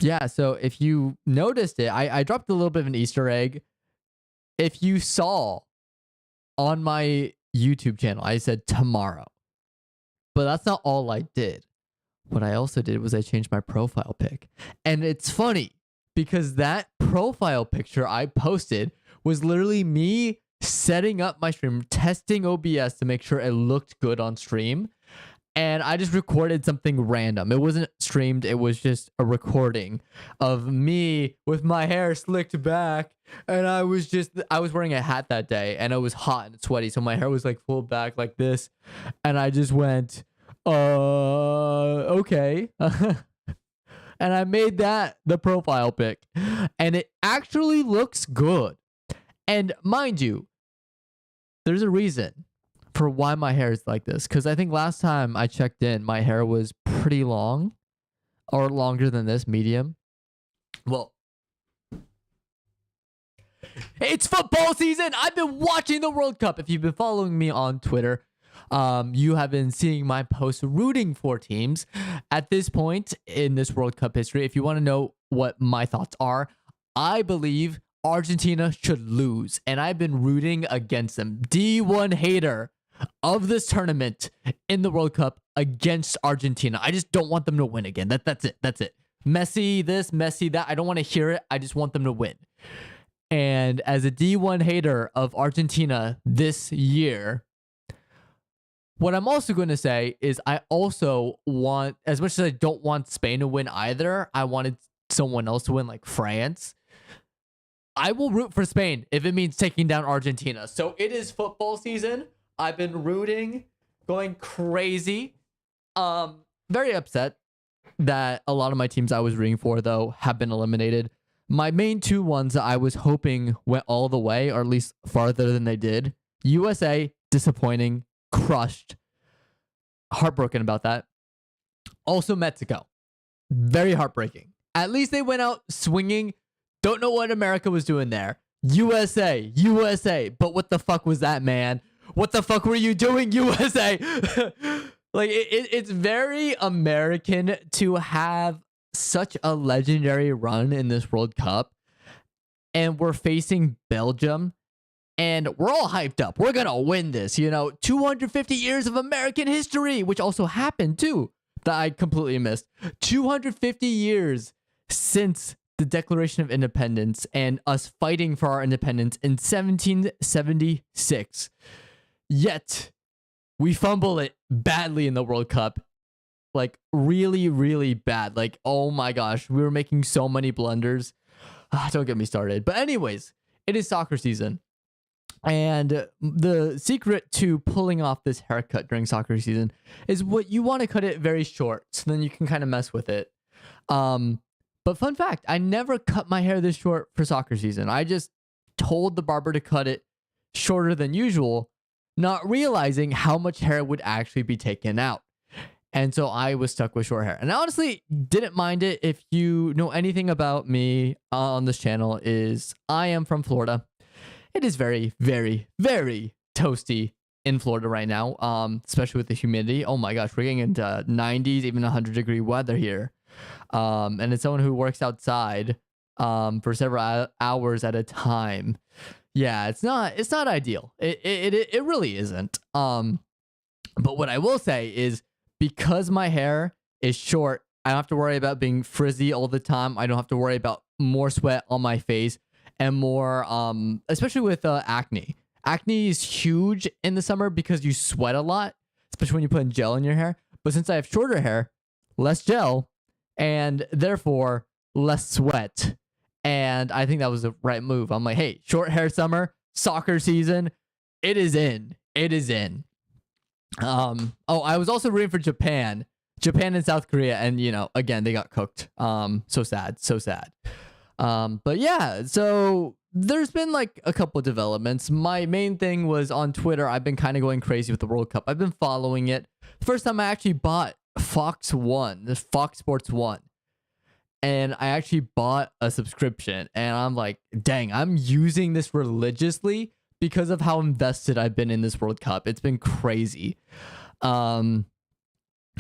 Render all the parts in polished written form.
Yeah, so if you noticed it, I dropped a little bit of an Easter egg. If you saw on my YouTube channel, I said tomorrow, but that's not all I did. What I also did was I changed my profile pic. And it's funny because that profile picture I posted was literally me setting up my stream, testing OBS to make sure it looked good on stream. And I just recorded something random. It wasn't streamed, it was just a recording of me with my hair slicked back. And I was wearing a hat that day and it was hot and sweaty. So my hair was like pulled back like this. And I just went, okay. And I made that the profile pic. And it actually looks good. And mind you, there's a reason for why my hair is like this. Because I think last time I checked in, my hair was pretty long. Or longer than this, medium. Well, it's football season. I've been watching the World Cup. If you've been following me on Twitter, you have been seeing my posts rooting for teams. At this point in this World Cup history, if you want to know what my thoughts are, I believe Argentina should lose. And I've been rooting against them. D1 hater of this tournament in the World Cup against Argentina. I just don't want them to win again. That's it. That's it. Messi this, Messi that. I don't want to hear it. I just want them to win. And as a D1 hater of Argentina this year, what I'm also going to say is I also want, as much as I don't want Spain to win either, I wanted someone else to win, like France. I will root for Spain if it means taking down Argentina. So it is football season. I've been rooting, going crazy. Very upset that a lot of my teams I was rooting for, though, have been eliminated. My main two ones that I was hoping went all the way, or at least farther than they did. USA, disappointing, crushed, heartbroken about that. Also Mexico, very heartbreaking. At least they went out swinging. Don't know what America was doing there. USA, but what the fuck was that, man? What the fuck were you doing, USA? Like, it's very American to have such a legendary run in this World Cup, and we're facing Belgium, and we're all hyped up. We're gonna win this, 250 years of American history, which also happened too, that I completely missed. 250 years since the Declaration of Independence and us fighting for our independence in 1776. Yet, we fumble it badly in the World Cup. Like, really, really bad. Like, oh my gosh, we were making so many blunders. Don't get me started. But anyways, it is soccer season. And the secret to pulling off this haircut during soccer season is what you want to cut it very short, so then you can kind of mess with it. But fun fact, I never cut my hair this short for soccer season. I just told the barber to cut it shorter than usual, not realizing how much hair would actually be taken out. And so I was stuck with short hair. And I honestly didn't mind it. If you know anything about me on this channel, is I am from Florida. It is very, very, very toasty in Florida right now, especially with the humidity. Oh my gosh, we're getting into 90s, even 100-degree weather here. And it's someone who works outside for several hours at a time. Yeah, it's not ideal. It really isn't. But what I will say is, because my hair is short, I don't have to worry about being frizzy all the time. I don't have to worry about more sweat on my face and more, especially with acne. Acne is huge in the summer because you sweat a lot, especially when you put in gel in your hair. But since I have shorter hair, less gel, and therefore less sweat. And I think that was the right move. I'm like, hey, short hair summer, soccer season, it is in. It is in. I was also rooting for Japan and South Korea, and again, they got cooked. So sad. But yeah, so there's been like a couple of developments. My main thing was on Twitter. I've been kind of going crazy with the World Cup. I've been following it. The first time I actually bought Fox Sports 1. And I actually bought a subscription, and I'm like, dang, I'm using this religiously because of how invested I've been in this World Cup. It's been crazy.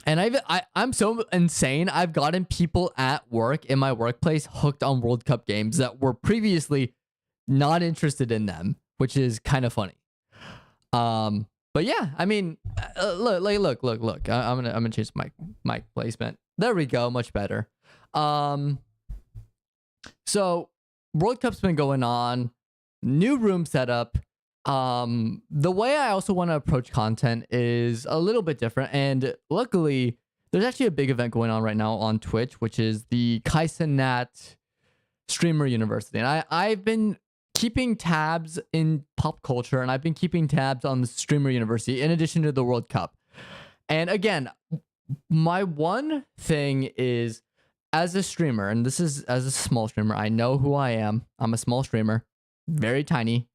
And I'm so insane. I've gotten people at work in my workplace hooked on World Cup games that were previously not interested in them, which is kind of funny. But yeah, I mean, look. I'm gonna change my mic placement. There we go, much better. So World Cup's been going on, new room setup. The way I also want to approach content is a little bit different, and luckily, there's actually a big event going on right now on Twitch, which is the Kaizenat Streamer University, and I've been keeping tabs in pop culture, and I've been keeping tabs on the Streamer University in addition to the World Cup. And again, my one thing is, as a streamer, and this is as a small streamer, I know who I am. I'm a small streamer, very tiny,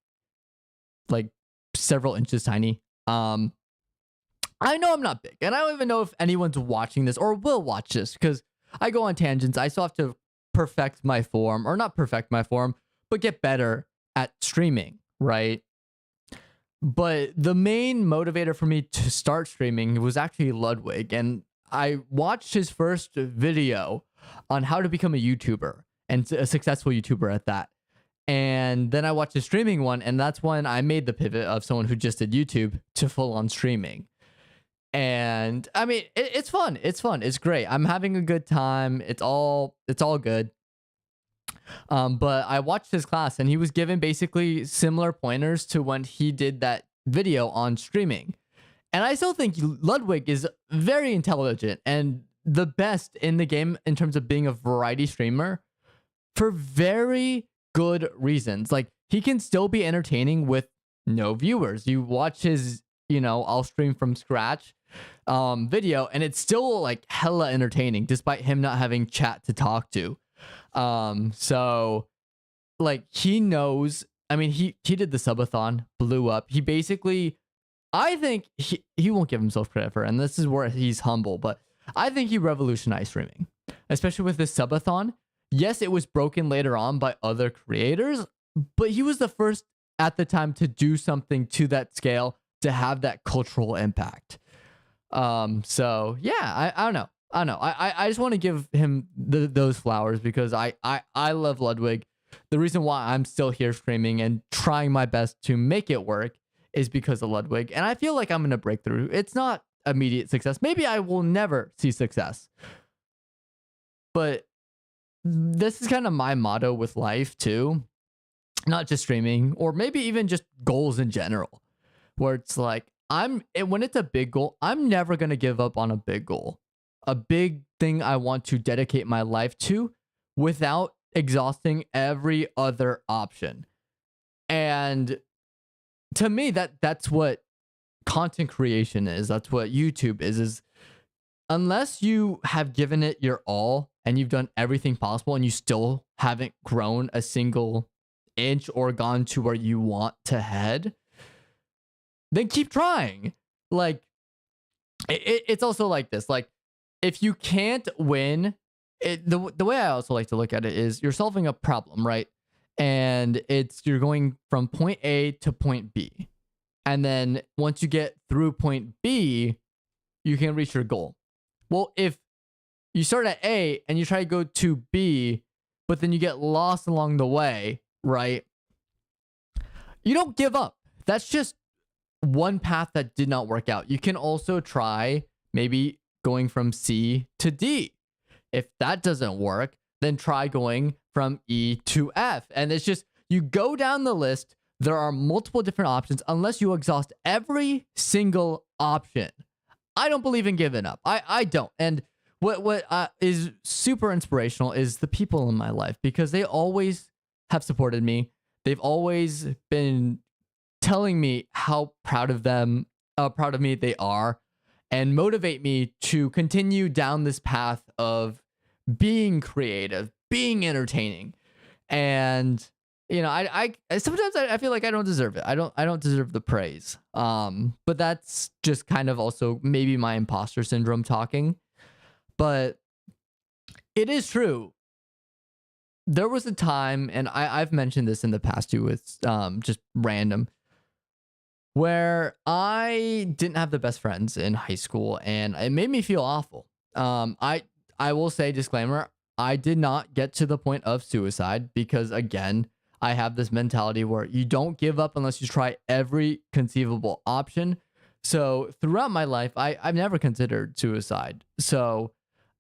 like several inches tiny. I know I'm not big, and I don't even know if anyone's watching this or will watch this because I go on tangents. I still have to perfect my form, or not perfect my form, but get better at streaming, right? But the main motivator for me to start streaming was actually Ludwig, and I watched his first video on how to become a YouTuber, and a successful YouTuber at that. And then I watched his streaming one, and that's when I made the pivot of someone who just did YouTube to full on streaming. And I mean, it's fun. It's fun. It's great. I'm having a good time. It's all good. But I watched his class, and he was given basically similar pointers to when he did that video on streaming. And I still think Ludwig is very intelligent and the best in the game in terms of being a variety streamer for very good reasons. Like, he can still be entertaining with no viewers. You watch his, I'll stream from scratch video, and it's still like hella entertaining despite him not having chat to talk to. So like, he knows. I mean, he did the subathon, blew up. He basically, I think he won't give himself credit for it, and this is where he's humble, but I think he revolutionized streaming, especially with this subathon. Yes, it was broken later on by other creators, but he was the first at the time to do something to that scale to have that cultural impact. So yeah, I don't know. I just want to give him those flowers because I love Ludwig. The reason why I'm still here streaming and trying my best to make it work is because of Ludwig. And I feel like I'm going to break through. It's not immediate success. Maybe I will never see success. But this is kind of my motto with life too. Not just streaming, or maybe even just goals in general, where it's like, when it's a big goal, I'm never going to give up on a big goal, a big thing I want to dedicate my life to without exhausting every other option. And to me, that's what content creation is. That's what YouTube is unless you have given it your all and you've done everything possible and you still haven't grown a single inch or gone to where you want to head, then keep trying. Like, it's also like this. Like, if you can't win, the way I also like to look at it is you're solving a problem, right? And you're going from point A to point B. And then once you get through point B, you can reach your goal. Well, if you start at A and you try to go to B, but then you get lost along the way, right? You don't give up. That's just one path that did not work out. You can also try maybe going from C to D. If that doesn't work, then try going from E to F. And it's just, you go down the list. There are multiple different options unless you exhaust every single option. I don't believe in giving up. I don't. And what is super inspirational is the people in my life, because they always have supported me. They've always been telling me how proud of me they are, and motivate me to continue down this path of being creative, being entertaining. And I sometimes I feel like I don't deserve it. I don't deserve the praise. But that's just kind of also maybe my imposter syndrome talking. But it is true. There was a time, and I've mentioned this in the past too, with just random, where I didn't have the best friends in high school, and it made me feel awful. I will say, disclaimer, I did not get to the point of suicide because, again, I have this mentality where you don't give up unless you try every conceivable option. So throughout my life, I've never considered suicide. So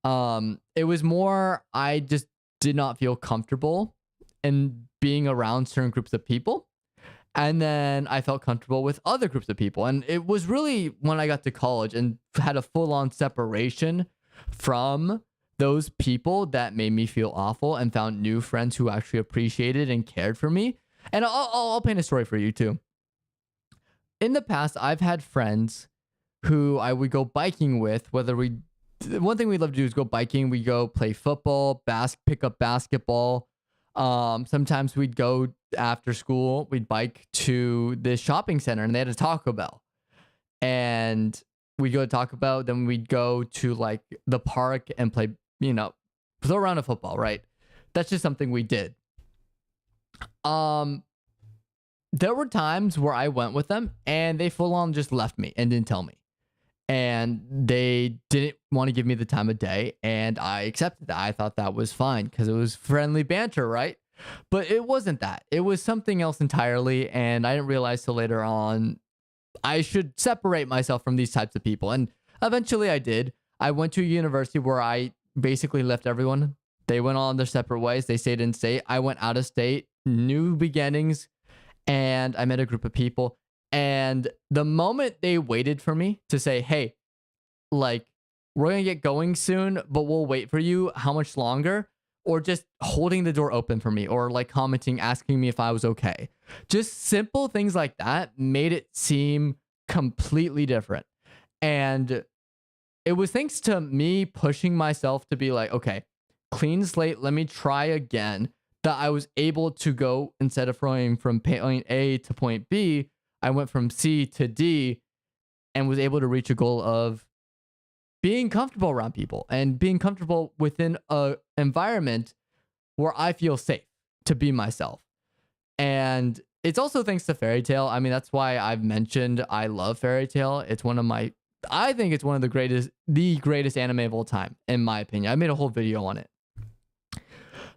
it was more I just did not feel comfortable in being around certain groups of people. And then I felt comfortable with other groups of people. And it was really when I got to college and had a full on separation from those people that made me feel awful and found new friends who actually appreciated and cared for me. And I'll paint a story for you too. In the past, I've had friends who I would go biking with, one thing we love to do is go biking. We go play football, pick up basketball. Sometimes we'd go after school, we'd bike to the shopping center and they had a Taco Bell. And we'd go to Taco Bell, then we'd go to like the park and play, throw around a football, right? That's just something we did. There were times where I went with them and they full on just left me and didn't tell me. And they didn't want to give me the time of day. And I accepted that. I thought that was fine because it was friendly banter, right? But it wasn't that. It was something else entirely. And I didn't realize till later on I should separate myself from these types of people. And eventually I did. I went to a university where I basically left everyone. They went on their separate ways. They stayed in state. I went out of state, new beginnings, and I met a group of people. And the moment they waited for me to say, hey, like, we're going to get going soon, but we'll wait for you. How much longer? Or just holding the door open for me, or like commenting, asking me if I was okay. Just simple things like that made it seem completely different. And it was thanks to me pushing myself to be like, okay, clean slate, let me try again, that I was able to go, instead of going from point A to point B, I went from C to D and was able to reach a goal of being comfortable around people and being comfortable within a environment where I feel safe to be myself. And it's also thanks to Fairy Tail. I mean, that's why I've mentioned I love Fairy Tail. I think it's one of the greatest anime of all time, in my opinion. I made a whole video on it.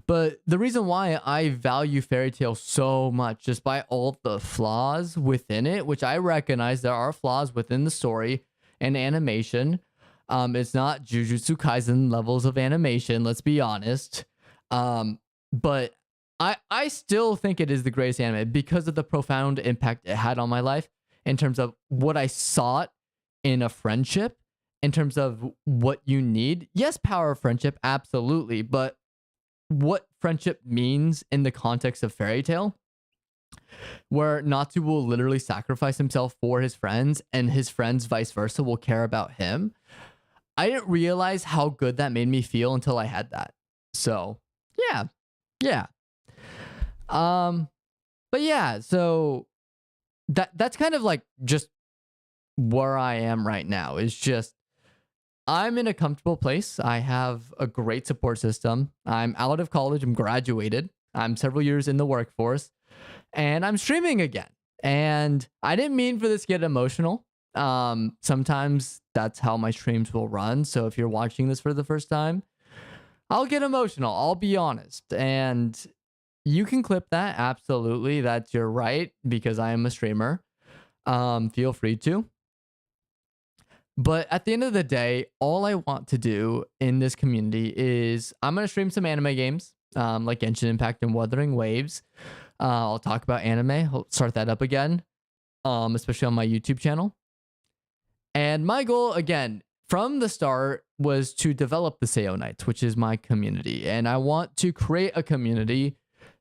But the reason why I value Fairy Tail so much, despite all the flaws within it, which I recognize there are flaws within the story and animation. It's not Jujutsu Kaisen levels of animation, let's be honest. But I still think it is the greatest anime because of the profound impact it had on my life in terms of what I sought in a friendship, in terms of what you need. Yes, power of friendship, absolutely. But what friendship means in the context of Fairy Tail, where Natsu will literally sacrifice himself for his friends and his friends vice versa will care about him. I didn't realize how good that made me feel until I had that. So yeah. But yeah, so that's kind of like just where I am right now. Is just I'm in a comfortable place. I have a great support system. I'm out of college. I'm graduated. I'm several years in the workforce. And I'm streaming again. And I didn't mean for this to get emotional. Sometimes that's how my streams will run. So if you're watching this for the first time, I'll get emotional. I'll be honest. And you can clip that. Absolutely. That's your right, because I am a streamer. Feel free to. But at the end of the day, all I want to do in this community is I'm going to stream some anime games, like Genshin Impact and Wuthering Waves. I'll talk about anime. I'll start that up again, especially on my YouTube channel. And my goal, again, from the start was to develop the Seo Knights, which is my community. And I want to create a community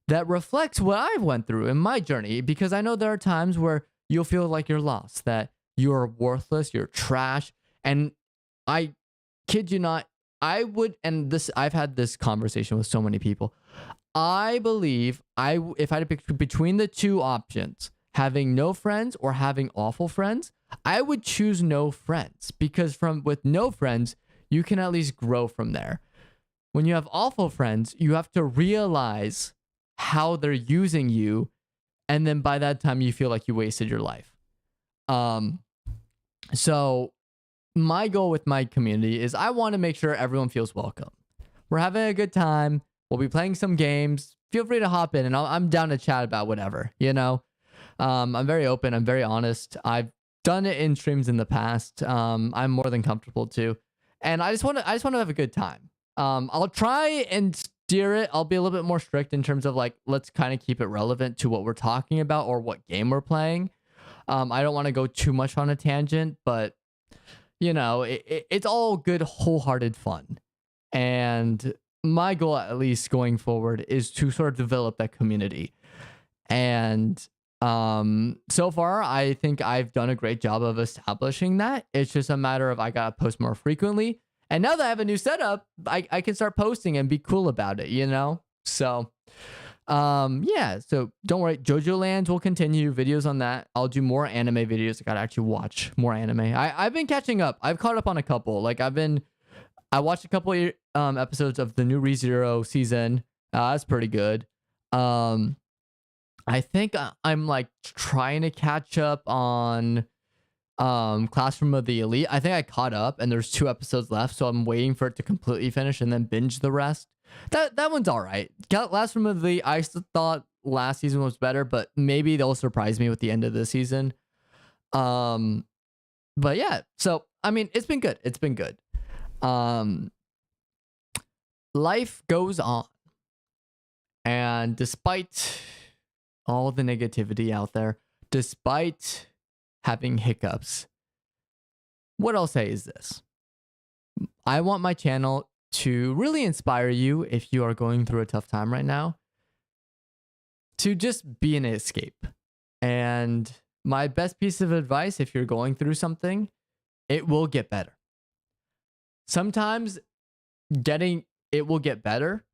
that reflects what I've went through in my journey, because I know there are times where you'll feel like you're lost, that you're worthless, you're trash. And I kid you not, I've had this conversation with so many people. I believe if I had to pick between the two options, having no friends or having awful friends, I would choose no friends, because with no friends, you can at least grow from there. When you have awful friends, you have to realize how they're using you. And then by that time, you feel like you wasted your life. Um, so my goal with my community is I want to make sure everyone feels welcome. We're having a good time. We'll be playing some games. Feel free to hop in, and I'm down to chat about whatever. I'm very open. I'm very honest. I've done it in streams in the past. I'm more than comfortable to, and I just want to have a good time. I'll try and steer it. I'll be a little bit more strict in terms of like, let's kind of keep it relevant to what we're talking about or what game we're playing. I don't want to go too much on a tangent, but it's all good, wholehearted fun. And my goal, at least going forward, is to sort of develop that community. And so far, I think I've done a great job of establishing that. It's just a matter of I gotta post more frequently. And now that I have a new setup, I can start posting and be cool about it. So yeah, so don't worry, JoJo Lands will continue videos on that. I'll do more anime videos. I gotta actually watch more anime. I've been catching up. I've caught up on a couple. Like I watched a couple episodes of the new ReZero season. That's pretty good. I think I'm like trying to catch up on Classroom of the Elite. I think I caught up and there's 2 episodes left, so I'm waiting for it to completely finish and then binge the rest. That one's all right. Classroom of the Elite, I thought last season was better, but maybe they'll surprise me with the end of the season. But yeah, so I mean, it's been good. It's been good. Life goes on. And despite all the negativity out there, despite having hiccups, what I'll say is this. I want my channel to really inspire you if you are going through a tough time right now, to just be an escape. And my best piece of advice, if you're going through something, it will get better. Sometimes it will get better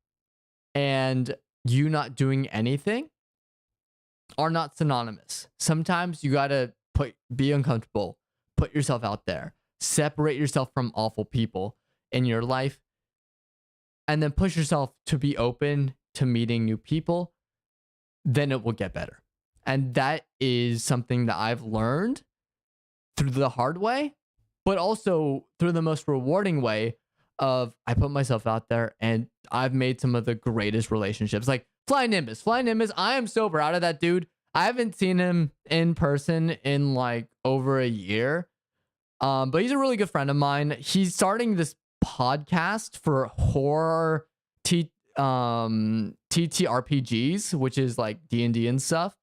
and you not doing anything are not synonymous. Sometimes you gotta be uncomfortable, put yourself out there, separate yourself from awful people in your life, and then push yourself to be open to meeting new people. Then it will get better. And that is something that I've learned through the hard way, but also through the most rewarding way of I put myself out there and I've made some of the greatest relationships. Like Fly Nimbus, I am so proud of that dude. I haven't seen him in person in like over a year. But he's a really good friend of mine. He's starting this podcast for horror TTRPGs, which is like D&D and stuff.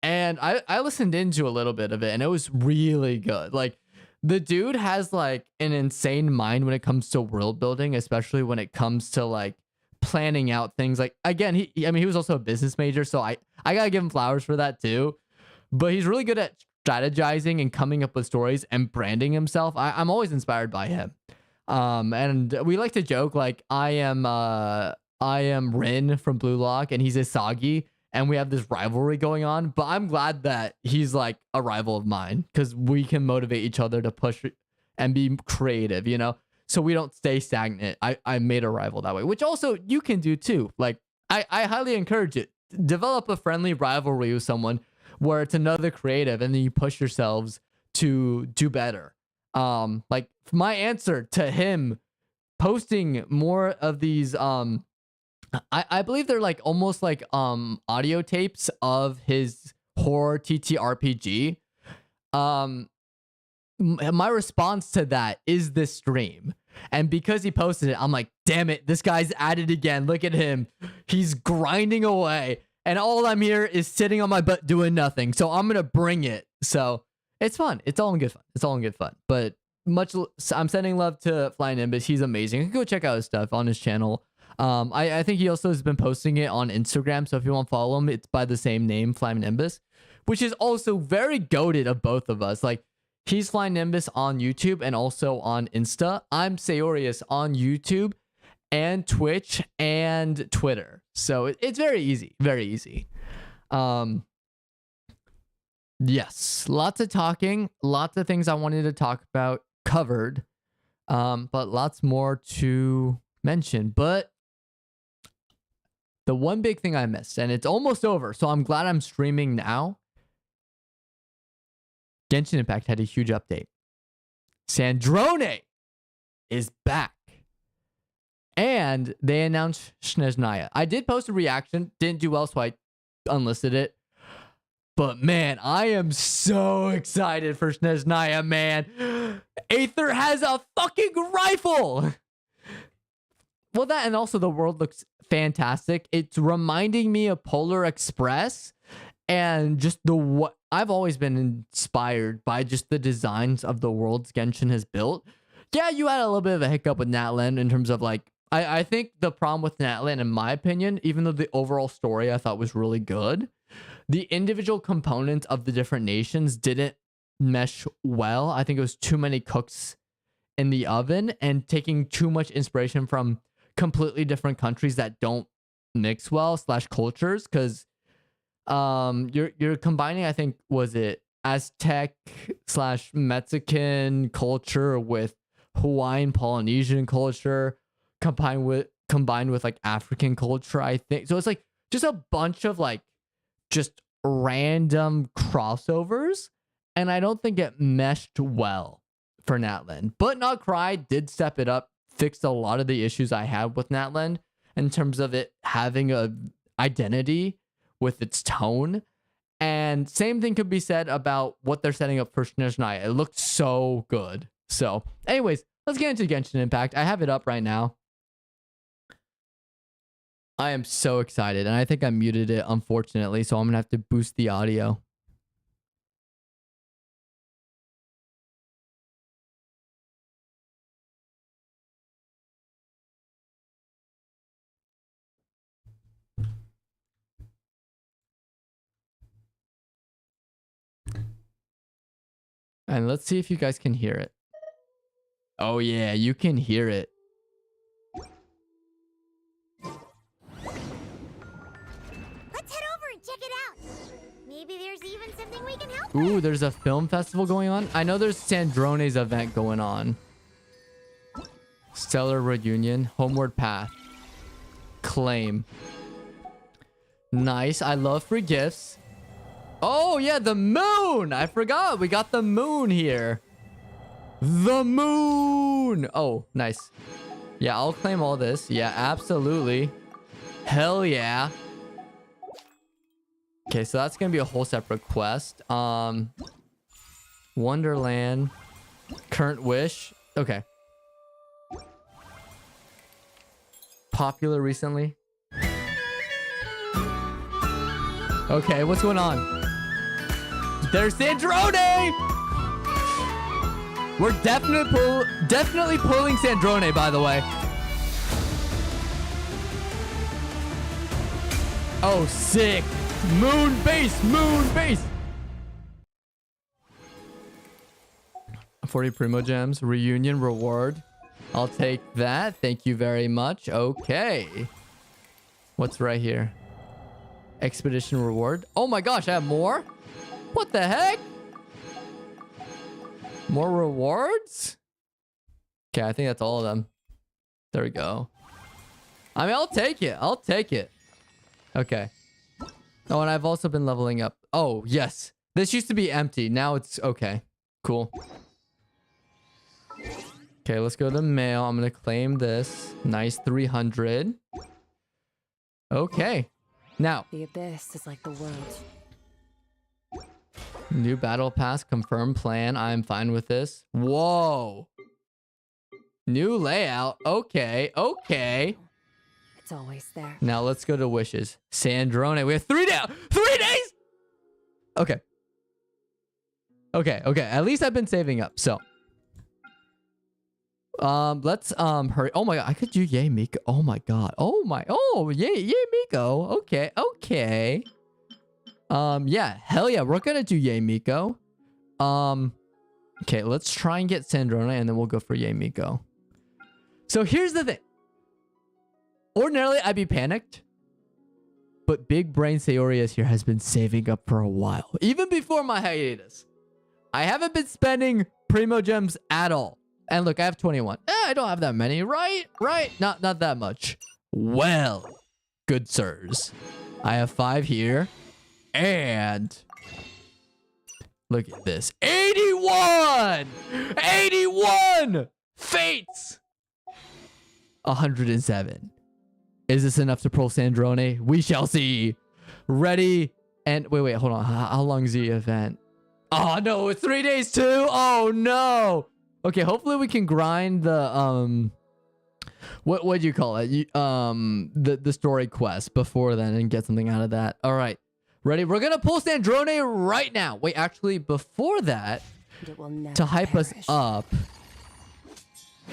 And I listened into a little bit of it and it was really good. Like the dude has like an insane mind when it comes to world building, especially when it comes to like planning out things. Like again, he was also a business major, so I gotta give him flowers for that too. But he's really good at strategizing and coming up with stories and branding himself. I'm always inspired by him. And we like to joke like I am Rin from Blue Lock and he's Isagi, and we have this rivalry going on. But I'm glad that he's like a rival of mine because we can motivate each other to push and be creative, so we don't stay stagnant. I made a rival that way, which also you can do too. Like I highly encourage it. Develop a friendly rivalry with someone where it's another creative and then you push yourselves to do better. Like my answer to him posting more of these I believe they're like almost like audio tapes of his horror TTRPG. My response to that is this stream. And because he posted it, I'm like, damn it, this guy's at it again. Look at him. He's grinding away. And all I'm here is sitting on my butt doing nothing. So I'm going to bring it. So it's fun. It's all in good fun. But I'm sending love to Fly Nimbus. He's amazing. Go check out his stuff on his channel. I think he also has been posting it on Instagram. So if you want to follow him, it's by the same name, Fly Nimbus, which is also very goated of both of us. Like he's Fly Nimbus on YouTube and also on Insta. I'm Seyorias on YouTube and Twitch and Twitter. So it's very easy. Very easy. Yes, lots of talking, lots of things I wanted to talk about covered, but lots more to mention. But the one big thing I missed, and it's almost over, so I'm glad I'm streaming now. Genshin Impact had a huge update. Sandrone is back. And they announced Snezhnaya. I did post a reaction. Didn't do well, so I unlisted it. But man, I am so excited for Snezhnaya, man. Aether has a fucking rifle. Well, that and also the world looks fantastic. It's reminding me of Polar Express and just what I've always been inspired by just the designs of the worlds Genshin has built. Yeah, you had a little bit of a hiccup with Natlan in terms of like, I think the problem with Natlan, in my opinion, even though the overall story I thought was really good, the individual components of the different nations didn't mesh well. I think it was too many cooks in the oven and taking too much inspiration from completely different countries that don't mix well / cultures, because you're combining, I think, was it Aztec / Mexican culture with Hawaiian Polynesian culture combined with like African culture, I think. So it's like just a bunch of like just random crossovers, and I don't think it meshed well for Natlan. But Not Cry did step it up, fixed a lot of the issues I had with Natlan in terms of it having a identity with its tone. And same thing could be said about what they're setting up for Snezhnaya. It looked so good. So anyways, let's get into Genshin Impact. I have it up right now. I am so excited, and I think I muted it, unfortunately, so I'm gonna have to boost the audio. And let's see if you guys can hear it. Oh yeah, you can hear it. Let's head over and check it out. Maybe there's even something we can help Ooh, with. there's a film festival going on. I know there's Sandrone's event going on. Stellar Reunion, Homeward Path, Claim. Nice. I love free gifts. Oh yeah, the moon. I forgot. We got the moon here. The moon. Oh, nice. Yeah, I'll claim all this. Yeah, absolutely. Hell yeah. Okay, so that's gonna be a whole separate quest. Wonderland, Current Wish. Okay. Popular recently. Okay, what's going on? There's Sandrone! We're definitely pulling Sandrone, by the way. Oh, sick. Moon base, moon base. 40 Primo Gems, reunion reward. I'll take that. Thank you very much. Okay. What's right here? Expedition reward. Oh my gosh, I have more? What the heck? More rewards? Okay, I think that's all of them. There we go. I mean, I'll take it. I'll take it. Okay. Oh, and I've also been leveling up. Oh, yes. This used to be empty. Now it's okay. Cool. Okay, let's go to mail. I'm going to claim this. Nice 300. Okay. Now. The abyss is like the world. New battle pass. Confirm plan. I'm fine with this. Whoa. New layout. Okay. Okay. It's always there. Now let's go to wishes. Sandrone. We have 3 days. 3 days. Okay. Okay. Okay. At least I've been saving up. So. Let's hurry. Oh my god, I could do Yay Miko. Oh my god. Oh yay Miko. Okay, okay. Yeah, hell yeah, we're gonna do Yay Miko. Okay, let's try and get Sandrone and then we'll go for Yay Miko. So here's the thing. Ordinarily I'd be panicked, but big brain Seyorias here has been saving up for a while. Even before my hiatus. I haven't been spending Primo Gems at all. And look, I have 21. I don't have that many, right? Right? Not that much. Well, good sirs. I have 5 here. And Look at this. 81! 81! Fates! 107. Is this enough to pull Sandrone? We shall see. Ready? And wait, hold on. How long is the event? Oh no, it's 3 days too. Oh no. Okay, hopefully we can grind the what do you call it? The story quest before then and get something out of that. All right. Ready? We're gonna pull Sandrone right now. Wait, actually, before that, to hype us up.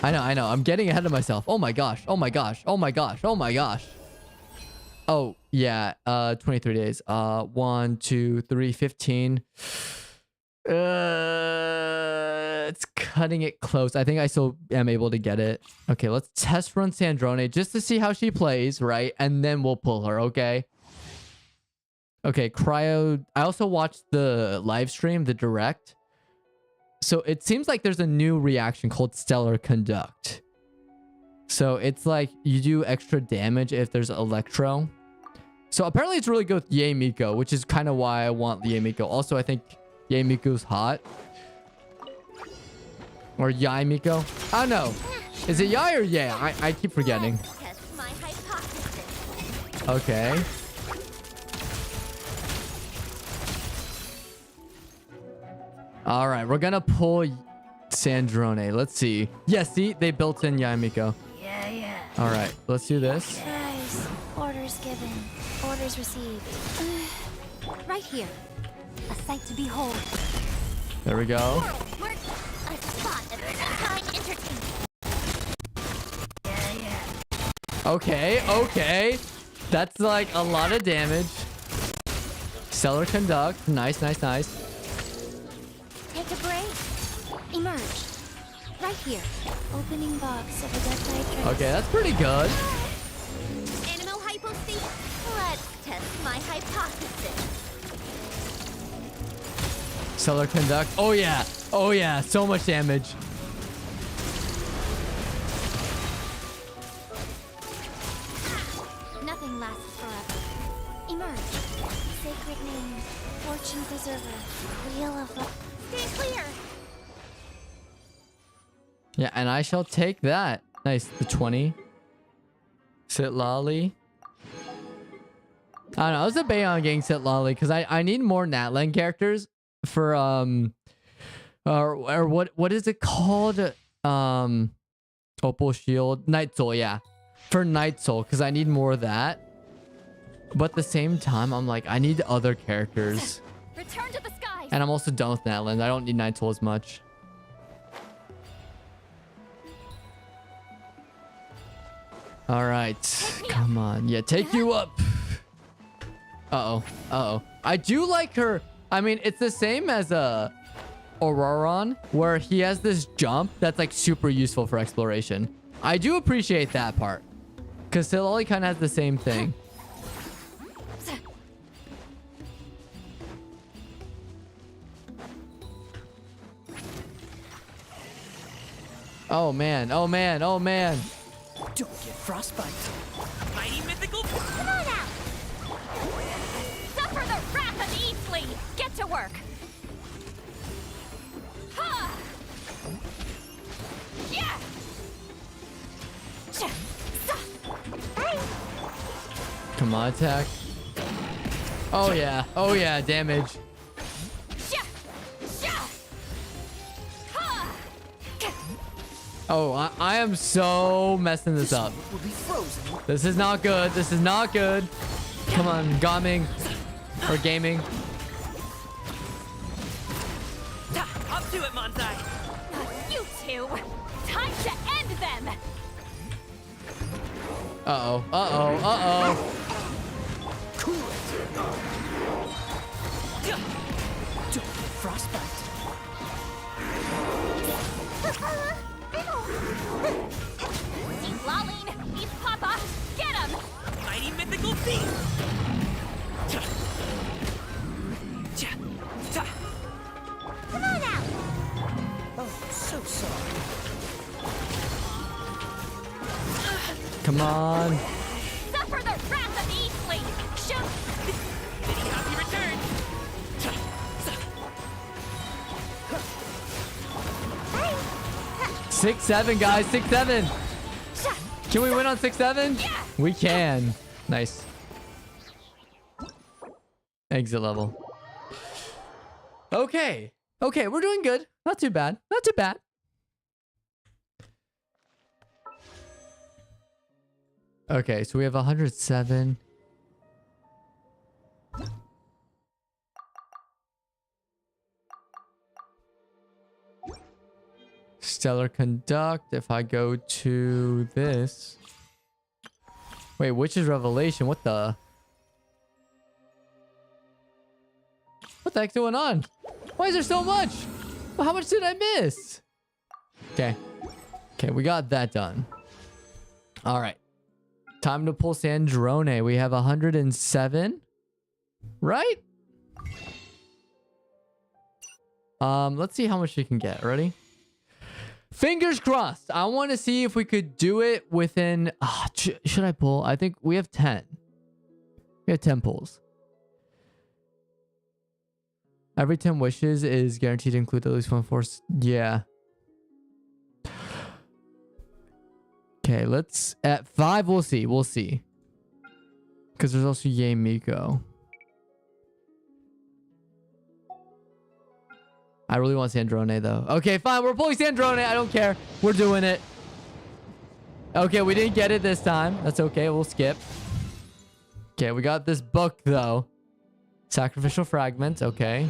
I know. I'm getting ahead of myself. Oh my gosh. Oh yeah. 23 days. 1, 2, 3, 15. It's cutting it close. I think I still am able to get it. Okay, let's test run Sandrone just to see how she plays, right? And then we'll pull her, okay? Okay, Cryo. I also watched the live stream, the direct. So it seems like there's a new reaction called Stellar Conduct. So it's like you do extra damage if there's Electro. So apparently it's really good with Yae Miko, which is kind of why I want Yae Miko. Also, I think Yae Miko's hot. Or Yae Miko. I don't know. Is it Yae or Yae? I keep forgetting. Test my hypothesis. Okay. All right, we're gonna pull Sandrone. Let's see. Yeah, see, they built in Yae Miko. Yeah. All right, let's do this. Guys, orders given, orders received. Right here. A sight to behold. There we go. Work. A spot of time entertainment. Yeah. Okay. That's like a lot of damage. Stellar Conduct. Nice. Take a break. Emerge. Right here. Opening box of a death dress. Okay, that's pretty good. Animal hypostate. Let's test my hypothesis. Stellar Conduct. Oh yeah. So much damage. Nothing lasts forever. Emerge. Sacred name. Fortune preserver. Wheel of life. Stay clear. Yeah, and I shall take that. Nice. The 20. Sit Lolly. I don't know. I was debating on getting Sit Lolly because I need more Natlan characters for or what is it called? Opal Shield. Night Soul, yeah. For Night Soul, because I need more of that. But at the same time, I'm like, I need other characters. Return to the skies. And I'm also done with Natlan. I don't need Night Soul as much. All right. Come on. Yeah, take you up. Uh-oh. I do like her. I mean, it's the same as Auroron, where he has this jump that's like super useful for exploration. I do appreciate that part. Because Siloli kind of has the same thing. Oh man. Don't get frostbite. Mighty mythical. Come on out. Suffer the wrath of Eastleigh. Get to work. Ha! Yeah. Come on, attack. Oh yeah, damage. Oh, I am so messing this up. Will be frozen. This is not good. Come on, gaming. Or gaming. Up to it, Manzai. You two. Time to end them. Uh-oh. Cool it. Don't get frostbite. See Laline, he's Papa. Get him. Mighty mythical beast. Come on out. Oh, so sorry. Come on. Suffer the wrath of Eastleigh. Shoot. Did he happy return? 6-7, guys. 6-7. Can we win on 6-7? We can. Nice. Exit level. Okay. Okay, we're doing good. Not too bad. Not too bad. Okay, so we have 107. Stellar Conduct. If I go to this. Wait, Witch's Revelation? What the? What the heck's going on? Why is there so much? Well, how much did I miss? Okay. Okay, we got that done. All right. Time to pull Sandrone. We have 107. Right? Let's see how much we can get. Ready? Fingers crossed. I want to see if we could do it within... should I pull? I think we have 10. We have 10 pulls. Every 10 wishes is guaranteed to include at least one force. Yeah. Okay, let's... At 5, we'll see. We'll see. Because there's also Yay Miko. I really want Sandrone, though. Okay, fine. We're pulling Sandrone. I don't care. We're doing it. Okay, we didn't get it this time. That's okay. We'll skip. Okay, we got this book, though. Sacrificial Fragments. Okay.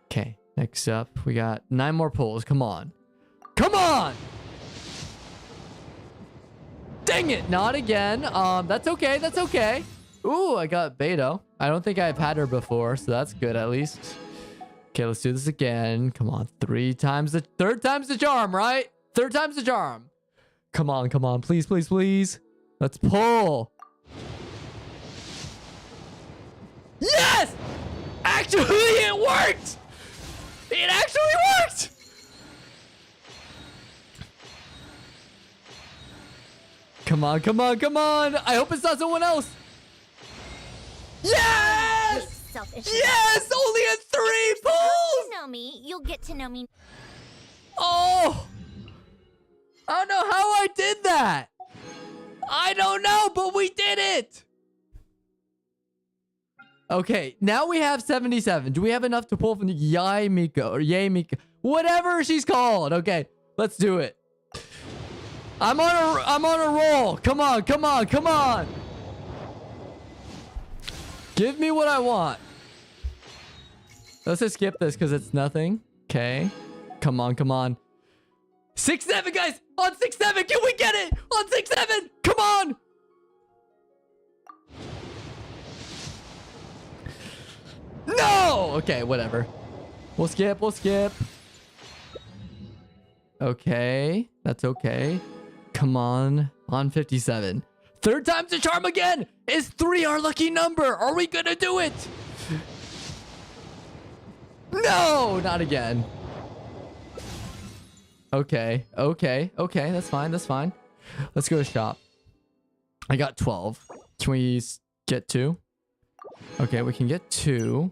Okay, next up, we got 9 more pulls. Come on. Come on! Dang it. Not again. That's okay. That's okay. Ooh, I got Beto. I don't think I've had her before, so that's good at least. Okay, let's do this again. Come on. 3 times the... Third time's the charm, right? Third time's the charm. Come on, come on. Please, please, please. Let's pull. Yes! Actually, it worked! It actually worked! Come on, come on, come on! I hope it's not someone else! Yes! Selfish. Yes! Only at 3 pulls! You know me. You'll get to know me. Oh! I don't know how I did that! I don't know, but we did it! Okay, now we have 77. Do we have enough to pull from the Yay Miko or Yay Miko? Whatever she's called. Okay, let's do it. I'm on a roll. Come on, come on, come on. Give me what I want. Let's just skip this because it's nothing. Okay. Come on, come on. 6-7, guys. On 6-7. Can we get it? On 6-7. Come on. No! Okay, whatever. We'll skip. We'll skip. Okay. That's okay. Come on. On 57. Third time's the charm again. Is 3 our lucky number? Are we gonna do it? No! Not again. Okay. Okay. Okay. That's fine. That's fine. Let's go to shop. I got 12. Can we get 2? Okay, we can get 2.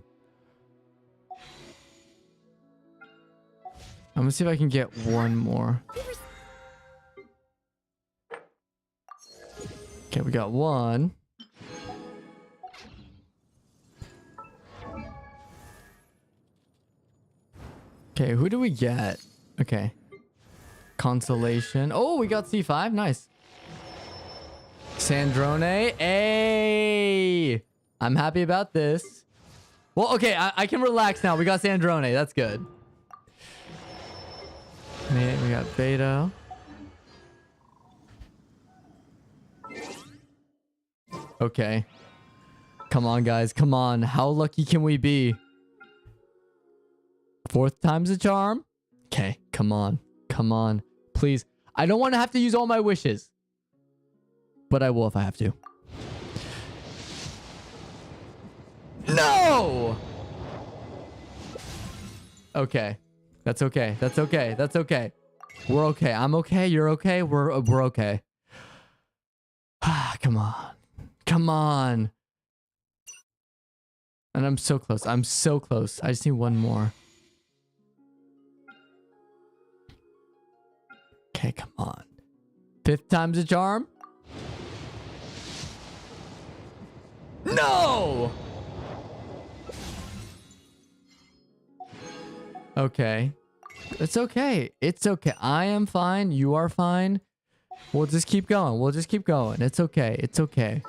I'm gonna see if I can get 1 more. Okay, we got 1. Okay, who do we get? Okay. Consolation. Oh, we got C5. Nice. Sandrone. Hey! I'm happy about this. Well, okay, I can relax now. We got Sandrone. That's good. We got Beto. Okay. Come on, guys. Come on. How lucky can we be? 4th time's a charm. Okay. Come on. Come on. Please. I don't want to have to use all my wishes. But I will if I have to. No! Okay. That's okay. That's okay. That's okay. We're okay. I'm okay. You're okay. We're okay. Come on. Come on. And I'm so close. I'm so close. I just need 1 more. Okay, come on. 5th time's a charm. No! Okay. It's okay. It's okay. I am fine. You are fine. We'll just keep going. We'll just keep going. It's okay. It's okay.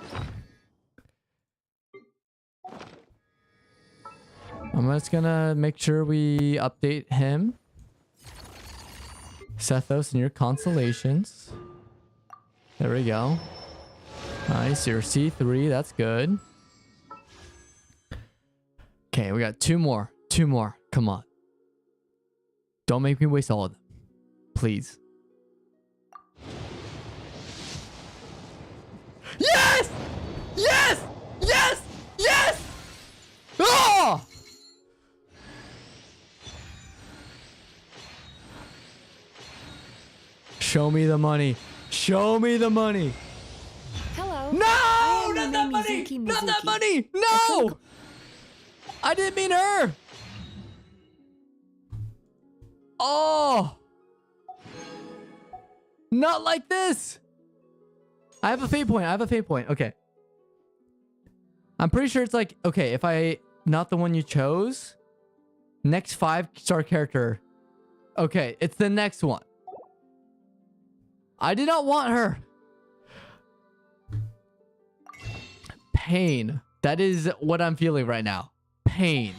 I'm just gonna make sure we update him. Sethos and your constellations. There we go. Nice. You're C3. That's good. Okay, we got 2 more. 2 more. Come on. Don't make me waste all of them. Please. Yes! Yes! Yes! Yes! Oh! Show me the money. Show me the money. Hello. No! Not that money! Mizuki. Not that money! No! I didn't mean her! Oh! Not like this! I have a fate point. I have a fate point. Okay. I'm pretty sure it's like, okay, if I, not the one you chose, next 5-star character. Okay, it's the next one. I did not want her. Pain. That is what I'm feeling right now. Pain.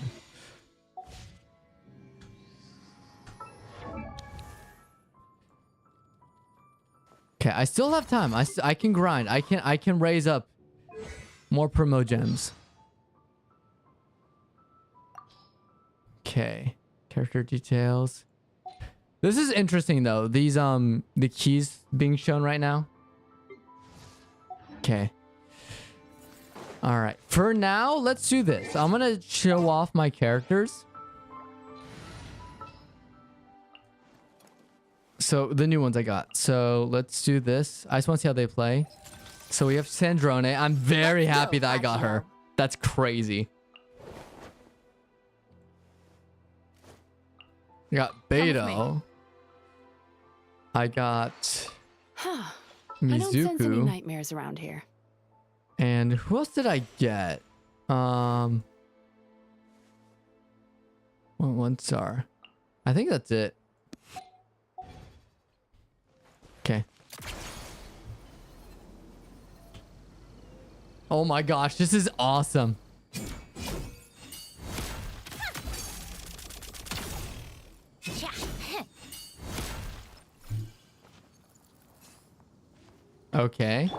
Okay, I still have time. I can grind. I can raise up more promo gems. Okay. Character details. This is interesting though. These the keys being shown right now. Okay. All right. For now, let's do this. I'm going to show off my characters. So the new ones I got. So let's do this. I just want to see how they play. So we have Sandrone. I'm very happy that I got her. That's crazy. I got Beto. I got I don't sense any Mizuku. nightmares around here. And who else did I get? One star. I think that's it. Okay. Oh my gosh, this is awesome. Okay.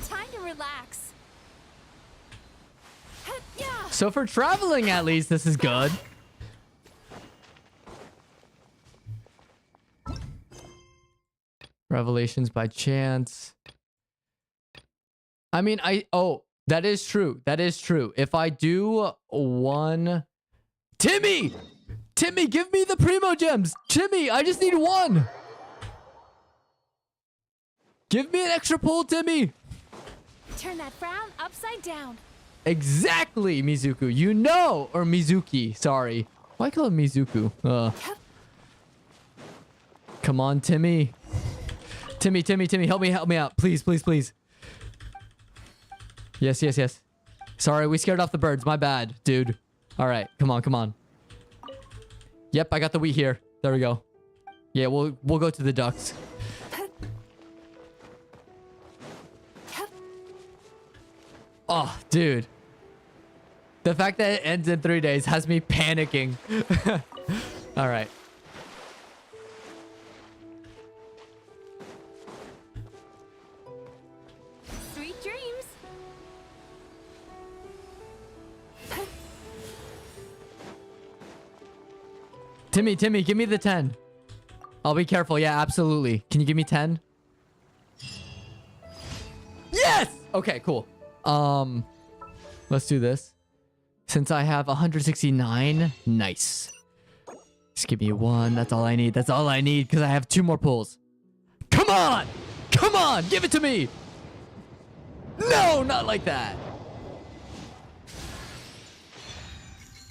Time to relax. So for traveling, at least, this is good. Revelations by chance. I mean, oh, that is true. That is true. If I do one... Timmy! Timmy, give me the Primo Gems! Timmy, I just need one! Give me an extra pull, Timmy! Turn that frown upside down. Exactly, Mizuku. You know, or Mizuki. Sorry. Why call it Mizuku? Come on, Timmy. Timmy, help me out. Please, please, please. Yes, yes, yes. Sorry, we scared off the birds. My bad, dude. All right, come on, come on. Yep, I got the wheat here. There we go. Yeah, we'll go to the ducks. Oh, dude. The fact that it ends in 3 days has me panicking. All right. Sweet dreams. Timmy, give me the 10. I'll be careful. Yeah, absolutely. Can you give me 10? Yes! Okay, cool. Let's do this. Since I have 169, nice. Just give me 1. That's all I need. That's all I need because I have 2 more pulls. Come on! Come on! Give it to me! No, not like that.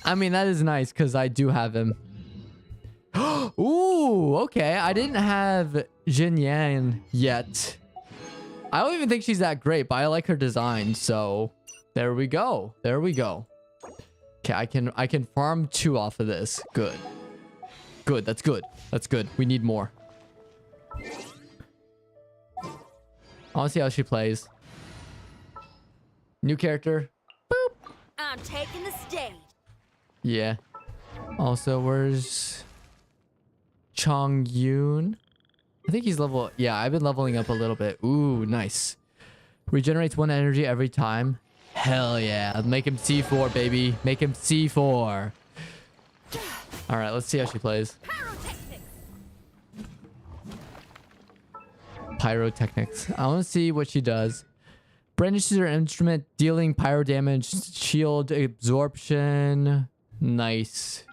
I mean, that is nice because I do have him. Ooh, okay. I didn't have Jin Yan yet. I don't even think she's that great, but I like her design. So there we go. There we go. Okay, I can farm 2 off of this. Good. Good. That's good. That's good. We need more. I want to see how she plays. New character. Boop. I'm taking the stage. Yeah. Also, where's Chong Yoon? I think he's level... Yeah, I've been leveling up a little bit. Ooh, nice. Regenerates 1 energy every time. Hell yeah. Make him C4, baby. Make him C4. All right, let's see how she plays. Pyrotechnics. I want to see what she does. Brandishes her instrument, dealing pyro damage, shield absorption. Nice.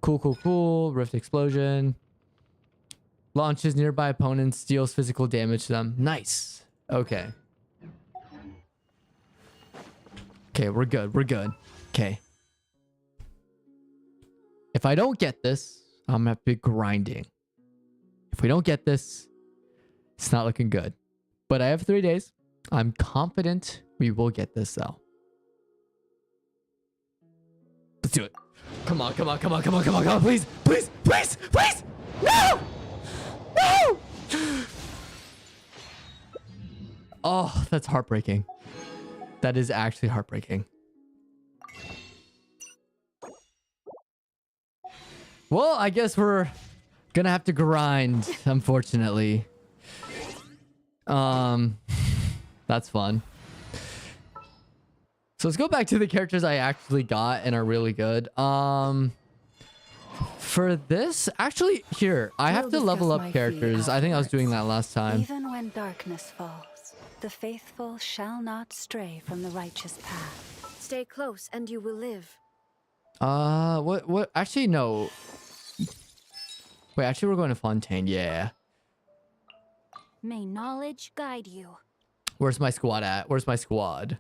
Cool, cool, cool. Rift explosion. Launches nearby opponents, deals physical damage to them. Nice. Okay. Okay, we're good. We're good. Okay. If I don't get this, I'm gonna have to be grinding. If we don't get this, it's not looking good. But I have 3 days. I'm confident we will get this though. Let's do it. Come on, come on, come on, come on, come on, come on, please, please, please, please! No! No! Oh, that's heartbreaking. That is actually heartbreaking. Well, I guess we're gonna have to grind, unfortunately. That's fun. So let's go back to the characters I actually got and are really good. For this, actually, here, I have to level up characters. I think I was doing that last time. Even when darkness falls, the faithful shall not stray from the righteous path. Stay close and you will live. What? Actually, no. Wait, actually, we're going to Fontaine. Yeah. May knowledge guide you. Where's my squad at? Where's my squad?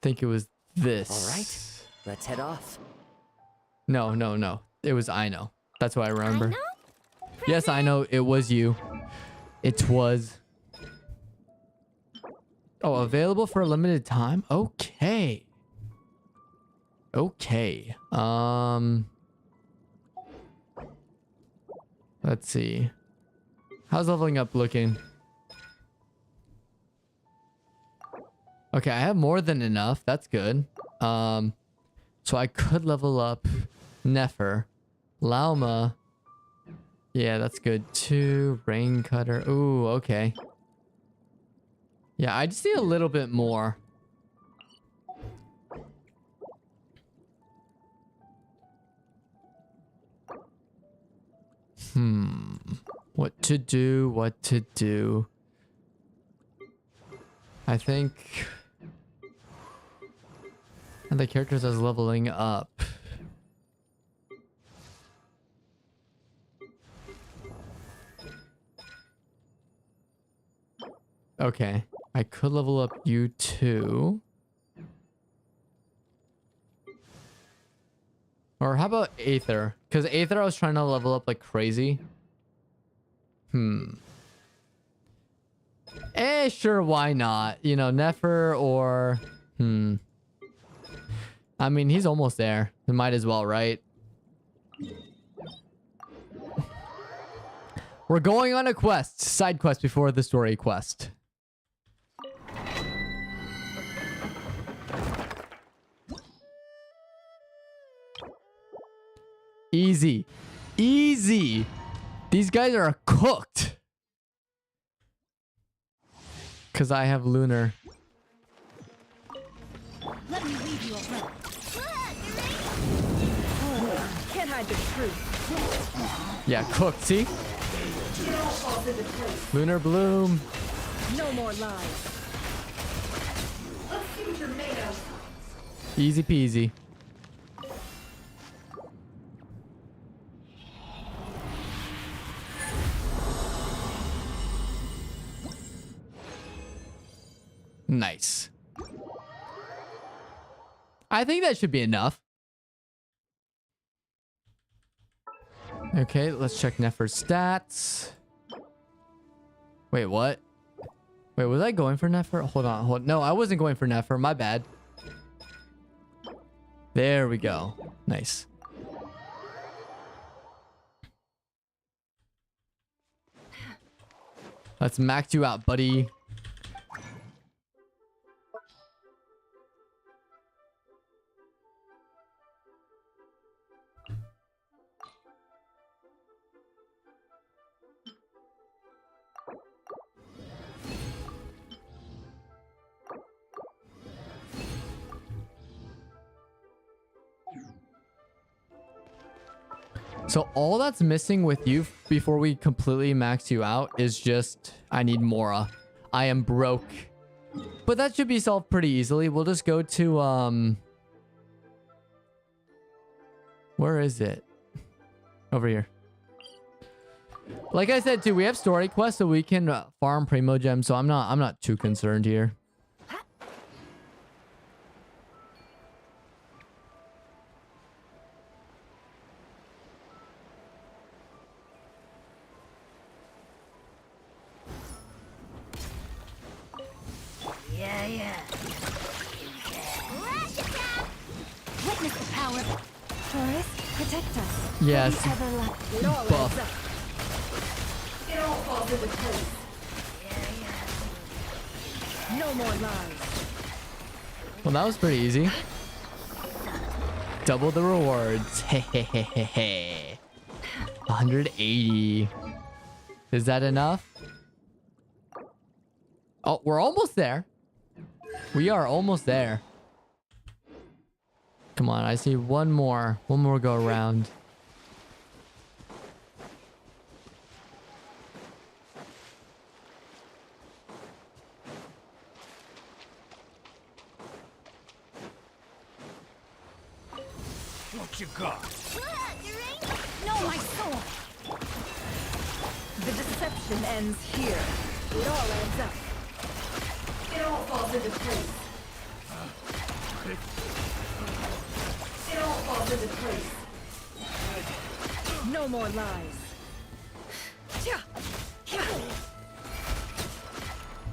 Think it was this. All right, let's head off. No, no, no. It was I know. That's what I remember. I know? Yes, I know. It was you. It was. Oh, available for a limited time? Okay. Okay. Let's see. How's leveling up looking? Okay, I have more than enough. That's good. So I could level up Nefer. Lauma. Yeah, that's good too. Rain Cutter. Ooh, okay. Yeah, I just need a little bit more. What to do, what to do. I think... And the characters I was leveling up. Okay. I could level up you too. Or how about Aether? Because Aether I was trying to level up like crazy. Sure, why not? You know, Nefer or... I mean, he's almost there. We might as well, right? We're going on a quest. Side quest before the story quest. Easy. Easy. These guys are cooked. Because I have Lunar. Let me lead you around. Can't hide the truth. Yeah, cooked. See? Lunar Bloom. No more lies. Easy peasy. Nice. I think that should be enough. Okay, let's check Nefer's stats. Wait, what? Wait, was I going for Nefer? Hold on. No, I wasn't going for Nefer. My bad. There we go. Nice. Let's max you out, buddy. So all that's missing with you before we completely max you out is just I need Mora. I am broke. But that should be solved pretty easily. We'll just go to where is it? Over here. Like I said too, we have story quests so we can farm Primo Gems, so I'm not too concerned here. Witness the power. Taurus, protect us. Yes. Don't ever let- It all Buff. adds up. It all falls into place. No more lies. Well, that was pretty easy. Double the rewards. Hehehehe. 180. Is that enough? Oh, we're almost there. We are almost there. Come on, I see one more. One more go around. What you got? No, my soul. The deception ends here. It all adds up. It all falls into place. It all falls into place. No more lies.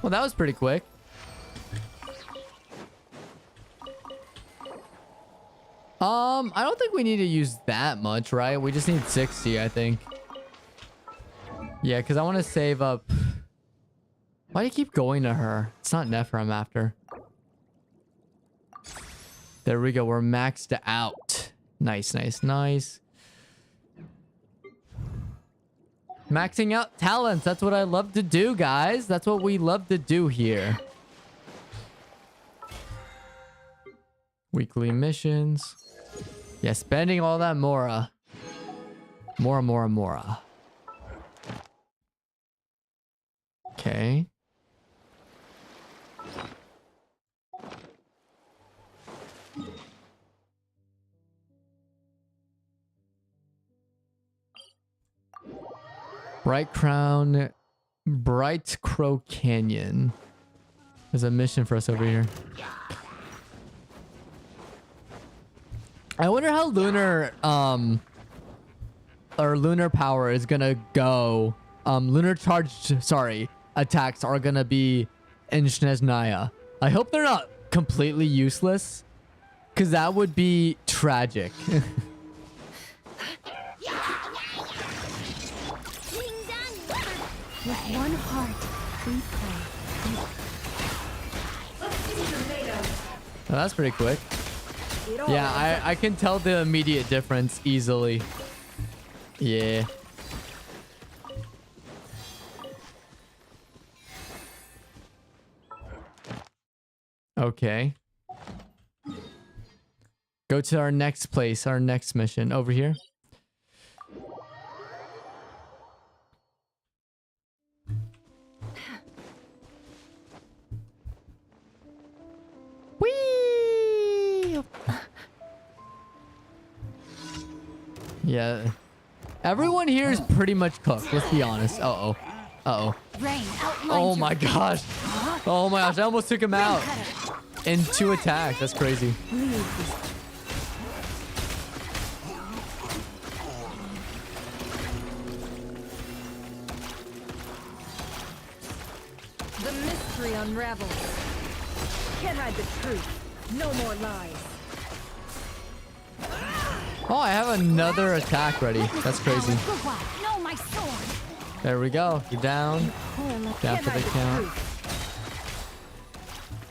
Well, that was pretty quick. I don't think we need to use that much, right? We just need 60, I think. Yeah, because I want to save up. Why do you keep going to her? It's not Nefer I'm after. There we go. We're maxed out. Nice, nice, nice. Maxing out talents. That's what I love to do, guys. That's what we love to do here. Weekly missions. Yeah, spending all that Mora. Mora. Okay. Bright Crow Canyon. There's a mission for us over here. I wonder how lunar or lunar power is gonna go. Lunar charged, sorry, attacks are gonna be in Snezhnaya. I hope they're not completely useless, because that would be tragic. With one heart, we pray. Well, that's pretty quick. It all Yeah, adds up. I can tell the immediate difference easily. Yeah. Okay. Go to our next place, our next mission over here. Whee! Yeah. Everyone here is pretty much cooked, let's be honest. Uh-oh. Uh-oh. Rain outlines Oh your my gosh. Oh my gosh, I almost took him out in 2 attacks. That's crazy. mystery unravels. Can't hide the truth. No more lies. Oh, I have another attack ready. That's crazy. No, my sword. There we go. You're down. Down Can't for the hide the count. truth.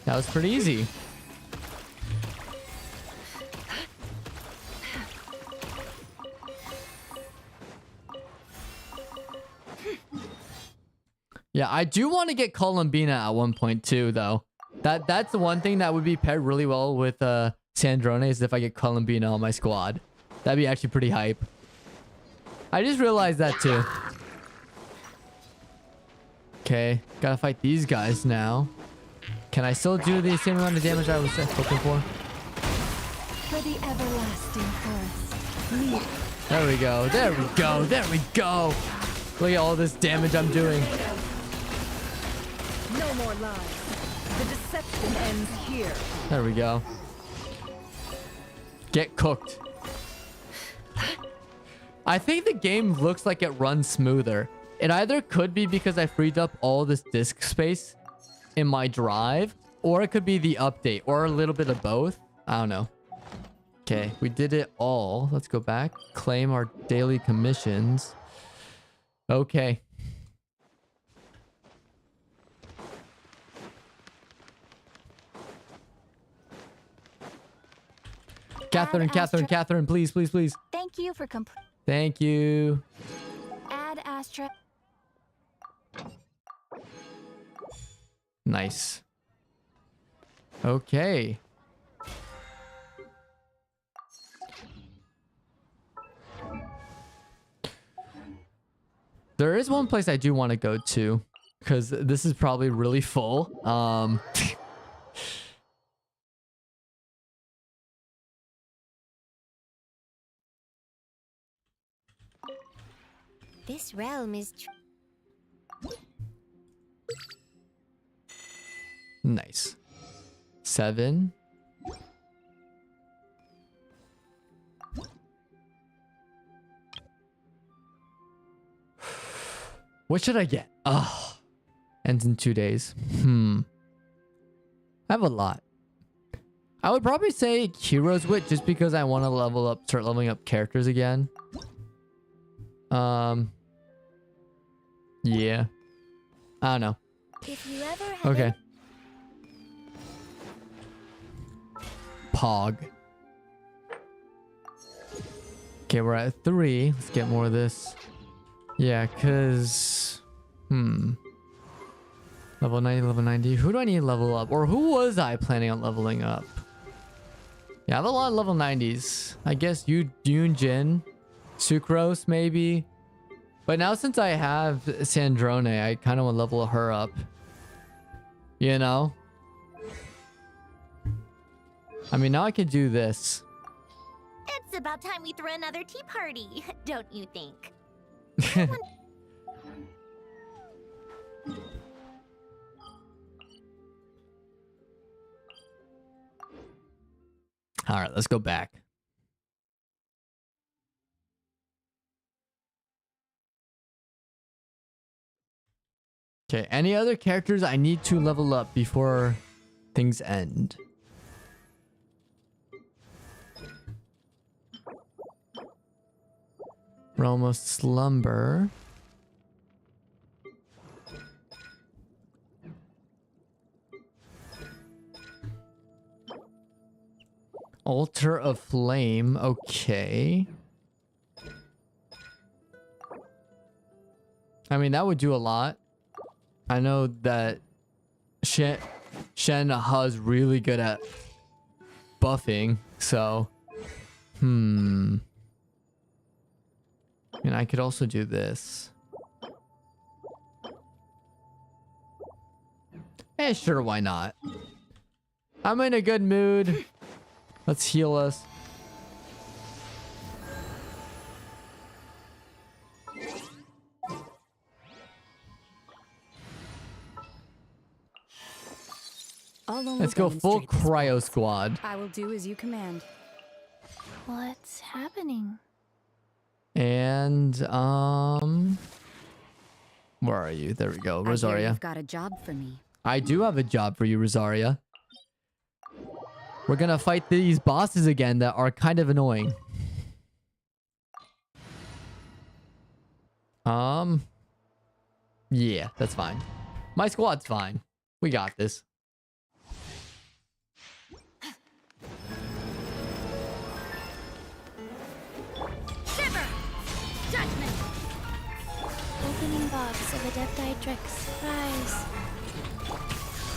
That was pretty easy. Yeah, I do want to get Columbina at one point too, though. That's the one thing that would be paired really well with Sandrone is if I get Columbina on my squad. That'd be actually pretty hype. I just realized that too. Okay, gotta fight these guys now. Can I still do the same amount of damage I was hoping for? For the everlasting forest. There we go. There we go. There we go. Look at all this damage I'm doing. No more lies. The deception ends here. There we go. Get cooked. I think the game looks like it runs smoother. It either could be because I freed up all this disk space in my drive, or it could be the update, or a little bit of both. I don't know. Okay, we did it all. Let's go back. Claim our daily commissions. Okay. Catherine, please, please, please. Thank you for Thank you. Add Astra. Nice. Okay. There is one place I do want to go to, because this is probably really full. This realm is Nice. 7. What should I get? Oh, ends in 2 days. I have a lot. I would probably say Hero's Wit just because I want to start leveling up characters again. Yeah. I don't know. if you ever have Okay. Pog. Okay, we're at 3. Let's get more of this. Yeah, cause level 90, level 90. Who do I need to level up? Or who was I planning on leveling up? Yeah, I have a lot of level 90s. I guess Yoon Jin, Sucrose maybe. But now since I have Sandrone, I kind of want to level her up. You know? I mean, now I can do this. It's about time we throw another tea party, don't you think? All right, let's go back. Okay, any other characters I need to level up before things end? Realm of Slumber. Altar of Flame, okay. I mean, that would do a lot. I know that Shen Ha's really good at buffing, so... And I could also do this. Eh, sure, why not? I'm in a good mood. Let's heal us. Let's go full cryo squad. I will do as you command. What's happening? And where are you? There we go, I hear Rosaria. you've got a job for me. I do have a job for you, Rosaria. We're gonna fight these bosses again that are kind of annoying. Yeah, that's fine. My squad's fine. We got this. Shiver! Judgment! Opening box of Adepti-Trix. Rise.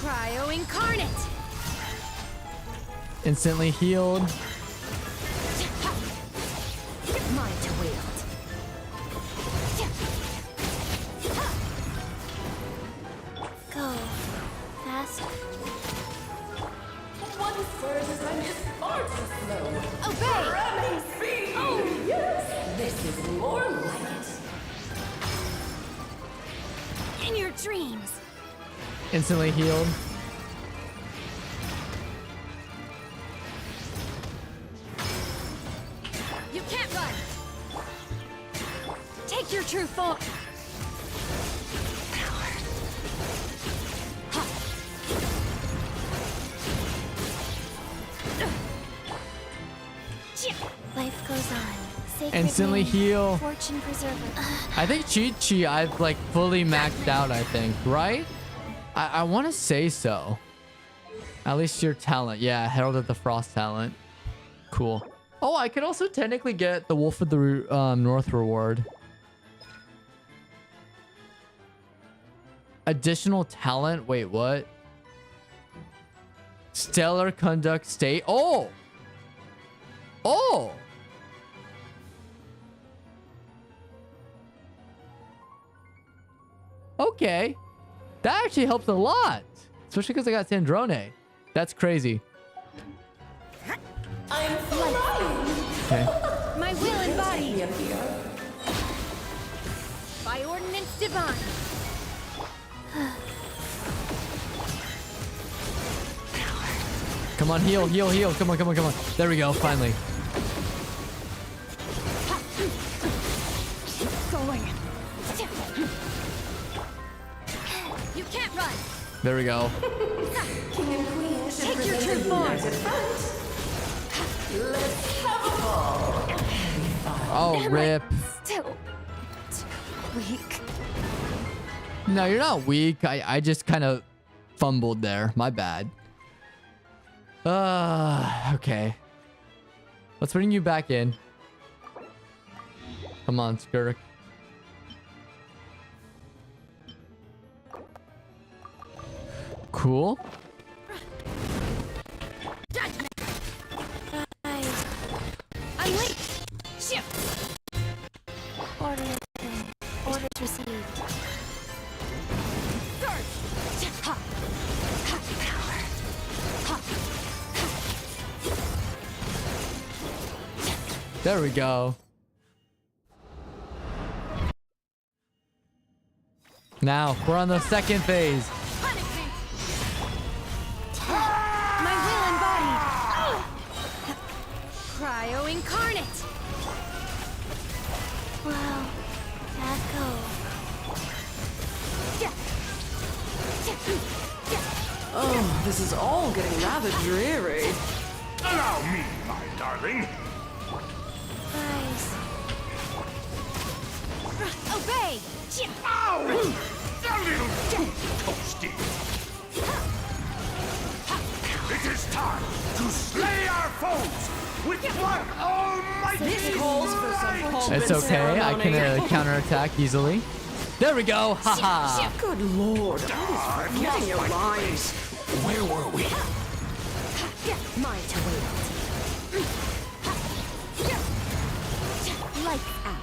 Cryo Incarnate! Instantly healed. Mine to wield. Go. Fast. One surges and his heart is slow. Obey! Ramming speed! Oh, yes! This is more like it. In your dreams. Instantly healed. You can't run. Take your true form. Life goes on. Sacred Instantly name, heal. Fortune preserver. I think Chi I've like fully maxed out, I think, right? I want to say so. At least your talent. Yeah, Herald of the Frost talent. Cool. Oh, I could also technically get the Wolf of the North reward. Additional talent? Wait, what? Stellar Conduct State. Oh! Oh! Okay. That actually helps a lot. Especially because I got Sandrone. That's crazy. I'm flying! Okay. My will and body. By ordinance divine. Come on, heal, heal, heal. Come on, come on, come on. There we go, finally. Going. You can't run. There we go. King and queen should Take your present true a form. united front. Let's have a ball! Oh, rip. Still weak. No, you're not weak. I just kind of fumbled there. My bad. Okay. Let's bring you back in. Come on, Skirk. Cool. Rise. Unleash. Shift. Orders. Orders received. Surge. Ha. Ha. Power. Ha. There we go. Now, we're on the second phase. Punishment. My will embodied. Cryo Incarnate. Wow. Echo. Oh, this is all getting rather dreary. Allow me, my darling. Rise. Obey. Ow! A little too toasty. It is time to slay our foes with one almighty This calls for some might. pomp It's and okay. I can ceremony. counterattack easily. There we go. Haha. Good lord, I was forgetting your lines. Where were we? Mine to wield. Lights out.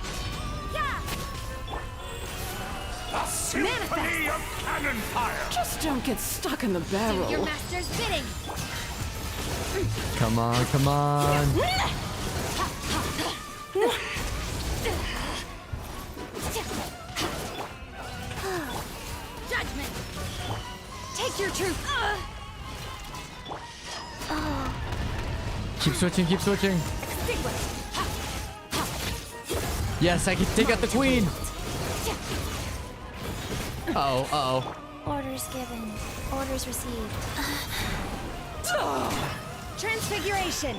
A symphony of cannon fire. Just don't get stuck in the Do barrel. your master's bidding. Come on, come on. Judgment. Take your truth. Keep switching, keep switching. Yes, I can take out the queen. Uh-oh, uh-oh. Orders given. Orders received. Transfiguration.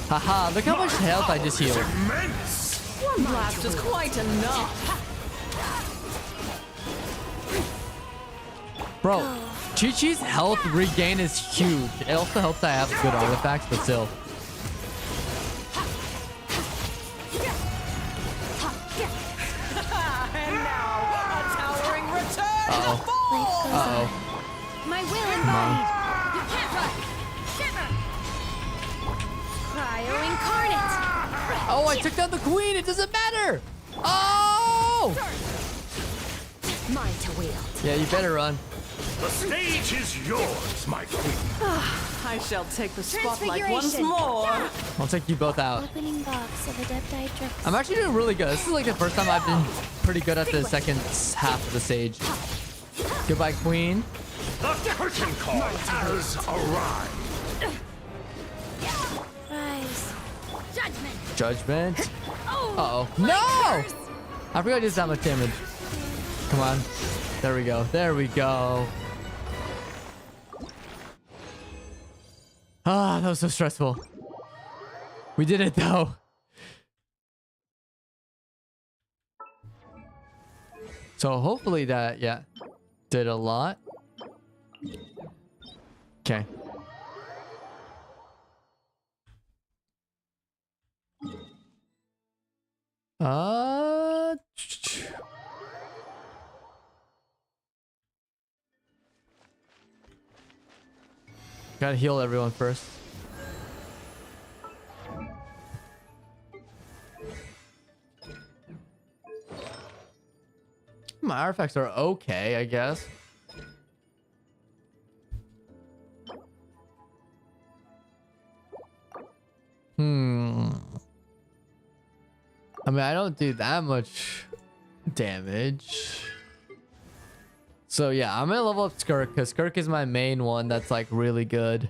Haha, look how much health I just healed. Immense! One blast is quite enough. Bro, Chi-Chi's health regain is huge. It also helps I have good artifacts, but still. And now, a towering return to Uh-oh. form. Uh-oh. My will Come on. embodied. You can't run. Shiver. Cryo incarnate. Oh, I took down the queen. It doesn't matter. Oh! Mine to wield. Yeah, you better run. The stage is yours, my queen. I shall take the spotlight once Transfiguration. more. I'll take you both out. Opening box of Adepti I'm actually doing really good. This is like the first time I've been pretty good at the second half of the stage. Goodbye, queen. The curtain call has arrived. Rise. Judgment. Judgment. Uh-oh. No! I forgot I did that much damage. Come on. There we go. There we go. Ah, that was so stressful. We did it though. So hopefully that, yeah, did a lot. Okay. Uh... Gotta heal everyone first. My artifacts are okay, I guess. I mean, I don't do that much damage. So yeah, I'm gonna level up Skirk because Skirk is my main one that's like really good.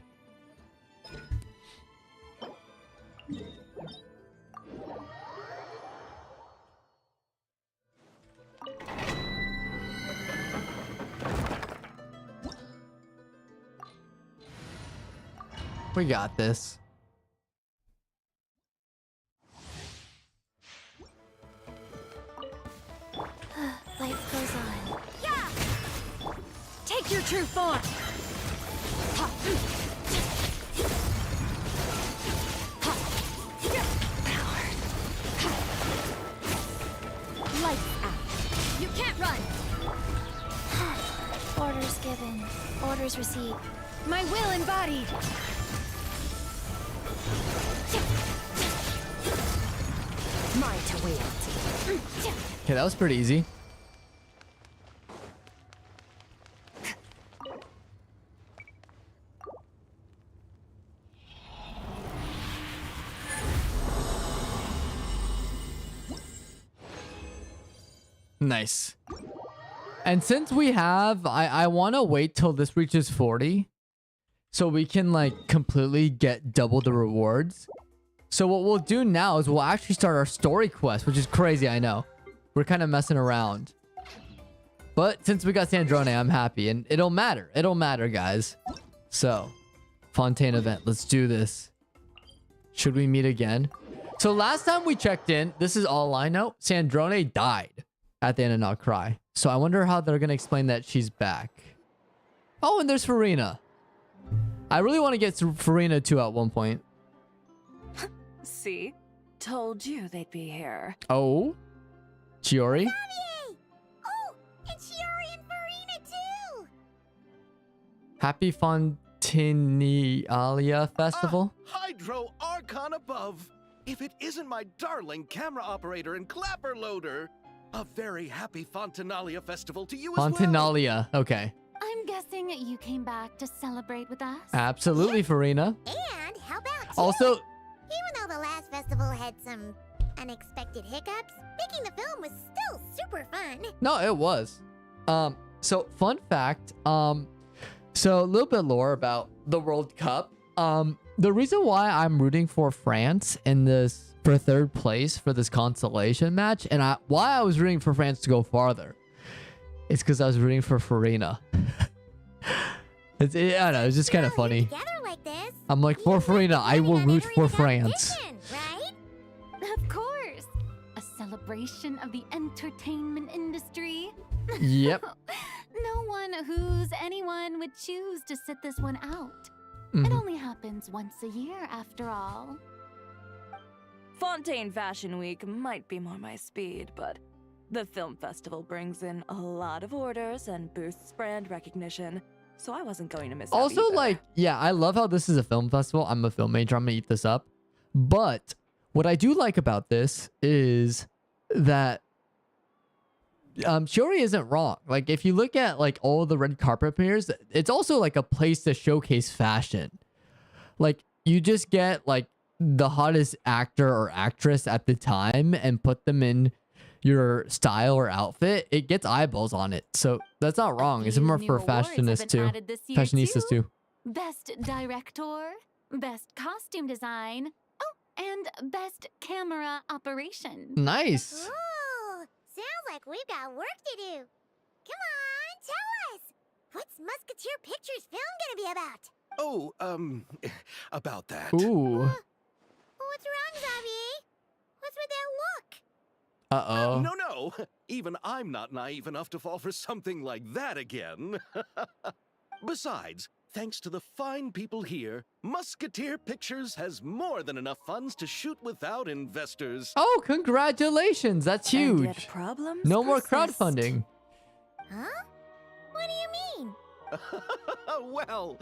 We got this. Life goes on. Take your true form. Lights out. You can't run. Orders given. Orders received. My will embodied. Mine to wield. Okay, that was pretty easy. Nice. And since we have, I want to wait till this reaches 40 so we can like completely get double the rewards. So what we'll do now is we'll actually start our story quest, which is crazy, I know. We're kind of messing around. But since we got Sandrone, I'm happy. And it'll matter. It'll matter, guys. So, Fontaine event. Let's do this. Should we meet again? So last time we checked in, this is all I know. Sandrone died at the end of Not Cry. So I wonder how they're going to explain that she's back. Oh, and there's Farina. I really want to get through Farina too at one point. See? Told you they'd be here. Oh? Chiori? Oh, and Shiori and Farina too. Happy Fontinalia Festival? Hydro Archon above. If it isn't my darling camera operator and clapper loader. A very happy Fontinalia festival to you as well. Fontinalia. Okay. I'm guessing you came back to celebrate with us. Absolutely, Farina. And how about you? Also, Even though the last festival had some unexpected hiccups, making the film was still super fun. no, it was. So fun fact, so a little bit lore about the World Cup. The reason why I'm rooting for France in this for third place for this consolation match, and why I was rooting for France to go farther, It's because I was rooting for Farina. I don't know. It's just kind of funny. Together like this, I'm like, for Farina, I will root for France. right? Of course. A celebration of the entertainment industry. Yep. No one who's anyone would choose to sit this one out. It Mhm. only happens once a year, after all. Fontaine Fashion Week might be more my speed, but the film festival brings in a lot of orders and boosts brand recognition, so I wasn't going to miss out Also, either. like, yeah, I love how this is a film festival. I'm a film major. I'm gonna eat this up. But what I do like about this is that Shiori isn't wrong. Like, if you look at like all the red carpet premieres, it's also like a place to showcase fashion. Like, you just get like the hottest actor or actress at the time and put them in your style or outfit. It gets eyeballs on it. So that's not wrong. It's few more new for awards have fashionists been too. added this year, Fashionistas too. Best director, best costume design, oh, and best camera operation. Nice. Ooh, sounds like we've got work to do. Come on, tell us. What's Musketeer Pictures film gonna be about? Oh, about that. Ooh. What's wrong, Xavier? What's with that look? Uh-oh. No. Even I'm not naive enough to fall for something like that again. Besides, thanks to the fine people here, Musketeer Pictures has more than enough funds to shoot without investors. Oh, congratulations. That's And yet huge. problems No more persist. crowdfunding. Huh? What do you mean? Well,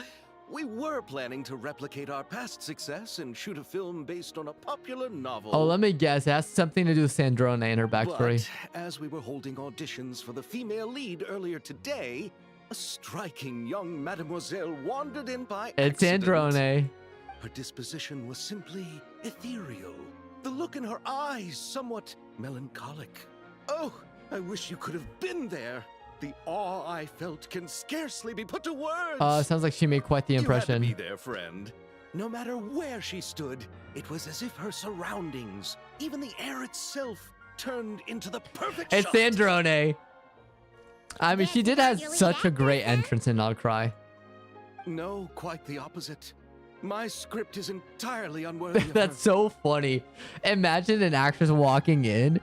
we were planning to replicate our past success and shoot a film based on a popular novel. Oh, let me guess. It has something to do with Sandrone and her backstory. But as we were holding auditions for the female lead earlier today, a striking young mademoiselle wandered in by It's accident. Sandrone. Her disposition was simply ethereal. The look in her eyes somewhat melancholic. Oh, I wish you could have been there. The awe I felt can scarcely be put to words. Sounds like she made quite the You had to impression. be there, friend. No matter where she stood, it was as if her surroundings, even the air itself, turned into the perfect It's shot. Sandrone. I mean, she did have Congratulations, such a great actor. entrance in Not Cry. No, quite the opposite. My script is entirely unworthy of That's her. so funny. Imagine an actress walking in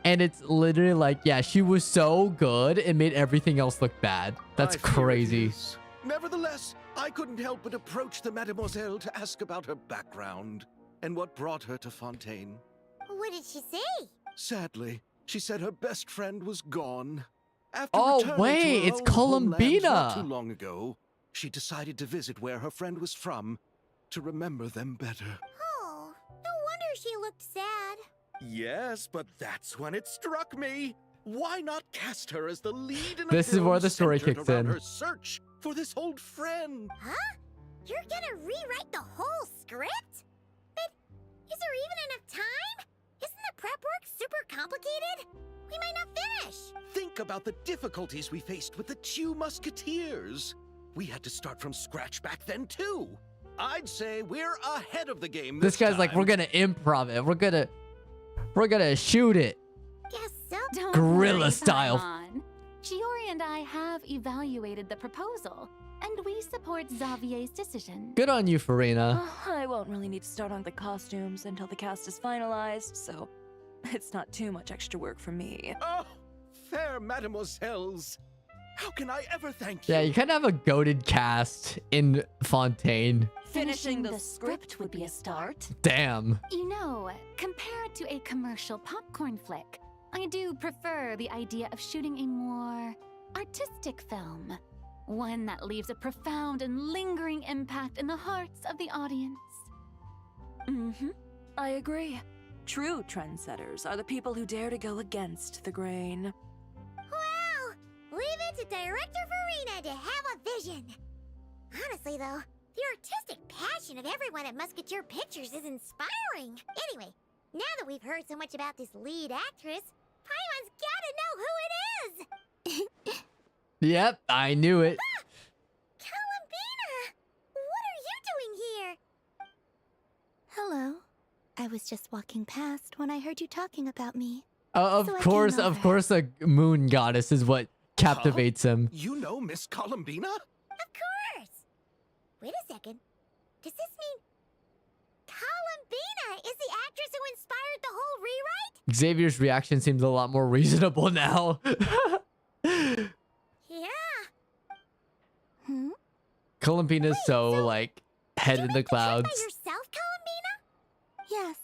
and it's literally like, yeah, she was so good, it made everything else look bad. That's I fear it crazy. is. Nevertheless, I couldn't help but approach the mademoiselle to ask about her background and what brought her to Fontaine. What did she say? Sadly, she said her best friend was gone. After Oh, returning to wait, her it's own homeland Columbina. not too long ago, she decided to visit where her friend was from to remember them better. Oh, no wonder she looked sad. Yes, but that's when it struck me. Why not cast her as the lead in a This is film where the story centered kicks around in. her search for this old friend? Huh? You're gonna rewrite the whole script? But is there even enough time? Isn't the prep work super complicated? We might not finish. Think about the difficulties we faced with the two musketeers. We had to start from scratch back then too. I'd say we're ahead of the game This guy's like, time. we're gonna improv it. We're gonna shoot it. Guess so. Don't Guerrilla worry, style. Paimon. Shiori and I have evaluated the proposal, and we support Xavier's decision. Good on you, Farina. I won't really need to start on the costumes until the cast is finalized, so it's not too much extra work for me. Oh, fair mademoiselles. How can I ever thank you? Yeah, you kind of have a goated cast in Fontaine. Finishing the script would be a start. Damn. You know, compared to a commercial popcorn flick, I do prefer the idea of shooting a more artistic film. One that leaves a profound and lingering impact in the hearts of the audience. Mm-hmm. I agree. True trendsetters are the people who dare to go against the grain. Wow! Leave it to Director Farina to have a vision. Honestly, though, the artistic passion of everyone at Musketeer Pictures is inspiring. Anyway, now that we've heard so much about this lead actress, Paimon's gotta know who it is! Yep, I knew it. Columbina! What are you doing here? Hello. I was just walking past when I heard you talking about me. Of So I course, came of over. course, a moon goddess is what captivates him. You know Miss Columbina? Of course! Wait a second. Does this mean Columbina is the actress who inspired the whole rewrite? Xavier's reaction seems a lot more reasonable now. Yeah. Columbina's so like head in the By clouds. yourself, Columbina? Yes.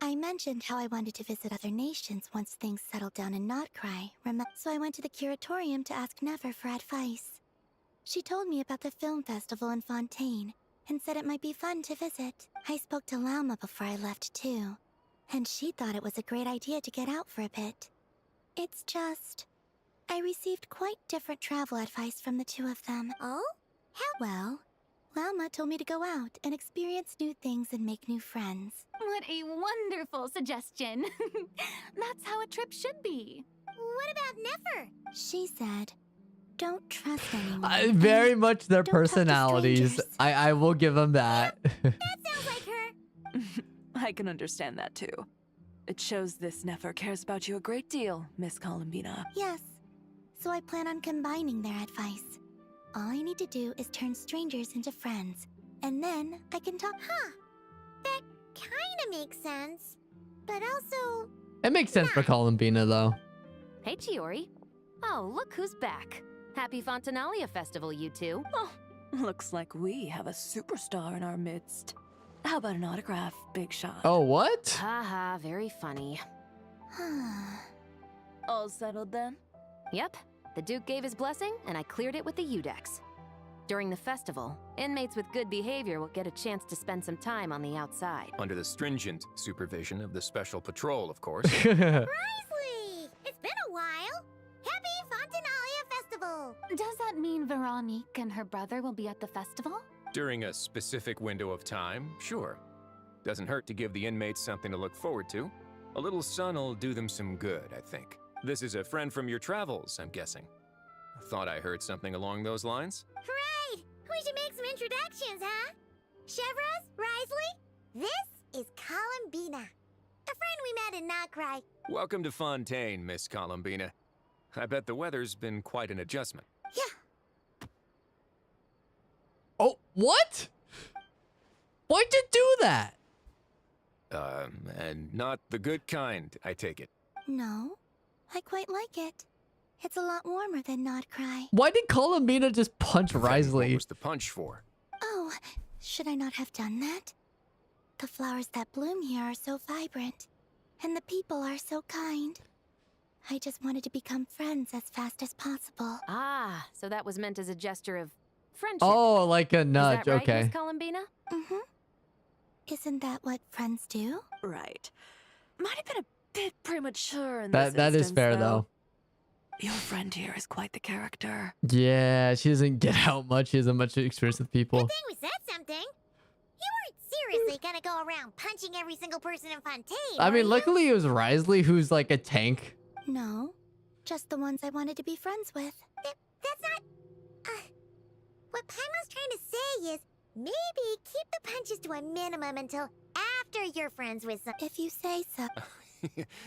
I mentioned how I wanted to visit other nations once things settled down in Notcry, so I went to the curatorium to ask Never for advice. She told me about the film festival in Fontaine and said it might be fun to visit. I spoke to Lauma before I left too, and she thought it was a great idea to get out for a bit. It's just, I received quite different travel advice from the two of them. Oh? Well, Lauma told me to go out and experience new things and make new friends. What a wonderful suggestion. That's how a trip should be. What about Nefer? She said, don't trust anyone. Very much their Don't talk to personalities. strangers. I will give them that. That sounds like her. I can understand that too. It shows this Nefer cares about you a great deal, Miss Columbina. Yes. So I plan on combining their advice. All I need to do is turn strangers into friends, and then I can talk. Huh. That kinda makes sense. But also, It makes sense for Columbina though. Hey, Chiori. Oh, look who's back. Happy Fontanalia Festival, you two. Oh, looks like we have a superstar in our midst. How about an autograph, Big Shot? Oh, what? Haha, very funny. All settled then? Yep, the Duke gave his blessing, and I cleared it with the Udex. During the festival, inmates with good behavior will get a chance to spend some time on the outside. Under the stringent supervision of the Special Patrol, of course. Risley! It's been a while. Happy Fontanalia Festival! Does that mean Veronique and her brother will be at the festival? During a specific window of time, sure. Doesn't hurt to give the inmates something to look forward to. A little sun'll do them some good, I think. This is a friend from your travels, I'm guessing. Thought I heard something along those lines. Great! We should make some introductions, huh? Chevros, Risley, this is Columbina. A friend we met in Notcry. Welcome to Fontaine, Miss Columbina. I bet the weather's been quite an adjustment. Yeah. Oh, what? Why'd you do that? And not the good kind, I take it. No, I quite like it. It's a lot warmer than Notcry. Why did Columbina just punch Then What Risley? was the punch for? Oh, should I not have done that? The flowers that bloom here are so vibrant, and the people are so kind. I just wanted to become friends as fast as possible. Ah, so that was meant as a gesture of friendship. Oh, like a Is nudge. that right, Okay. Miss Columbina? Mm-hmm. Isn't that what friends do? Right. Might have been a bit premature in That this is instance, fair though. Your friend here is quite the character. Yeah, she doesn't get out much. She hasn't much experience with people. Good thing we said something. You weren't seriously gonna go around punching every single person in Fontaine, I were mean, you? luckily it was Risley who's like a tank. No, just the ones I wanted to be friends with. That's not... what Paimon's trying to say is, maybe keep the punches to a minimum until after you're friends with some... If you say so.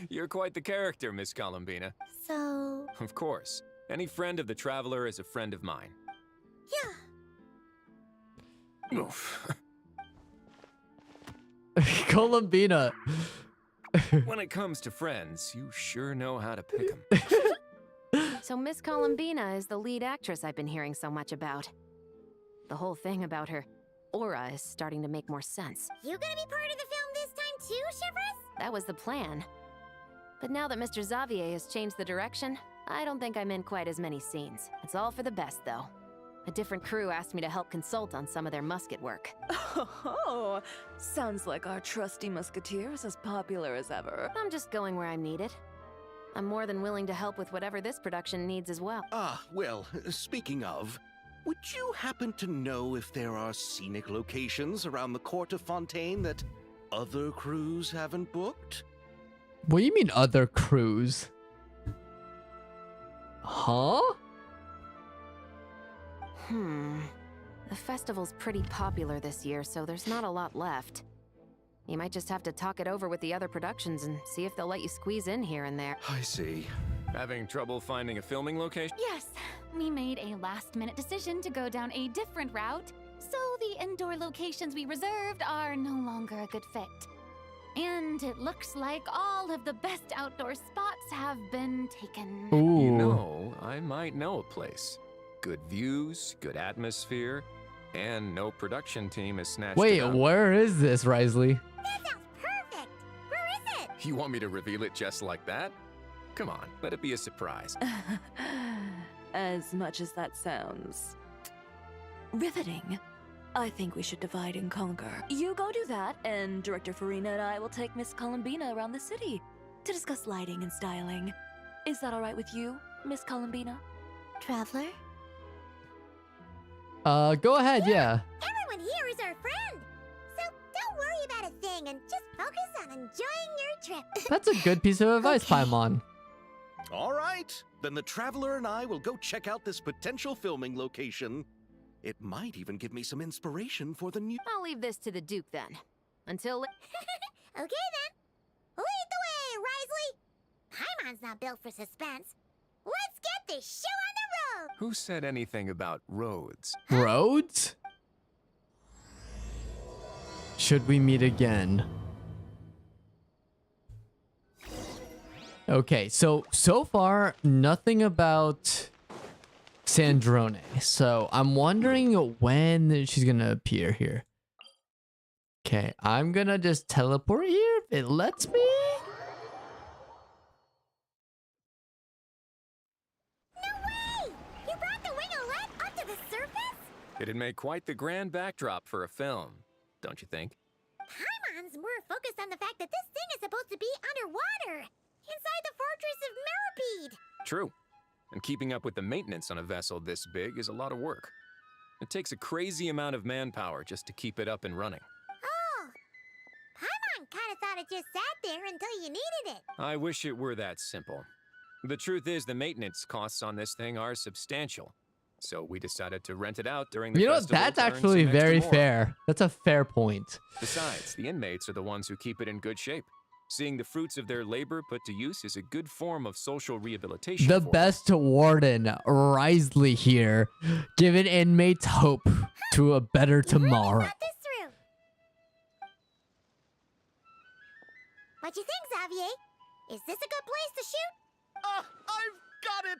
You're quite the character, Miss Columbina. So, Of course. Any friend of the Traveler is a friend of mine. Yeah. Oof. Columbina. When it comes to friends, you sure know how to pick 'em. So Miss Columbina is the lead actress I've been hearing so much about. The whole thing about her aura is starting to make more sense. You gonna be part of the film this time too, Chevros? That was the plan. But now that Mr. Xavier has changed the direction, I don't think I'm in quite as many scenes. It's all for the best, though. A different crew asked me to help consult on some of their musket work. Oh, sounds like our trusty musketeer is as popular as ever. I'm just going where I'm needed. I'm more than willing to help with whatever this production needs as well. Well, speaking of, would you happen to know if there are scenic locations around the court of Fontaine that other crews haven't booked? What do you mean other crews? Huh? The festival's pretty popular this year, so there's not a lot left. You might just have to talk it over with the other productions and see if they'll let you squeeze in here and there. I see. Having trouble finding a filming location? Yes, we made a last-minute decision to go down a different route, so the indoor locations we reserved are no longer a good fit. And it looks like all of the best outdoor spots have been taken. Ooh. You know, I might know a place. Good views, good atmosphere, and no production team has snatched Wait, it up. where is this, Risley? That sounds perfect. Where is it? You want me to reveal it just like that? Come on, let it be a surprise. As much as that sounds riveting, I think we should divide and conquer. You go do that, and Director Farina and I will take Miss Columbina around the city to discuss lighting and styling. Is that all right with you, Miss Columbina? Traveler? Go ahead, yeah. Everyone here is our friend. So don't worry about a thing and just focus on enjoying your trip. That's a good piece of advice, Okay. Paimon. All right, then the Traveler and I will go check out this potential filming location. It might even give me some inspiration for the new. I'll leave this to the Duke then. Until. Okay then. Lead the way, Risley. Paimon's not built for suspense. Let's get this show on the road. Who said anything about roads? Roads? Should we meet again? Okay, so far, nothing about Sandrone. So I'm wondering when she's gonna appear here. Okay, I'm gonna just teleport here if it lets me. No way! You brought the winglet up to the surface? It'd make quite the grand backdrop for a film, don't you think? Paimon's more focused on the fact that this thing is supposed to be underwater. Inside the fortress of Mirapede. True. And keeping up with the maintenance on a vessel this big is a lot of work. It takes a crazy amount of manpower just to keep it up and running. Oh. Paimon kinda thought it just sat there until you needed it. I wish it were that simple. The truth is the maintenance costs on this thing are substantial. So we decided to rent it out during the You know, festival that's to earn actually some extra very more. fair. That's a fair point. Besides, the inmates are the ones who keep it in good shape. Seeing the fruits of their labor put to use is a good form of social rehabilitation. The for them. best warden, Risley here, giving inmates hope to a better You really tomorrow. thought this through. What you think, Xavier? Is this a good place to shoot? Ah, I've got it!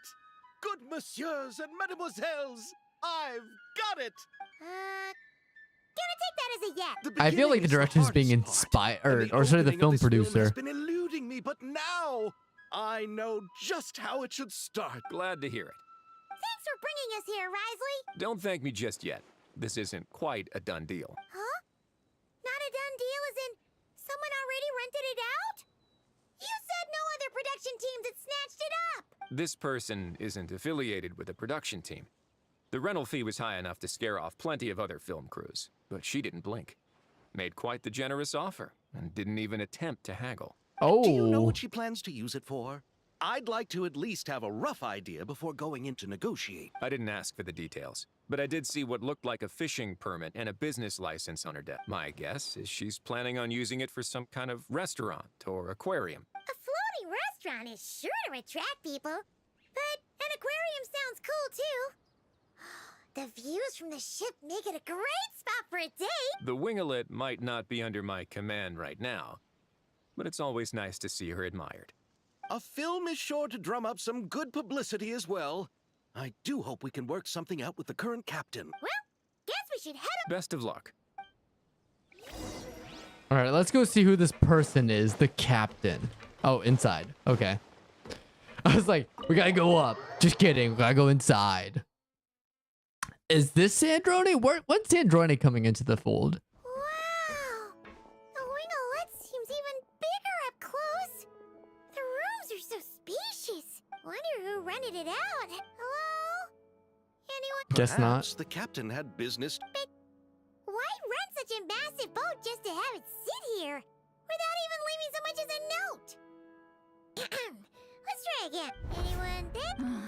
Good messieurs and mesdemoiselles, I've got it! Gonna take that as a yes. I feel like the director's being inspired, or sorry, the film producer. Has been eluding me, but now I know just how it should start. Glad to hear it. Thanks for bringing us here, Risley. Don't thank me just yet. This isn't quite a done deal. Huh? Not a done deal as in someone already rented it out? You said no other production teams had snatched it up. This person isn't affiliated with a production team. The rental fee was high enough to scare off plenty of other film crews, but she didn't blink. Made quite the generous offer, and didn't even attempt to haggle. Oh, Do you know what she plans to use it for? I'd like to at least have a rough idea before going in to negotiate. I didn't ask for the details, but I did see what looked like a fishing permit and a business license on her desk. My guess is she's planning on using it for some kind of restaurant or aquarium. A floating restaurant is sure to attract people. But an aquarium sounds cool too. The views from the ship make it a great spot for a date. The winglet might not be under my command right now, but it's always nice to see her admired. A film is sure to drum up some good publicity as well. I do hope we can work something out with the current captain. Well, guess we should head Best of luck. all right, let's go see who this person is. The captain. Oh, inside. Okay. I was like, we gotta go up. Just kidding. We gotta go inside. Is this Sandrone? When's Sandrone coming into the fold? Wow! The winglet seems even bigger up close. The rooms are so spacious. Wonder who rented it out. Hello? Anyone? Guess not. Perhaps the captain had business. But why rent such a massive boat just to have it sit here without even leaving so much as a note? Let's try again. Anyone there?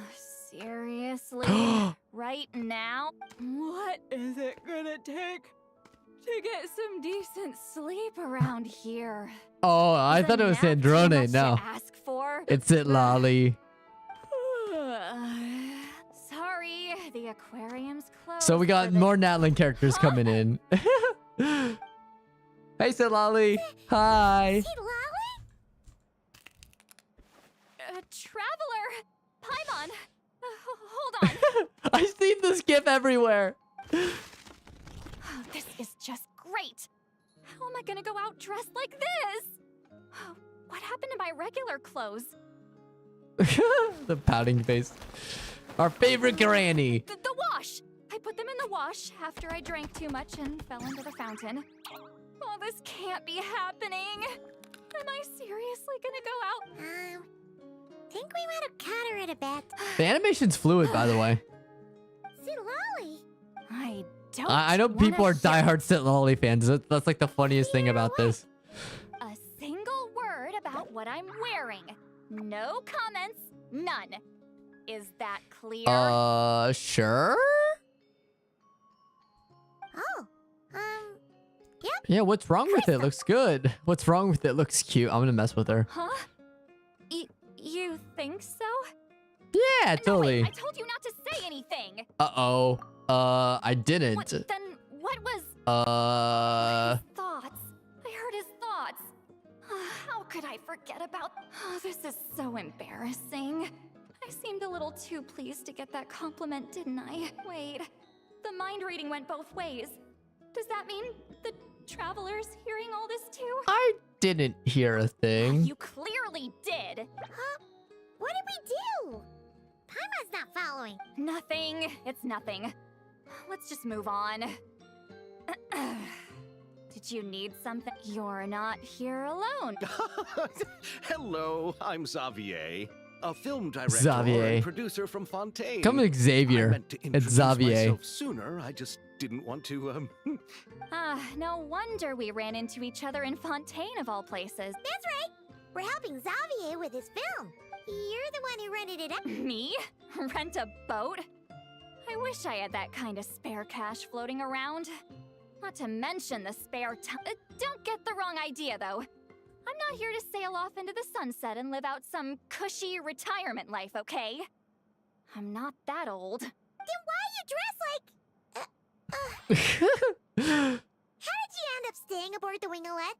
Seriously? Right now? What is it gonna take to get some decent sleep around here? Oh, I Is thought a it was nap too Sandrone. much No, to ask for? it's it, Lolly. Sorry, the aquarium's closed. So we got for the- more Natlan characters coming in. Hey, Silali. Hi. Hey, Lolly? Traveler! Paimon! Hold on. I've seen this gif everywhere. Oh, this is just great. How am I gonna go out dressed like this? Oh, what happened to my regular clothes? The pouting face. Our favorite granny. The wash! I put them in the wash after I drank too much and fell into the fountain. Oh, this can't be happening. Am I seriously gonna go out? Think we might have caught her at a bit. The animation's fluid, by the way. Lolly. I don't I know people are diehard Silali fans. That's like the funniest thing about this. A single word about what I'm wearing. No comments, none. Is that clear? Sure? Oh, yep. Yeah, what's wrong with it? Looks good. What's wrong with it? Looks cute. I'm gonna mess with her. Huh? You think so? Yeah, No, totally. wait, I told you not to say anything. Uh-oh. I didn't. What, then what was his thoughts? I heard his thoughts. How could I forget about... Oh, this is so embarrassing. I seemed a little too pleased to get that compliment, didn't I? Wait, the mind reading went both ways. Does that mean the traveler's hearing all this too? I didn't hear a thing. You clearly did. Huh? What did we do? Paimon's not following. Nothing. It's nothing. Let's just move on. Did you need something? You're not here alone. Hello, I'm Xavier, a film director Xavier. and producer from Fontaine. Come with Xavier. I meant to It's introduce Xavier. myself sooner. I just didn't want to. No wonder we ran into each other in Fontaine of all places. That's right. We're helping Xavier with his film. You're the one who rented it out. Me? Rent a boat? I wish I had that kind of spare cash floating around. Not to mention the spare time. Don't get the wrong idea, though. I'm not here to sail off into the sunset and live out some cushy retirement life, okay? I'm not that old. Then why you dress like... How did you end up staying aboard the Winglet?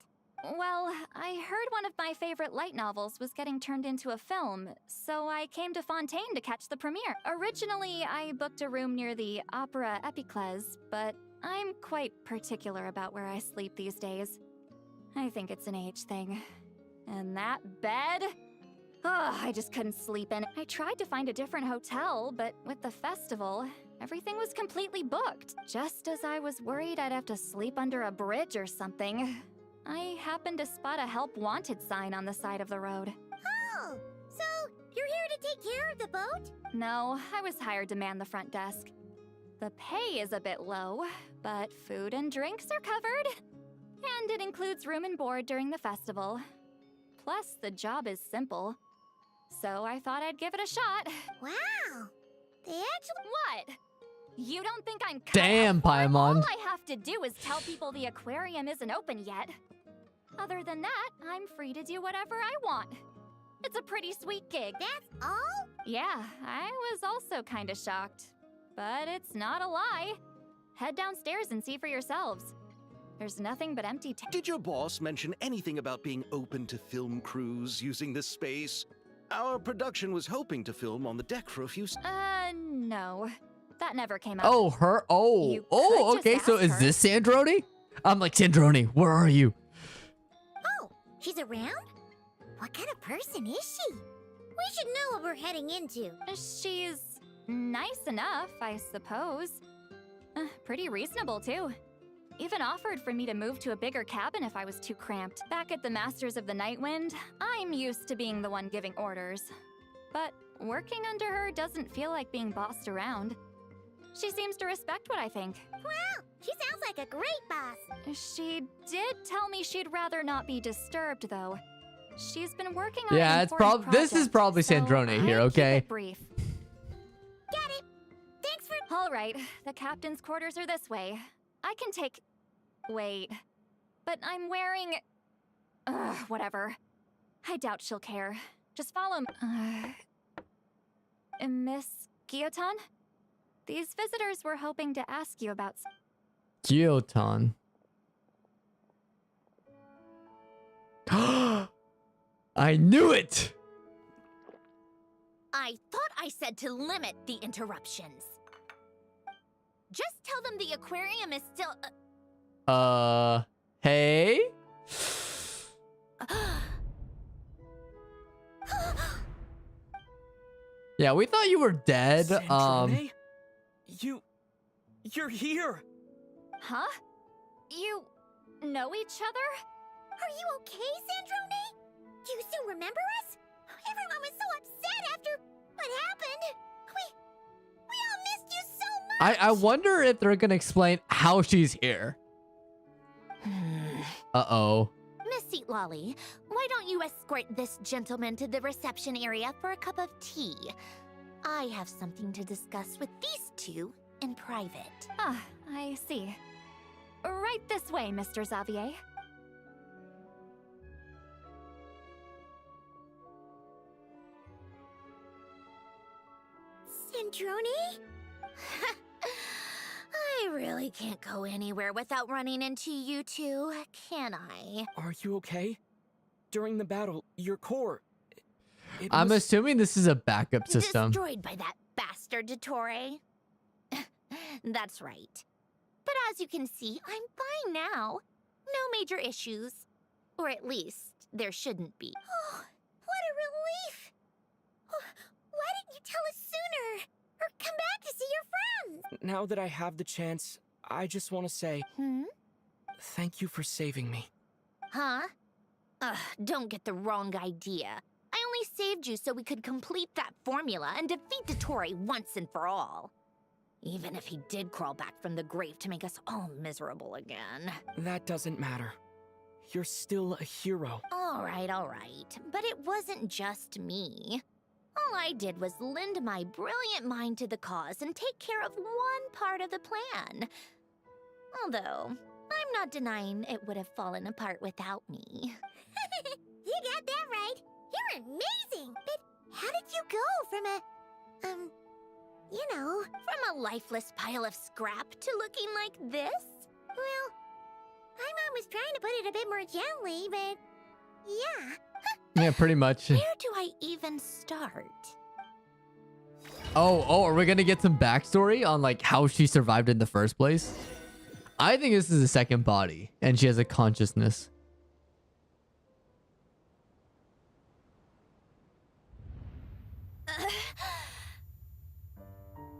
Well, I heard one of my favorite light novels was getting turned into a film, so I came to Fontaine to catch the premiere. Originally, I booked a room near the Opera Epiclese, but I'm quite particular about where I sleep these days. I think it's an age thing. And that bed? Oh, I just couldn't sleep in it. I tried to find a different hotel, but with the festival, everything was completely booked. Just as I was worried I'd have to sleep under a bridge or something, I happened to spot a help wanted sign on the side of the road. Oh, so you're here to take care of the boat? No, I was hired to man the front desk. The pay is a bit low, but food and drinks are covered. And it includes room and board during the festival. Plus, the job is simple. So I thought I'd give it a shot. Wow. They actually... What? You don't think I'm cut Damn, out for it? Paimon. All I have to do is tell people the aquarium isn't open yet. Other than that, I'm free to do whatever I want. It's a pretty sweet gig. That's all? Yeah, I was also kind of shocked. But it's not a lie. Head downstairs and see for yourselves. There's nothing but empty Did your boss mention anything about being open to film crews using this space? Our production was hoping to film on the deck for a few... No. That never came up. Oh, her. Oh. You Oh, could just okay. So ask is her. this Sandroni? I'm like, Sandroni, where are you? Oh, she's around? What kind of person is she? We should know what we're heading into. She's nice enough, I suppose. Pretty reasonable, too. Even offered for me to move to a bigger cabin if I was too cramped. Back at the Masters of the Night Wind, I'm used to being the one giving orders. But working under her doesn't feel like being bossed around. She seems to respect what I think. Wow, she sounds like a great boss. She did tell me she'd rather not be disturbed, though. She's been working on Yeah, an it's important this is project, probably so Sandroni here, I keep okay? it brief. Got it. Thanks for... All right, the captain's quarters are this way. I can take... Wait. But I'm wearing... whatever. I doubt she'll care. Just follow me. Miss Gyoton? These visitors were hoping to ask you about... Gyoton. I knew it! I thought I said to limit the interruptions. Just tell them the aquarium is still... Hey? Yeah, we thought you were dead. Sandrone? You're here. Huh? You know each other? Are you okay, Sandrone? Do you still remember us? Everyone was so upset after what happened. We all missed you so much. I wonder if they're gonna explain how she's here. Uh-oh. Miss Seat Lolly, why don't you escort this gentleman to the reception area for a cup of tea? I have something to discuss with these two in private. Ah, I see. Right this way, Mr. Xavier. Sandrone? I really can't go anywhere without running into you two, can I? Are you okay? During the battle, your core... I'm assuming this is a backup system. Destroyed by that bastard Dottore. That's right. But as you can see, I'm fine now. No major issues. Or at least, there shouldn't be. Oh, what a relief! Why didn't you tell us sooner? Or come back to see your friends? Now that I have the chance, I just want to say... Thank you for saving me. Huh? Don't get the wrong idea. I only saved you so we could complete that formula and defeat Dottore once and for all. Even if he did crawl back from the grave to make us all miserable again. That doesn't matter. You're still a hero. All right. But it wasn't just me. All I did was lend my brilliant mind to the cause and take care of one part of the plan. Although, I'm not denying it would have fallen apart without me. You got that right. You're amazing. But how did you go from from a lifeless pile of scrap to looking like this? Well, my mom was trying to put it a bit more gently, but yeah. Yeah, pretty much. Where do I even start? Oh, are we gonna get some backstory on like how she survived in the first place? I think this is a second body and she has a consciousness.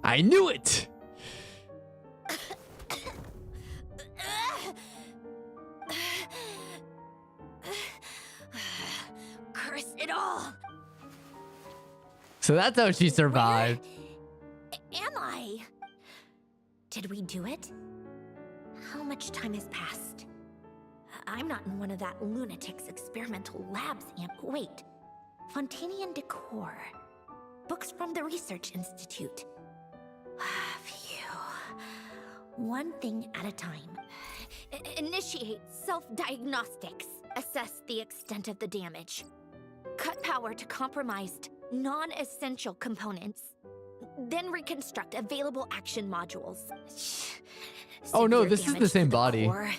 I knew it! Curse it all! So that's how she survived. Where am I? Did we do it? How much time has passed? I'm not in one of that lunatic's experimental labs, Wait. Fontanian decor. Books from the Research Institute. Phew. One thing at a time. Initiate self-diagnostics. Assess the extent of the damage. Cut power to compromised, non-essential components. Then reconstruct available action modules. Oh no, Severe this is damage the to same body. core.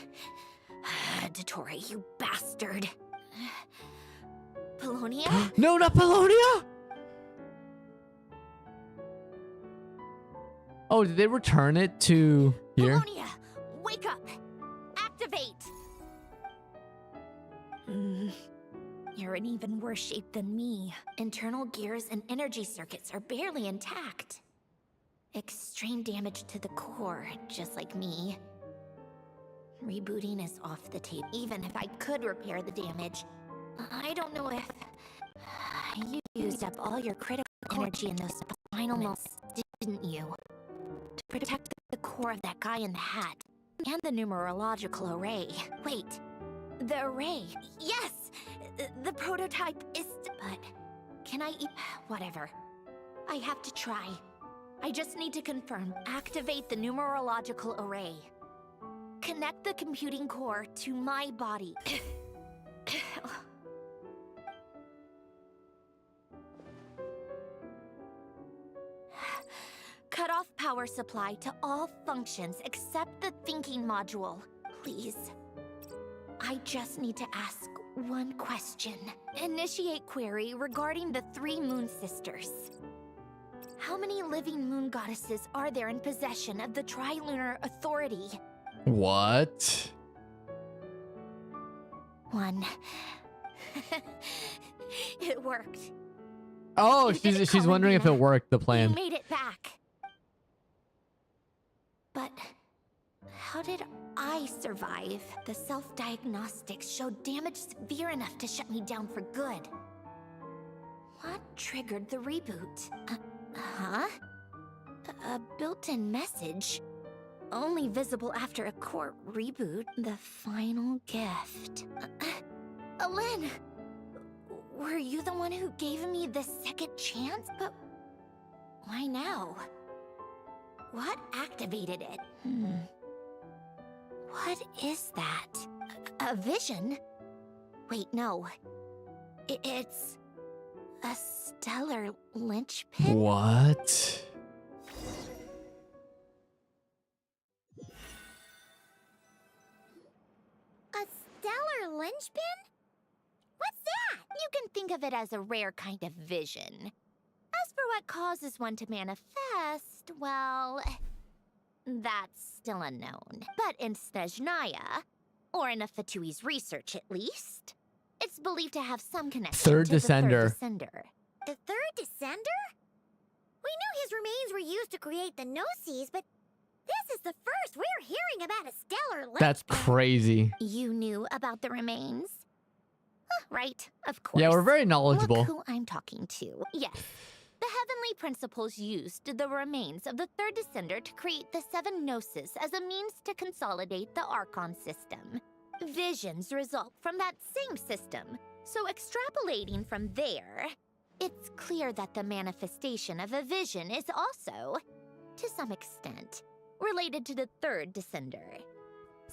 Dottore, you bastard. Polonia? No, not Polonia! Oh, did they return it to here? Polonia, wake up! Activate! You're in even worse shape than me. Internal gears and energy circuits are barely intact. Extreme damage to the core, just like me. Rebooting is off the table. Even if I could repair the damage, I don't know if... You used up all your critical energy in those final moments, didn't you? To protect the core of that guy in the hat. And the numerological array. Wait, the array. Yes! The prototype is... But can I... Whatever. I have to try. I just need to confirm. Activate the numerological array. Connect the computing core to my body. Cut off power supply to all functions except the thinking module. Please. I just need to ask one question. Initiate query regarding the 3 moon sisters. How many living moon goddesses are there in possession of the Trilunar Authority? What? 1. It worked. Oh, You did it, she's wondering if it Columbina. worked, the You plan. made it back. But how did I survive? The self-diagnostics showed damage severe enough to shut me down for good. What triggered the reboot? Huh? A built-in message. Only visible after a core reboot. The final gift. Alen! Were you the one who gave me the second chance? But why now? What activated it? What is that? A vision? Wait, no. It's a stellar linchpin? What? A stellar linchpin? What's that? You can think of it as a rare kind of vision. As for what causes one to manifest, well, that's still unknown. But in Snezhnaya, or in Afatui's research at least, it's believed to have some connection Third to the Descender. Third Descender. The Third Descender? We knew his remains were used to create the Gnosis, but this is the first we're hearing about a stellar linchpin. That's crazy. You knew about the remains? Right, of course. Yeah, we're very knowledgeable. Look who I'm talking to. Yes. The heavenly principles used the remains of the Third Descender to create the 7 Gnosis as a means to consolidate the Archon system. Visions result from that same system, so extrapolating from there, it's clear that the manifestation of a vision is also, to some extent, related to the Third Descender.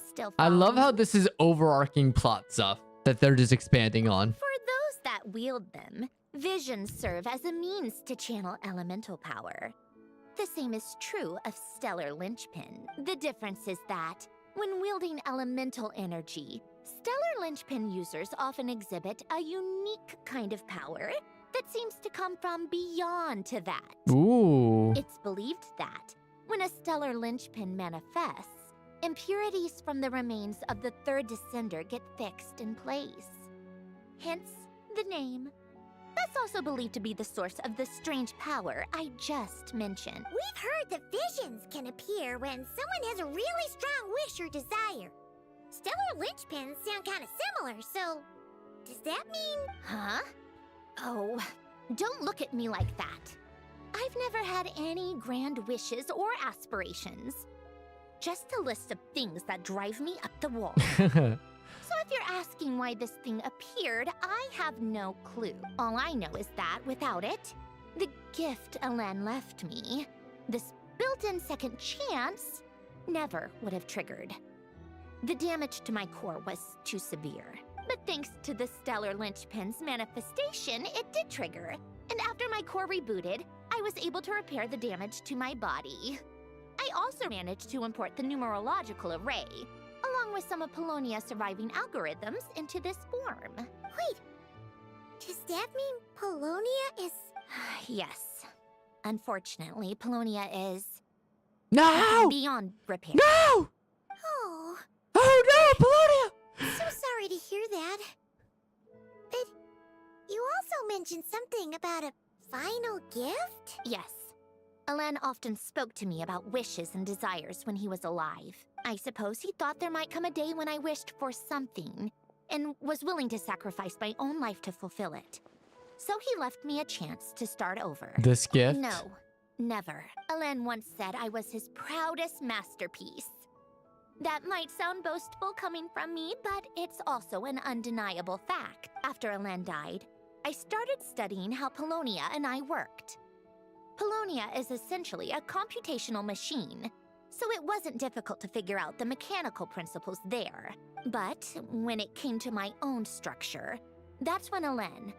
Still I love following? how this is overarching plot stuff that they're just expanding on. For those that wield them, visions serve as a means to channel elemental power. The same is true of Stellar Linchpin. The difference is that, when wielding elemental energy, Stellar Linchpin users often exhibit a unique kind of power that seems to come from beyond to that. Ooh. It's believed that, when a Stellar Linchpin manifests, impurities from the remains of the Third Descender get fixed in place. Hence, the name. That's also believed to be the source of the strange power I just mentioned. We've heard that visions can appear when someone has a really strong wish or desire. Stellar linchpins sound kind of similar, so does that mean... Huh? Oh, don't look at me like that. I've never had any grand wishes or aspirations. Just a list of things that drive me up the wall. So if you're asking why this thing appeared, I have no clue. All I know is that without it, the gift Alen left me, this built-in second chance, never would have triggered. The damage to my core was too severe. But thanks to the Stellar Linchpin's manifestation, it did trigger. And after my core rebooted, I was able to repair the damage to my body. I also managed to import the numerological array, along with some of Polonia's surviving algorithms, into this form. Wait, does that mean Polonia is... Yes. Unfortunately, Polonia is... No! beyond repair. No! Oh, Oh no, Polonia! so sorry to hear that. But you also mentioned something about a final gift? Yes. Alen often spoke to me about wishes and desires when he was alive. I suppose he thought there might come a day when I wished for something, and was willing to sacrifice my own life to fulfill it. So he left me a chance to start over. This gift? No, never. Alen once said I was his proudest masterpiece. That might sound boastful coming from me, but it's also an undeniable fact. After Alen died, I started studying how Polonia and I worked. Polonia is essentially a computational machine, so it wasn't difficult to figure out the mechanical principles there. But when it came to my own structure, that's when Alen,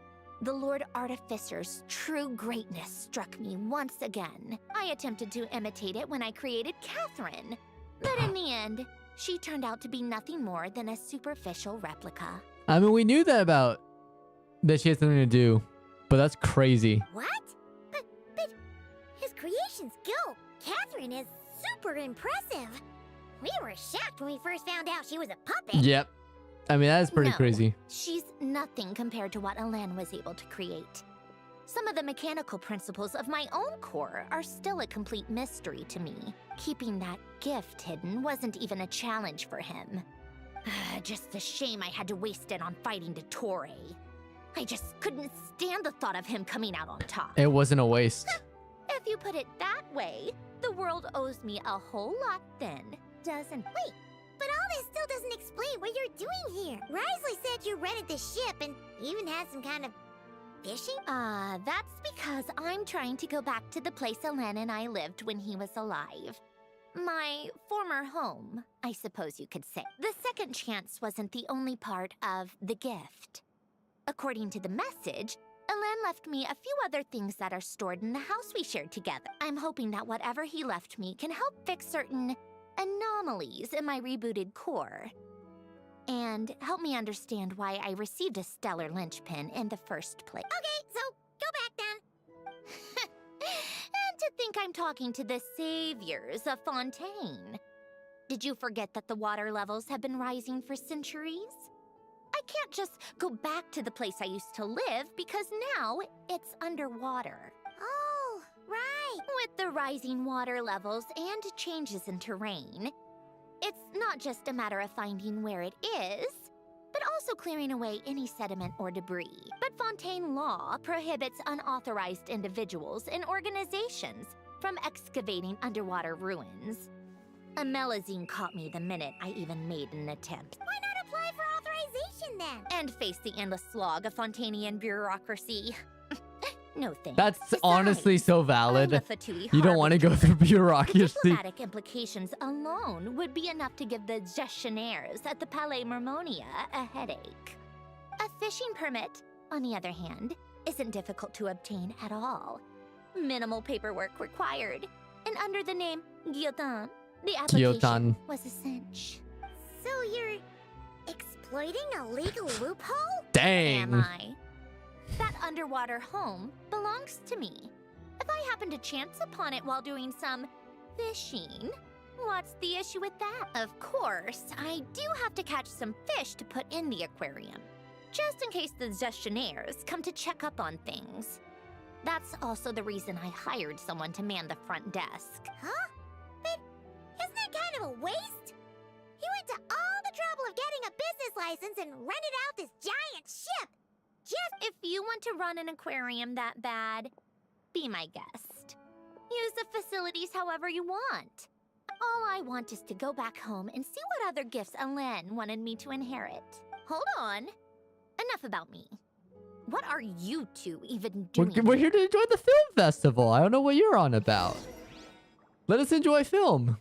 the Lord Artificer's true greatness struck me once again. I attempted to imitate it when I created Catherine, but in the end, she turned out to be nothing more than a superficial replica. I mean, we knew that about that she had something to do, but that's crazy. What? But his creation skill, Catherine, is super impressive. We were shocked when we first found out she was a puppet. Yep. I mean, that is pretty No, crazy. She's nothing compared to what Elen was able to create. Some of the mechanical principles of my own core are still a complete mystery to me. Keeping that gift hidden wasn't even a challenge for him. Just a shame I had to waste it on fighting Dottore. I just couldn't stand the thought of him coming out on top. It wasn't a waste. If you put it that way, the world owes me a whole lot then, doesn't? Wait, but all this still doesn't explain what you're doing here. Risley said you rented the ship and even had some kind of fishing? That's because I'm trying to go back to the place Elen and I lived when he was alive. My former home, I suppose you could say. The second chance wasn't the only part of the gift. According to the message, Elen left me a few other things that are stored in the house we shared together. I'm hoping that whatever he left me can help fix certain anomalies in my rebooted core. And help me understand why I received a stellar linchpin in the first place. Okay, so go back then. And to think I'm talking to the saviors of Fontaine. Did you forget that the water levels have been rising for centuries? I can't just go back to the place I used to live because now it's underwater. Oh, right. With the rising water levels and changes in terrain, it's not just a matter of finding where it is, but also clearing away any sediment or debris. But Fontaine law prohibits unauthorized individuals and organizations from excavating underwater ruins. A Melazine caught me the minute I even made an attempt. Why not apply for authorization then? And face the endless slog of Fontainian bureaucracy. No thanks. That's Besides, honestly so valid. I'm a Fatui You don't want to go harbinger. through The bureaucracy. diplomatic implications alone would be enough to give the gestionnaires at the Palais Mermonia a headache. A fishing permit, on the other hand, isn't difficult to obtain at all. Minimal paperwork required. And under the name Guillotin, the application Guillotin. was a cinch. So you're exploiting a legal loophole? Dang. Am I? That underwater home belongs to me. If I happen to chance upon it while doing some fishing, what's the issue with that? Of course, I do have to catch some fish to put in the aquarium, just in case the gestionnaires come to check up on things. That's also the reason I hired someone to man the front desk. Huh? But isn't that kind of a waste? He went to all the trouble of getting a business license and rented out this giant ship. Just if you want to run an aquarium that bad, be my guest. Use the facilities however you want. All I want is to go back home and see what other gifts Elen wanted me to inherit. Hold on. Enough about me. What are you two even doing? We're here to enjoy the film festival. I don't know what you're on about. Let us enjoy film.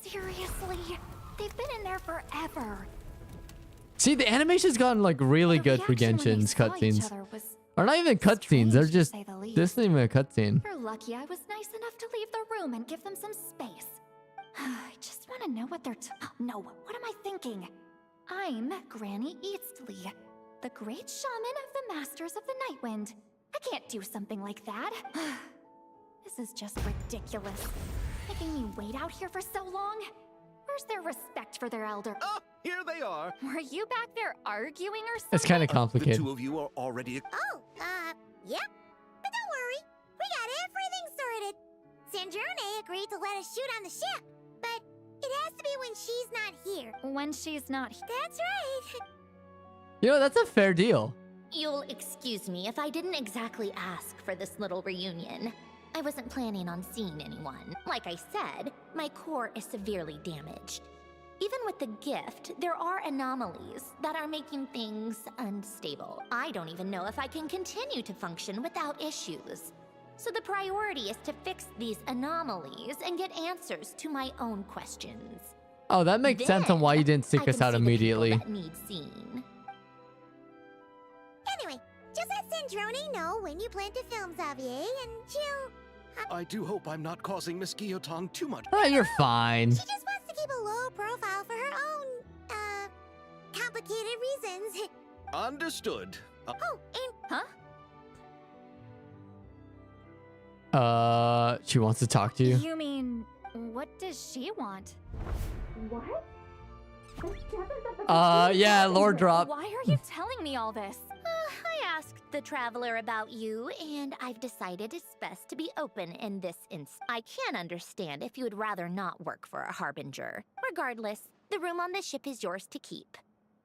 Seriously? They've been in there forever. See, the animation's gotten like really good for Genshin's cutscenes. Or not even cutscenes, they're just... This isn't even a cutscene. You're lucky I was nice enough to leave the room and give them some space. I just want to know what they're No, what am I thinking? I'm Granny Eastley, the great shaman of the Masters of the Nightwind. I can't do something like that. This is just ridiculous. Making me wait out here for so long? Where's their respect for their elder? Oh, here they are. Were you back there arguing or something? It's kind of The complicated. two of you are already... Oh, yep. But don't worry. We got everything sorted. Sanjurne agreed to let us shoot on the ship, but it has to be when she's not here. When she's not here. That's right. You know, that's a fair deal. You'll excuse me if I didn't exactly ask for this little reunion. I wasn't planning on seeing anyone. Like I said, my core is severely damaged. Even with the gift, there are anomalies that are making things unstable. I don't even know if I can continue to function without issues. So the priority is to fix these anomalies and get answers to my own questions. Oh, that makes sense on why you didn't seek I us can out see the people immediately. that need seeing. Sandrone know when you plan to film Xavier, and she'll... I do hope I'm not causing Miss Guillotine too much. Oh, you're fine. She just wants to keep a low profile for her own, complicated reasons. Understood. Oh, and... Huh? She wants to talk to you. You mean, what does she want? What? Yeah, lore drop. Why are you telling me all this? I asked the Traveler about you, and I've decided it's best to be open in this instance. I can understand if you would rather not work for a Harbinger. Regardless, the room on the ship is yours to keep.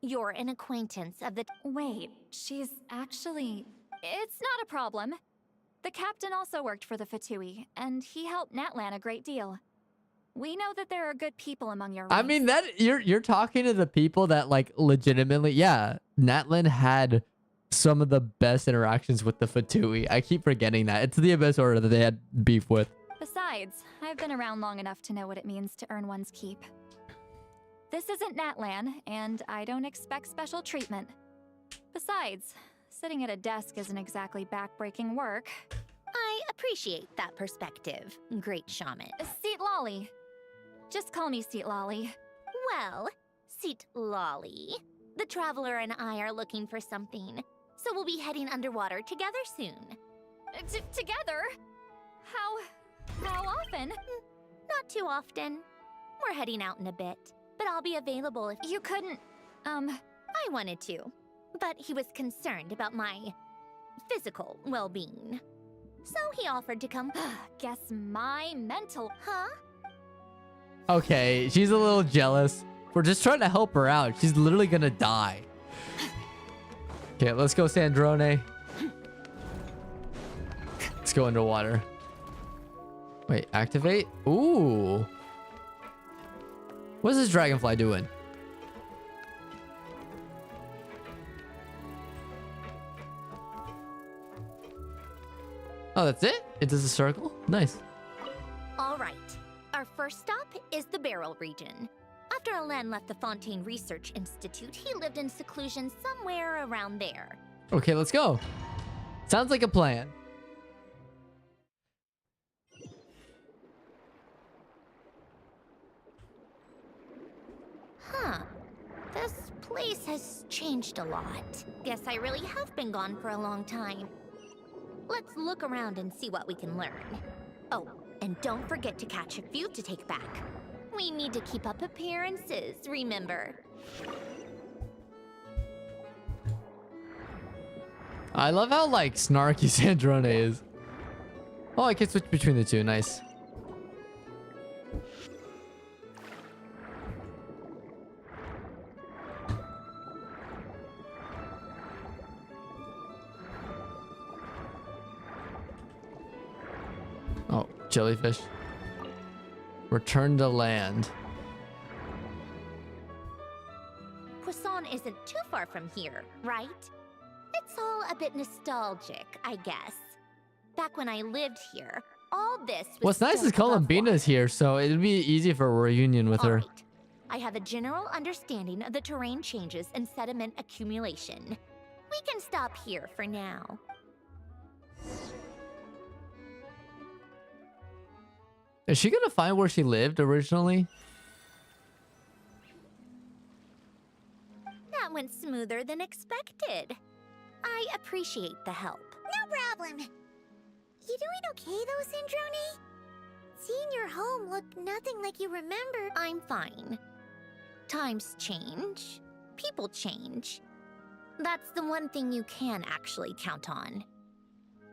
You're an acquaintance of the... Wait, she's actually... It's not a problem. The captain also worked for the Fatui, and he helped Natlan a great deal. We know that there are good people among your ranks. I mean, that you're talking to the people that like legitimately, yeah, Natlan had some of the best interactions with the Fatui. I keep forgetting that. It's the Abyss Order that they had beef with. Besides, I've been around long enough to know what it means to earn one's keep. This isn't Natlan, and I don't expect special treatment. Besides, sitting at a desk isn't exactly backbreaking work. I appreciate that perspective, great shaman. Seat Lolly. Just call me Seat Lolly. Well, Seat Lolly, the Traveler and I are looking for something, so we'll be heading underwater together soon. Together? How often? Not too often. We're heading out in a bit, but I'll be available if... You couldn't, I wanted to, but he was concerned about my physical well-being. So he offered to come. Guess my mental... Huh? Okay, she's a little jealous. We're just trying to help her out. She's literally gonna die. Okay, let's go, Sandrone. Let's go underwater. Wait, activate? Ooh. What's this dragonfly doing? Oh, that's it? It does a circle? Nice. All right. Our first stop is the Beryl region. After Alain left the Fontaine Research Institute, he lived in seclusion somewhere around there. Okay, let's go. Sounds like a plan. Huh. This place has changed a lot. Guess I really have been gone for a long time. Let's look around and see what we can learn. Oh, and don't forget to catch a few to take back. We need to keep up appearances, remember? I love how like snarky Sandrone is. Oh, I can switch between the two. Nice. Oh, jellyfish. Return to land. Poisson isn't too far from here, right? It's all a bit nostalgic, I guess. Back when I lived here, all this was What's nice still is above Columbina's water. here, so it'd be easy for a reunion with All her. right. I have a general understanding of the terrain changes and sediment accumulation. We can stop here for now. Is she gonna find where she lived originally? That went smoother than expected. I appreciate the help. No problem. You doing okay though, Sandrone? Seeing your home look nothing like you remember. I'm fine. Times change. People change. That's the one thing you can actually count on.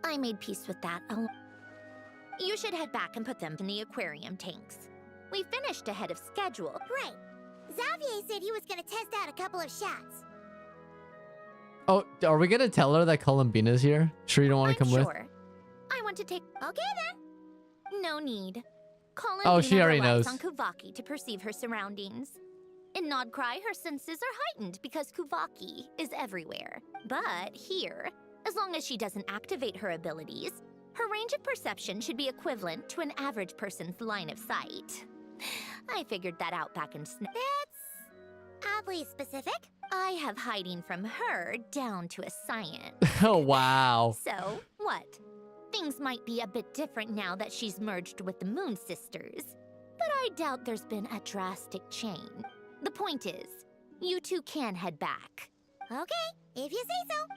I made peace with that. You should head back and put them in the aquarium tanks. We finished ahead of schedule. Right. Xavier said he was gonna test out a couple of shots. Oh, are we gonna tell her that Columbina's here? Sure you don't want to come with? I want to take... Okay then. No need. Columbina Oh, she already relies knows. on Kuvaki to perceive her surroundings. In Nodcry, her senses are heightened because Kuvaki is everywhere. But here, as long as she doesn't activate her abilities, her range of perception should be equivalent to an average person's line of sight. I figured that out back in That's oddly specific. I have hiding from her down to a science. Oh, wow. So, what? Things might be a bit different now that she's merged with the Moon Sisters, but I doubt there's been a drastic change. The point is, you two can head back. Okay, if you say so.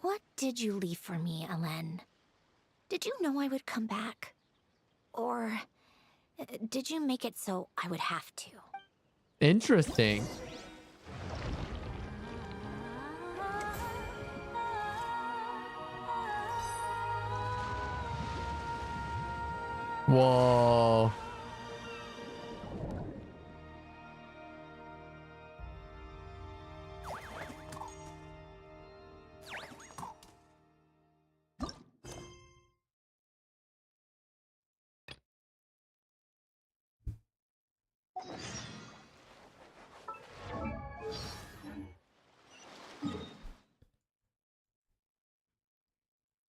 What did you leave for me, Alen? Did you know I would come back? Or did you make it so I would have to? Interesting. Whoa.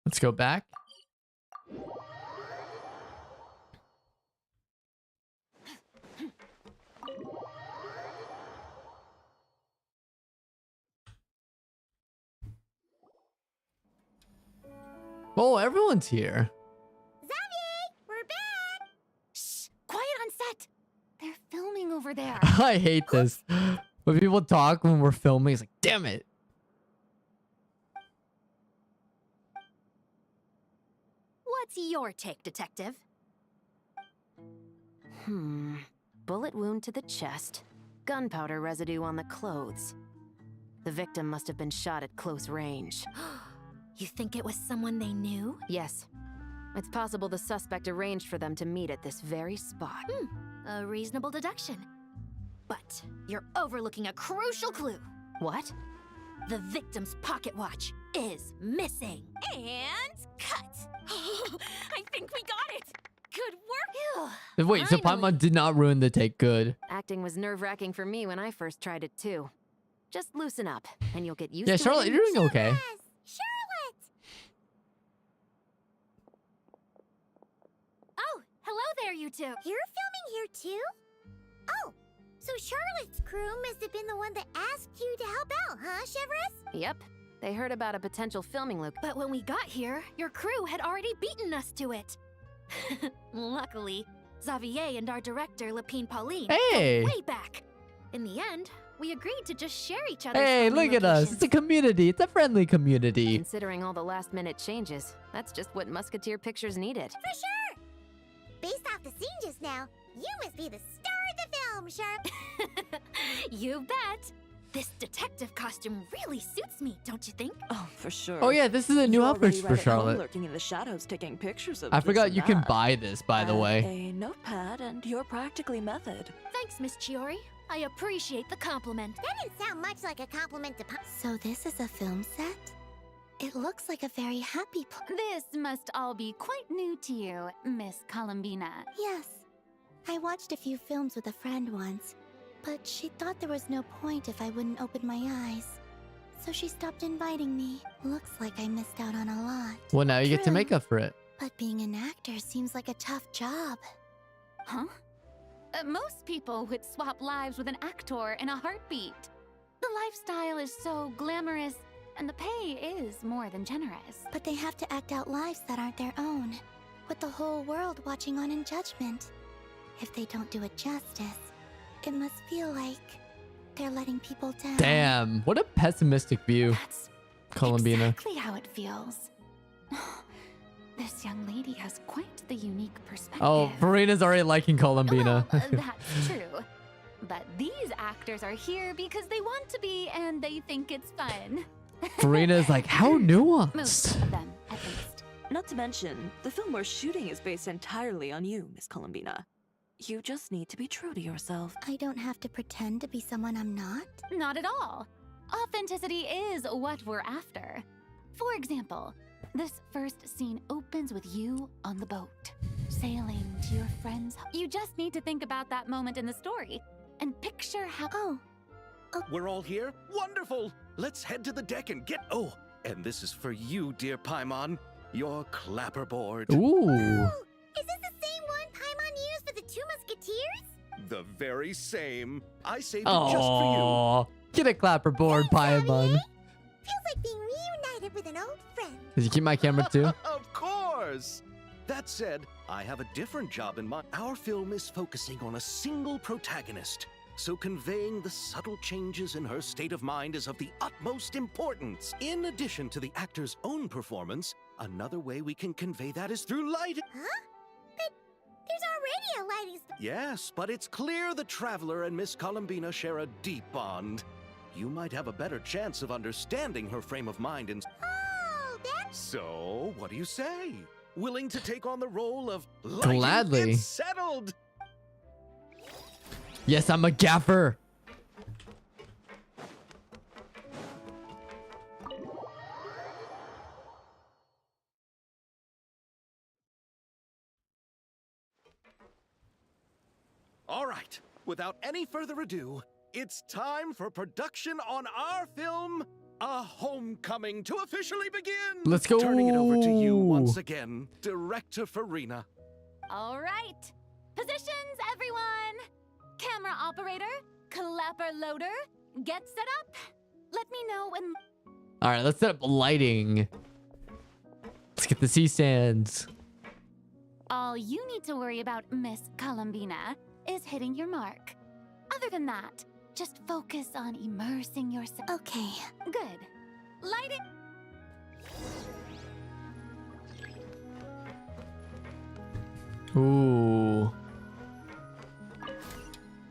Let's go back. Oh, everyone's here. Xavier, we're back! Shh! Quiet on set! They're filming over there. I hate this. When people talk when we're filming, it's like, damn it. What's your take, Detective? Bullet wound to the chest. Gunpowder residue on the clothes. The victim must have been shot at close range. You think it was someone they knew? Yes. It's possible the suspect arranged for them to meet at this very spot. A reasonable deduction. But you're overlooking a crucial clue. What? The victim's pocket watch is missing. And cut. I think we got it. Good work. Wait, so Finally. Paimon did not ruin the take. Good. Acting was nerve-wracking for me when I first tried it too. Just loosen up, and you'll get used Yeah, to Charlotte, it. you're doing okay. Yes, Charlotte. Oh, hello there, you two. You're filming here too? Oh, so Charlotte's crew must have been the one that asked you to help out, huh, Seyorias? Yep. They heard about a potential filming loop. But when we got here, your crew had already beaten us to it. Luckily, Xavier and our director, Lapine Pauline, Hey. go way back. In the end, we agreed to just share each other's Hey, filming look at us. It's a community. It's a friendly community. Considering all the last-minute changes, that's just what Musketeer Pictures needed. For sure. Based off the scene just now, you must be the star of the film, Sharp. You bet. This detective costume really suits me, don't you think? Oh, for sure. Oh yeah, this is a new You're outfit already for right at home Charlotte. lurking in the shadows, taking pictures of I this forgot and you can that. buy this, by the And way. a notepad, and you're practically method. Thanks, Miss Chiori. I appreciate the compliment. That didn't sound much like a compliment to So this is a film set? It looks like a very happy This must all be quite new to you, Miss Columbina. Yes. I watched a few films with a friend once, but she thought there was no point if I wouldn't open my eyes. So she stopped inviting me. Looks like I missed out on a lot. Well, now you get to True. make up for it. But being an actor seems like a tough job. Huh? Most people would swap lives with an actor in a heartbeat. The lifestyle is so glamorous, and the pay is more than generous. But they have to act out lives that aren't their own, with the whole world watching on in judgment. If they don't do it justice, it must feel like they're letting people down. Damn, what a pessimistic view, That's Columbina. exactly how it feels. This young lady has quite the unique perspective. Oh, Farina's already liking Columbina. Well, that's true. But these actors are here because they want to be and they think it's fun. Farina's like, how Most nuanced. of them, at least. Not to mention, the film we're shooting is based entirely on you, Miss Columbina. You just need to be true to yourself. I don't have to pretend to be someone I'm not? Not at all. Authenticity is what we're after. For example, this first scene opens with you on the boat, sailing to your friends. You just need to think about that moment in the story and picture how. Oh, We're all here? Wonderful! Let's head to the deck and get... Oh, and this is for you, dear Paimon. your clapperboard. Ooh. Is this the same one Paimon used for the Two Musketeers? The very same. I saved it just for you. Oh, get a clapperboard, Paimon. Feels like being reunited with an old friend. Did you keep my camera too? Of course! That said, I have a different job in mind. Our film is focusing on a single protagonist, so conveying the subtle changes in her state of mind is of the utmost importance. In addition to the actor's own performance, another way we can convey that is through lighting. Huh? But there's already a lighting Yes, but it's clear the Traveler and Miss Columbina share a deep bond. You might have a better chance of understanding her frame of mind in... Oh, that's... So, what do you say? Willing to take on the role of lighting Gladly. it settled? Yes, I'm a gaffer. All right, without any further ado, it's time for production on our film, A Homecoming, to officially begin. Let's go. Turning it over to you once again, Director Farina. All right. Positions, everyone. Camera operator, clapper loader, get set up. Let me know when... All right, let's set up lighting. Let's get the C-stands. All you need to worry about, Miss Columbina, is hitting your mark. Other than that, just focus on immersing yourself. Okay. Good. Lighting. Ooh.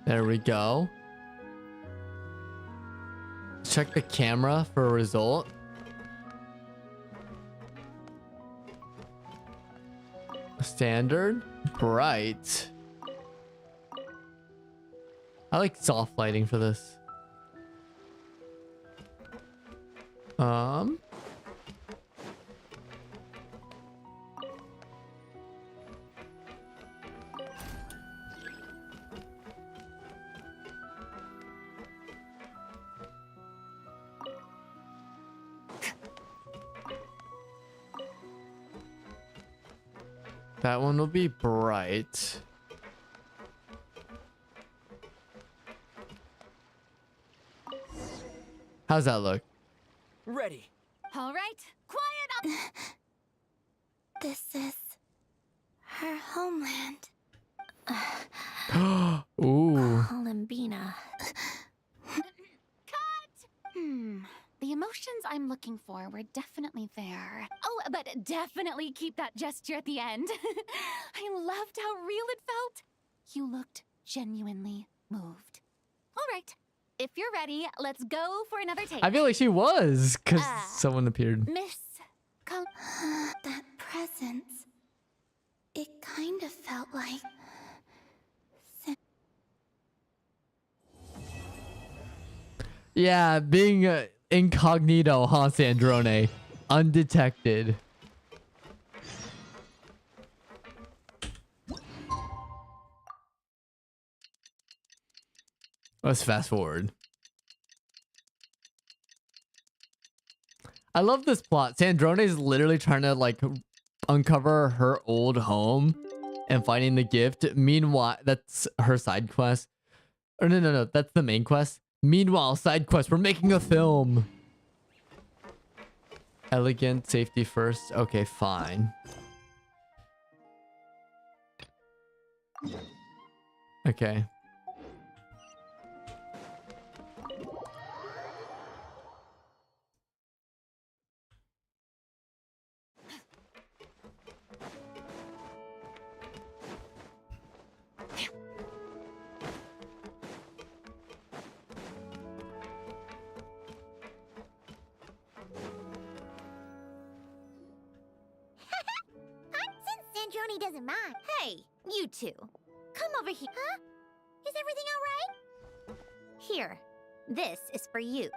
There we go. Check the camera for a result. Standard. Bright. I like soft lighting for this. That one will be bright. How's that look? Ready. All right. Quiet up. This is her homeland. Ooh. Columbina. Cut! The emotions I'm looking for were definitely there. Oh, but definitely keep that gesture at the end. I loved how real it felt. You looked genuinely moved. All right. If you're ready, let's go for another take. I feel like she was, because someone appeared. Miss That presence. It kind of felt like... Yeah, being incognito, huh, Sandrone? Undetected. Let's fast forward. I love this plot. Sandrone is literally trying to like uncover her old home and finding the gift. Meanwhile, that's her side quest. Or no, that's the main quest. Meanwhile, side quest, we're making a film. Elegant, safety first. Okay, fine. Okay. Since Sandrone doesn't mind. Hey, you two. Come over here. Huh? Is everything all right? Here. This is for you. What is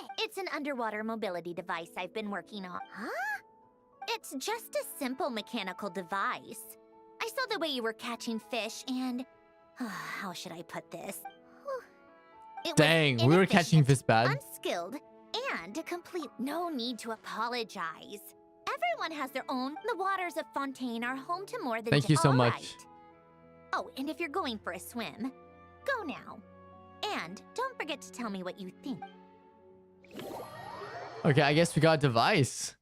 it? It's an underwater mobility device I've been working on. Huh? It's just a simple mechanical device. I saw the way you were catching fish and... how should I put this? It was Dang, we were catching inefficient, fish bad. unskilled, and complete. No need to apologize. Everyone has their own. The waters of Fontaine are home to more than Thank you so All much. right. Oh, and if you're going for a swim, go now. And don't forget to tell me what you think. Okay, I guess we got a device.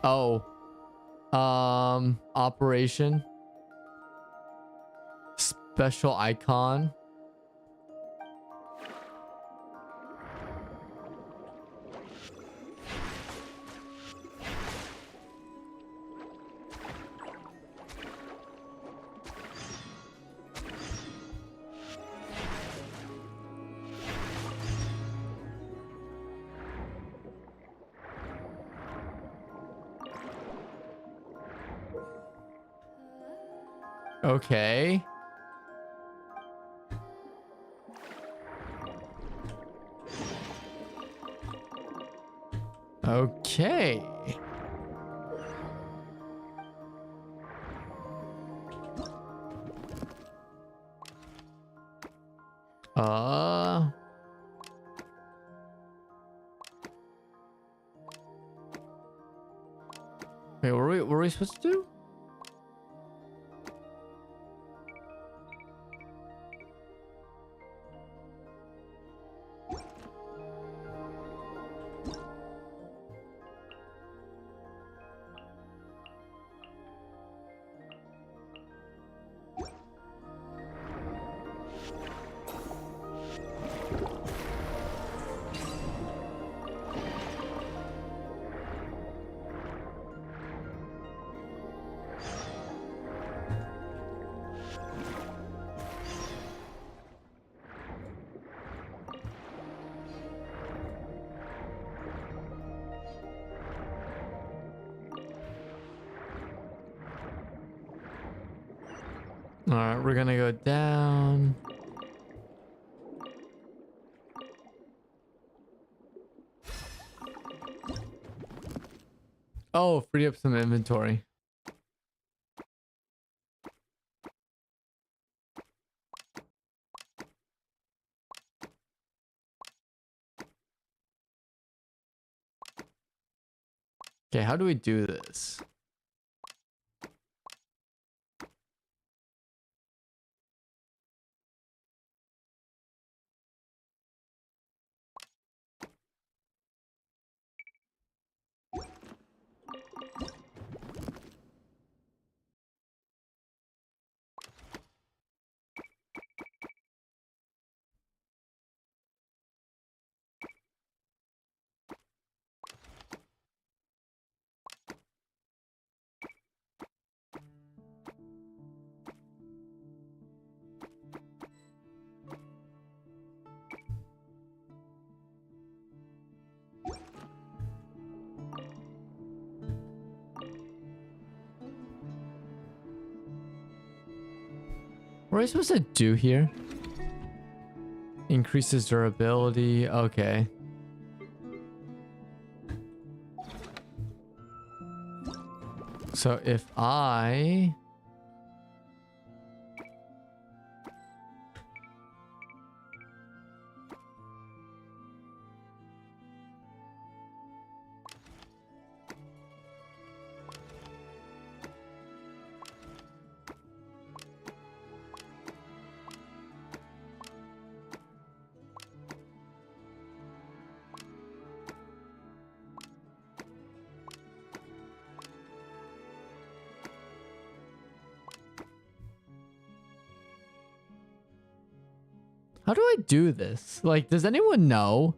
Oh. Operation. Special icon. Okay. Okay. Wait, what were we supposed to do? All right, we're gonna go down. Oh, free up some inventory. Okay, how do we do this? What are we supposed to do here? Increases durability. Okay. So if I... How do I do this? Like, does anyone know?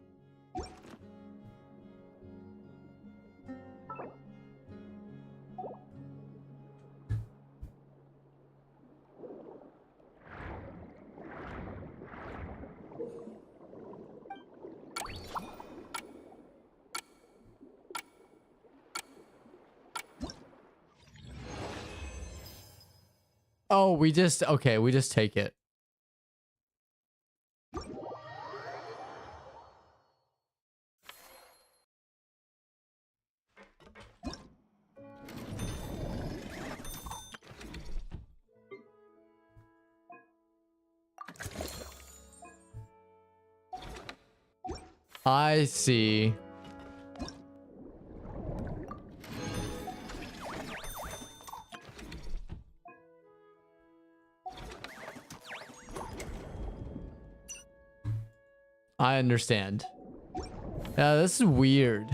Oh, we just... Okay, we just take it. I see. I understand. Yeah, this is weird.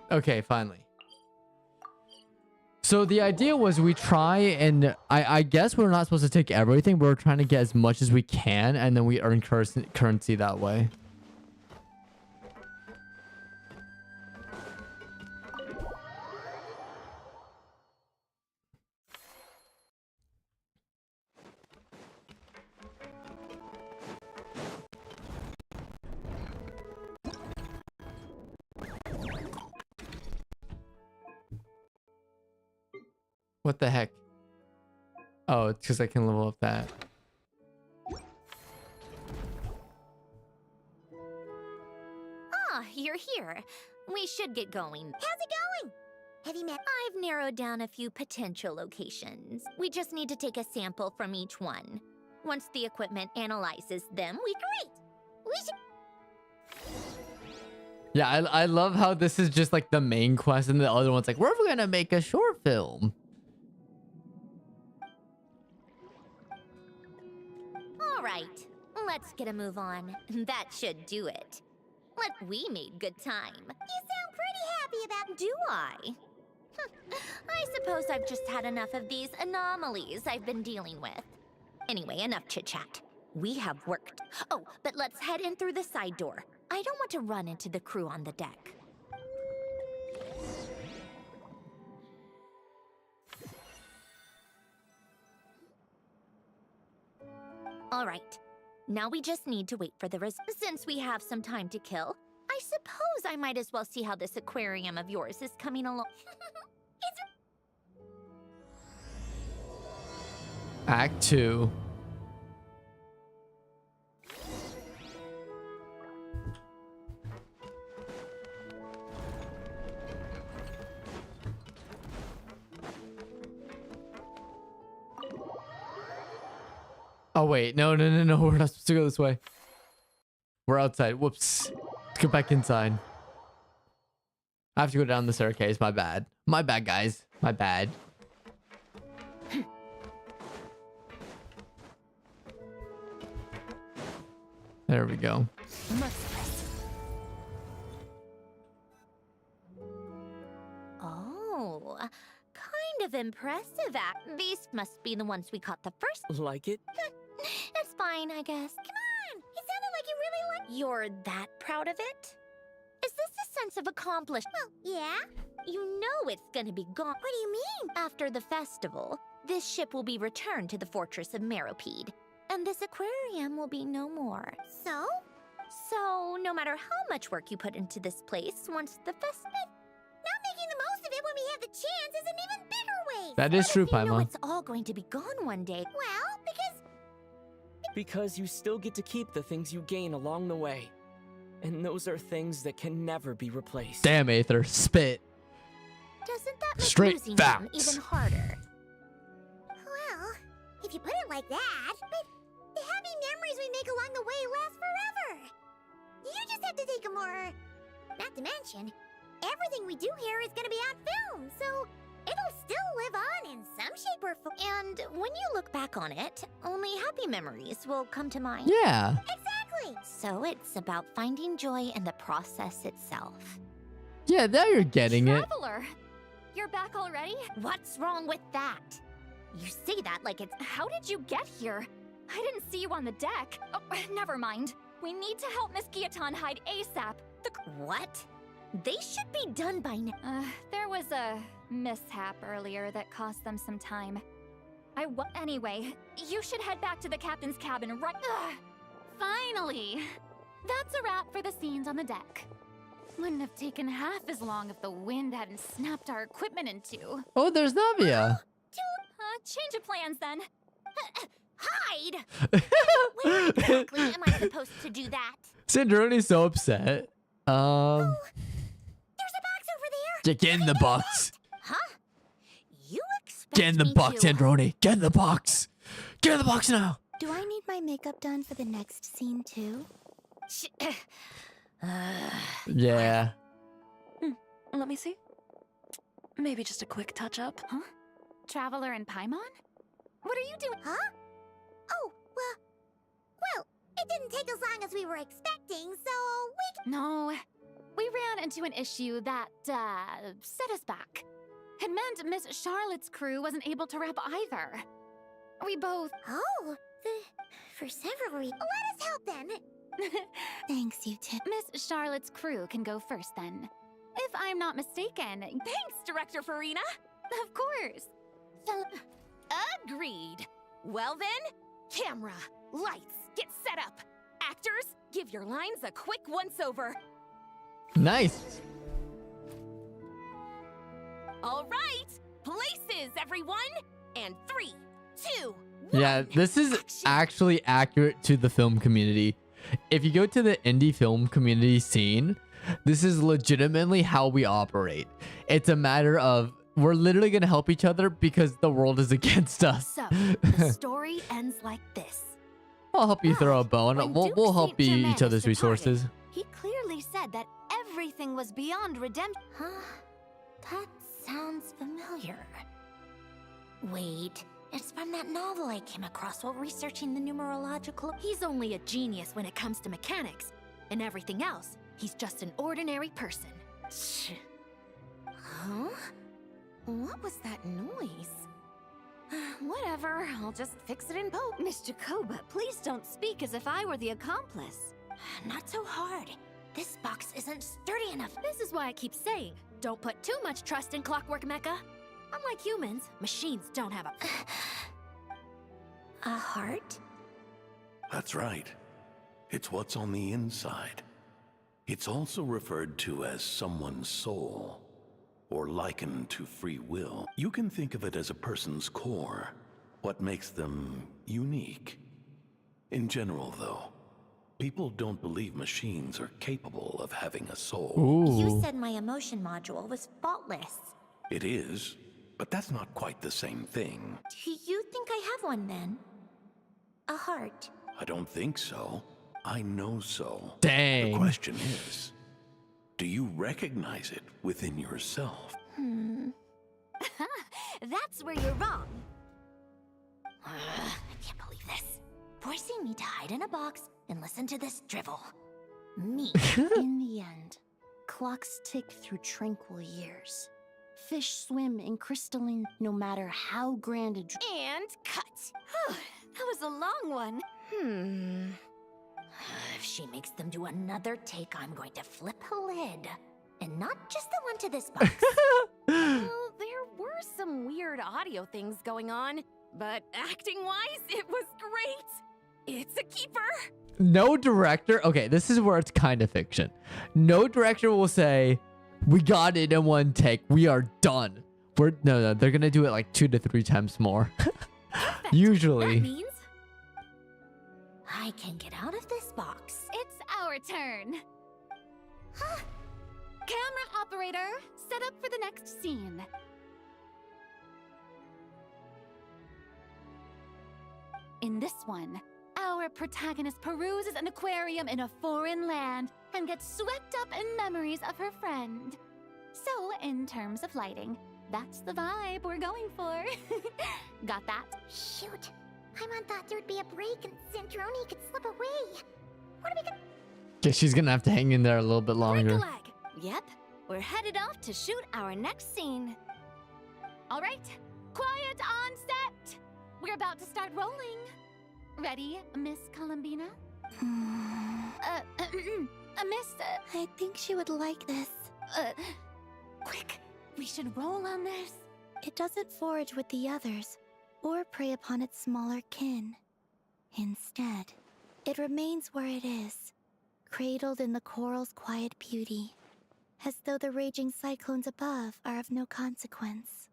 Okay, finally. So the idea was we try and I guess we're not supposed to take everything, but we're trying to get as much as we can and then we earn currency that way. What the heck? Oh, it's because I can level up that. Ah, you're here. We should get going. How's it going? Have you met? I've narrowed down a few potential locations. We just need to take a sample from each one. Once the equipment analyzes them, we great. We should. Yeah, I love how this is just like the main quest and the other one's like, we're gonna make a short film. All right, let's get a move on. That should do it. We made good time. You sound pretty happy about. Do I? I suppose I've just had enough of these anomalies I've been dealing with. Anyway, enough chit-chat. We have worked. Oh, but let's head in through the side door. I don't want to run into the crew on the deck. All right. Now we just need to wait for the Since we have some time to kill, I suppose I might as well see how this aquarium of yours is coming along. Act 2. Oh wait, no, we're not supposed to go this way. We're outside. Whoops. Let's go back inside. I have to go down the staircase. My bad. My bad, guys. My bad. There we go. Oh, kind of impressive act. These must be the ones we caught the first. Like it? It's fine, I guess. Come on! It sounded like you really like. You're that proud of it? Is this a sense of accomplishment? Well, yeah. You know it's gonna be gone. What do you mean? After the festival, this ship will be returned to the fortress of Meropede, and this aquarium will be no more. So? So, no matter how much work you put into this place, once the festival. Not making the most of it when we have the chance is an even bigger waste. That is true, You know Paimon. it's all going to be gone one day. Well, Because you still get to keep the things you gain along the way. And those are things that can never be replaced. Damn, Aether. Spit. Doesn't that make Straight losing them facts. even harder? Well, if you put it like that, but the happy memories we make along the way last forever. You just have to take a more... Not to mention, everything we do here is going to be on film, so it'll still live on in some shape or form. And when you look back on it, only happy memories will come to mind. Yeah. Exactly. So it's about finding joy in the process itself. Yeah, now you're getting it. Traveler, you're back already? What's wrong with that? You say that like it's... How did you get here? I didn't see you on the deck. Oh, never mind. We need to help Miss Guillotin hide ASAP. What? They should be done by now. There was a mishap earlier that cost them some time. Anyway, you should head back to the captain's cabin right... Finally! That's a wrap for the scenes on the deck. Wouldn't have taken half as long if the wind hadn't snapped our equipment in two. Oh, there's Navia. Change of plans then. Hide! Where exactly am I supposed to do that? Cinderoni's so upset. There's a box over there. Get in the box. Huh? Get in the me box, too. Androni. Get in the box. Get in the box now. Do I need my makeup done for the next scene too? Yeah. Let me see. Maybe just a quick touch-up. Huh? Traveler and Paimon? What are you doing? Huh? Oh, well, it didn't take as long as we were expecting, so No, we ran into an issue that, set us back. It meant Miss Charlotte's crew wasn't able to wrap either. We both... Oh, for several reasons. Let us help then. Thanks, you two. Miss Charlotte's crew can go first then. If I'm not mistaken. Thanks, Director Farina. Of course. Agreed. Well then, camera, lights, get set up. Actors, give your lines a quick once-over. Nice. All right, places, everyone. And 3, 2, 1. Yeah, this is action. actually accurate to the film community. If you go to the indie film community scene, this is legitimately how we operate. It's a matter of we're literally going to help each other because the world is against us. So, the story ends like this. I'll help you throw a bone. When We'll Duke help Saint you Germanis each other's departed, resources. He clearly said that everything was beyond redemption. Huh? That sounds familiar. Wait, it's from that novel I came across while researching the numerological... He's only a genius when it comes to mechanics. And everything else, he's just an ordinary person. Huh? What was that noise? Whatever, I'll just fix it in post. Miss Jacoba, please don't speak as if I were the accomplice. Not so hard. This box isn't sturdy enough. This is why I keep saying, don't put too much trust in Clockwork Mecha. Unlike humans, machines don't have A heart? That's right. It's what's on the inside. It's also referred to as someone's soul, or likened to free will. You can think of it as a person's core, what makes them unique. In general, though, people don't believe machines are capable of having a soul. Ooh. You said my emotion module was faultless. It is, but that's not quite the same thing. Do you think I have one then? A heart? I don't think so. I know so. Dang. The question is, do you recognize it within yourself? That's where you're wrong. I can't believe this. Forcing me to hide in a box and listen to this drivel. Me. In the end, clocks tick through tranquil years. Fish swim in crystalline, no matter how grand a And cut. That was a long one. If she makes them do another take, I'm going to flip a lid. And not just the one to this box. Well, there were some weird audio things going on, but acting-wise, it was great. It's a keeper. No director. Okay, this is where it's kind of fiction. No director will say, "We got it in one take. We are done." No. They're gonna do it like 2 to 3 times more. Usually. That means I can get out of this box. It's our turn. Camera operator, set up for the next scene. In this one, our protagonist peruses an aquarium in a foreign land and gets swept up in memories of her friend. So, in terms of lighting, that's the vibe we're going for. Got that? Shoot. Paimon thought there would be a break and Zandroni could slip away. What are we gonna... Yeah, she's gonna have to hang in there a little bit longer. break a leg. Yep, we're headed off to shoot our next scene. All right, quiet on set. We're about to start rolling. Ready, Miss Columbina? Miss... I think she would like this. Quick, we should roll on this. It doesn't forage with the others, or prey upon its smaller kin. Instead, it remains where it is, cradled in the coral's quiet beauty, as though the raging cyclones above are of no consequence.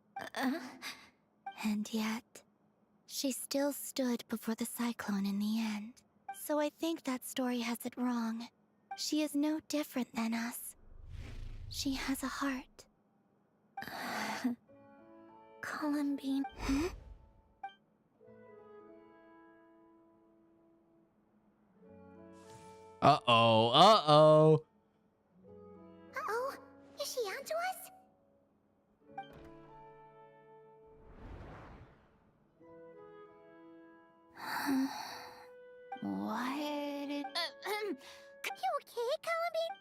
And yet, she still stood before the cyclone in the end. So I think that story has it wrong. She is no different than us. She has a heart. Columbine. Uh-oh. Uh-oh. Is she onto us? What? You okay, Columbine?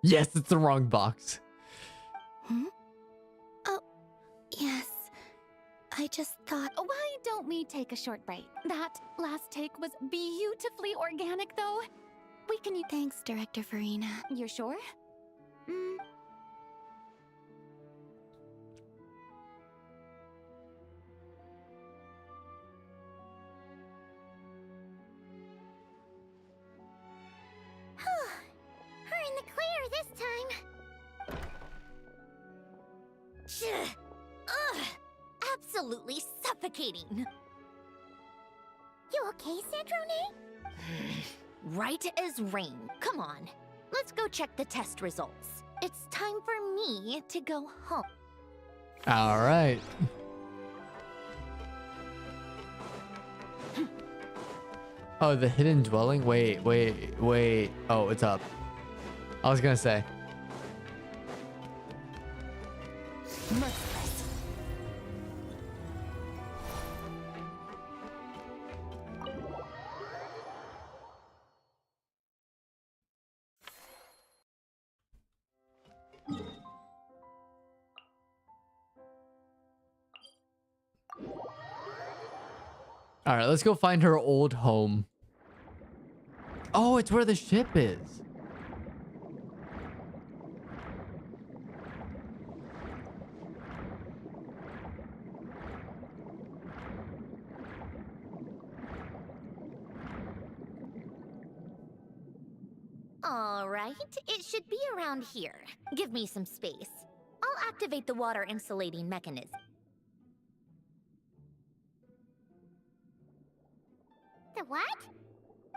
Yes, it's the wrong box. Oh, yes. I just thought... Why don't we take a short break? That last take was beautifully organic, though. We can use... Thanks, Director Farina. You're sure? We're in the clear this time. Ugh! Absolutely suffocating. You okay, Sandrone? Right as rain. Come on. Let's go check the test results. It's time for me to go home. All right. Oh, the hidden dwelling? Wait. Oh, it's up. I was gonna say. Merciless. All right, let's go find her old home. Oh, it's where the ship is. All right, it should be around here. Give me some space. I'll activate the water insulating mechanism. The what?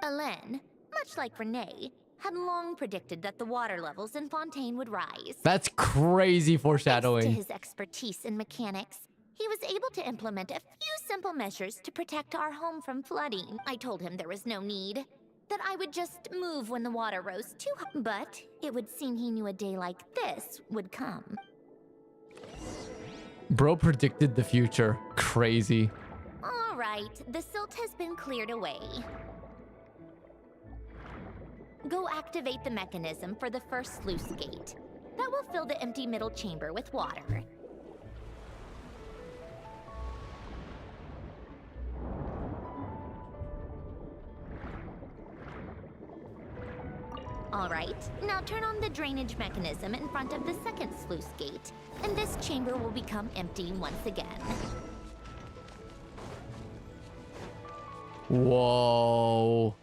Alen, much like Renee, had long predicted that the water levels in Fontaine would rise. That's crazy Thanks to foreshadowing. his expertise in mechanics, he was able to implement a few simple measures to protect our home from flooding. I told him there was no need, that I would just move when the water rose too high. But it would seem he knew a day like this would come. Bro predicted the future. Crazy. All right, the silt has been cleared away. Go activate the mechanism for the first sluice gate. That will fill the empty middle chamber with water. All right, now turn on the drainage mechanism in front of the second sluice gate, and this chamber will become empty once again. Whoa.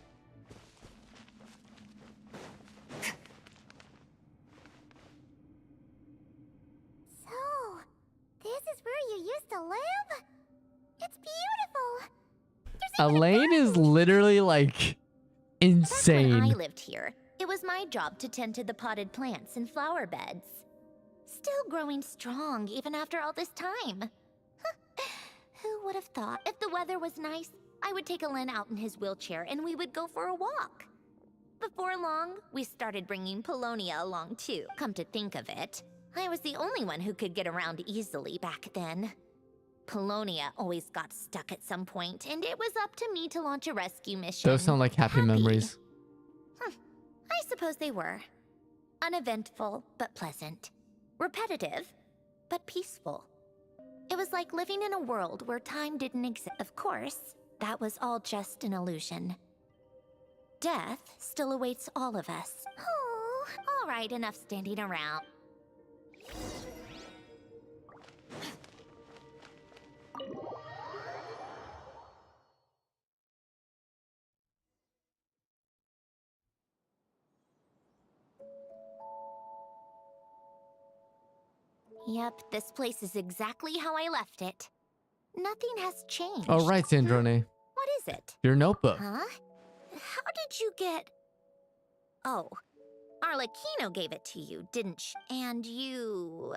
So, this is where you used to live? It's beautiful. Elaine is literally like When I insane. lived here, it was my job to tend to the potted plants and flower beds. Still growing strong even after all this time. Who would have thought? If the weather was nice, I would take Alen out in his wheelchair and we would go for a walk. Before long, we started bringing Polonia along too. Come to think of it, I was the only one who could get around easily back then. Polonia always got stuck at some point, and it was up to me to launch a rescue mission. Those sound like happy memories. I suppose they were. Uneventful, but pleasant. Repetitive, but peaceful. It was like living in a world where time didn't exist. Of course, that was all just an illusion. Death still awaits all of us. Oh, all right, enough standing around. Yep, this place is exactly how I left it. Nothing has changed. All right, Sandrone. What is it? Your notebook. Huh? How did you get... Oh, Arlecchino gave it to you, didn't she? And you...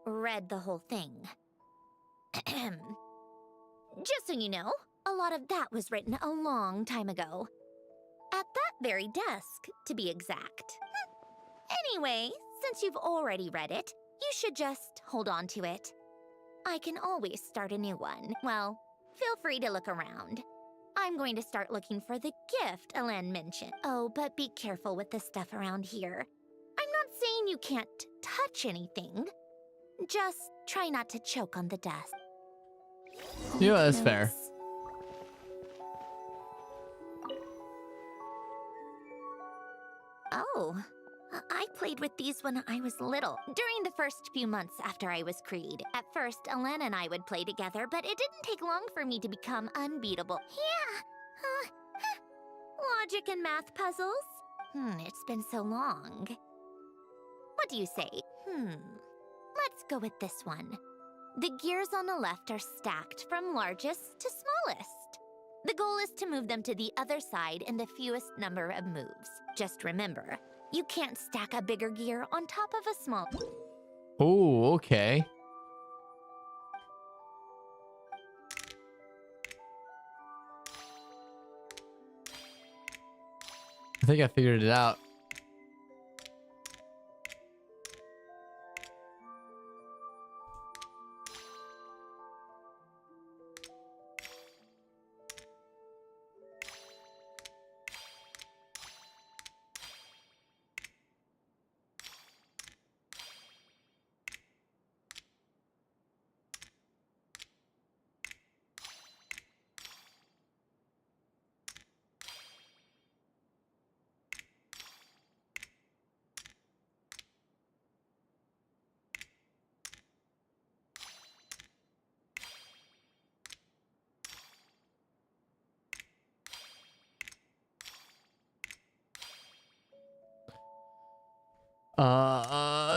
read the whole thing. Just so you know, a lot of that was written a long time ago. At that very desk, to be exact. Anyway, since you've already read it, you should just hold on to it. I can always start a new one. Well, feel free to look around. I'm going to start looking for the gift Elen mentioned. Oh, but be careful with the stuff around here. I'm not saying you can't touch anything. Just try not to choke on the dust. Yeah, that's fair. Oh, I played with these when I was little, during the first few months after I was created. At first, Elen and I would play together, but it didn't take long for me to become unbeatable. Yeah, logic and math puzzles? It's been so long. What do you say? Let's go with this one. The gears on the left are stacked from largest to smallest. The goal is to move them to the other side in the fewest number of moves. Just remember, you can't stack a bigger gear on top of a small. Oh, okay. I think I figured it out.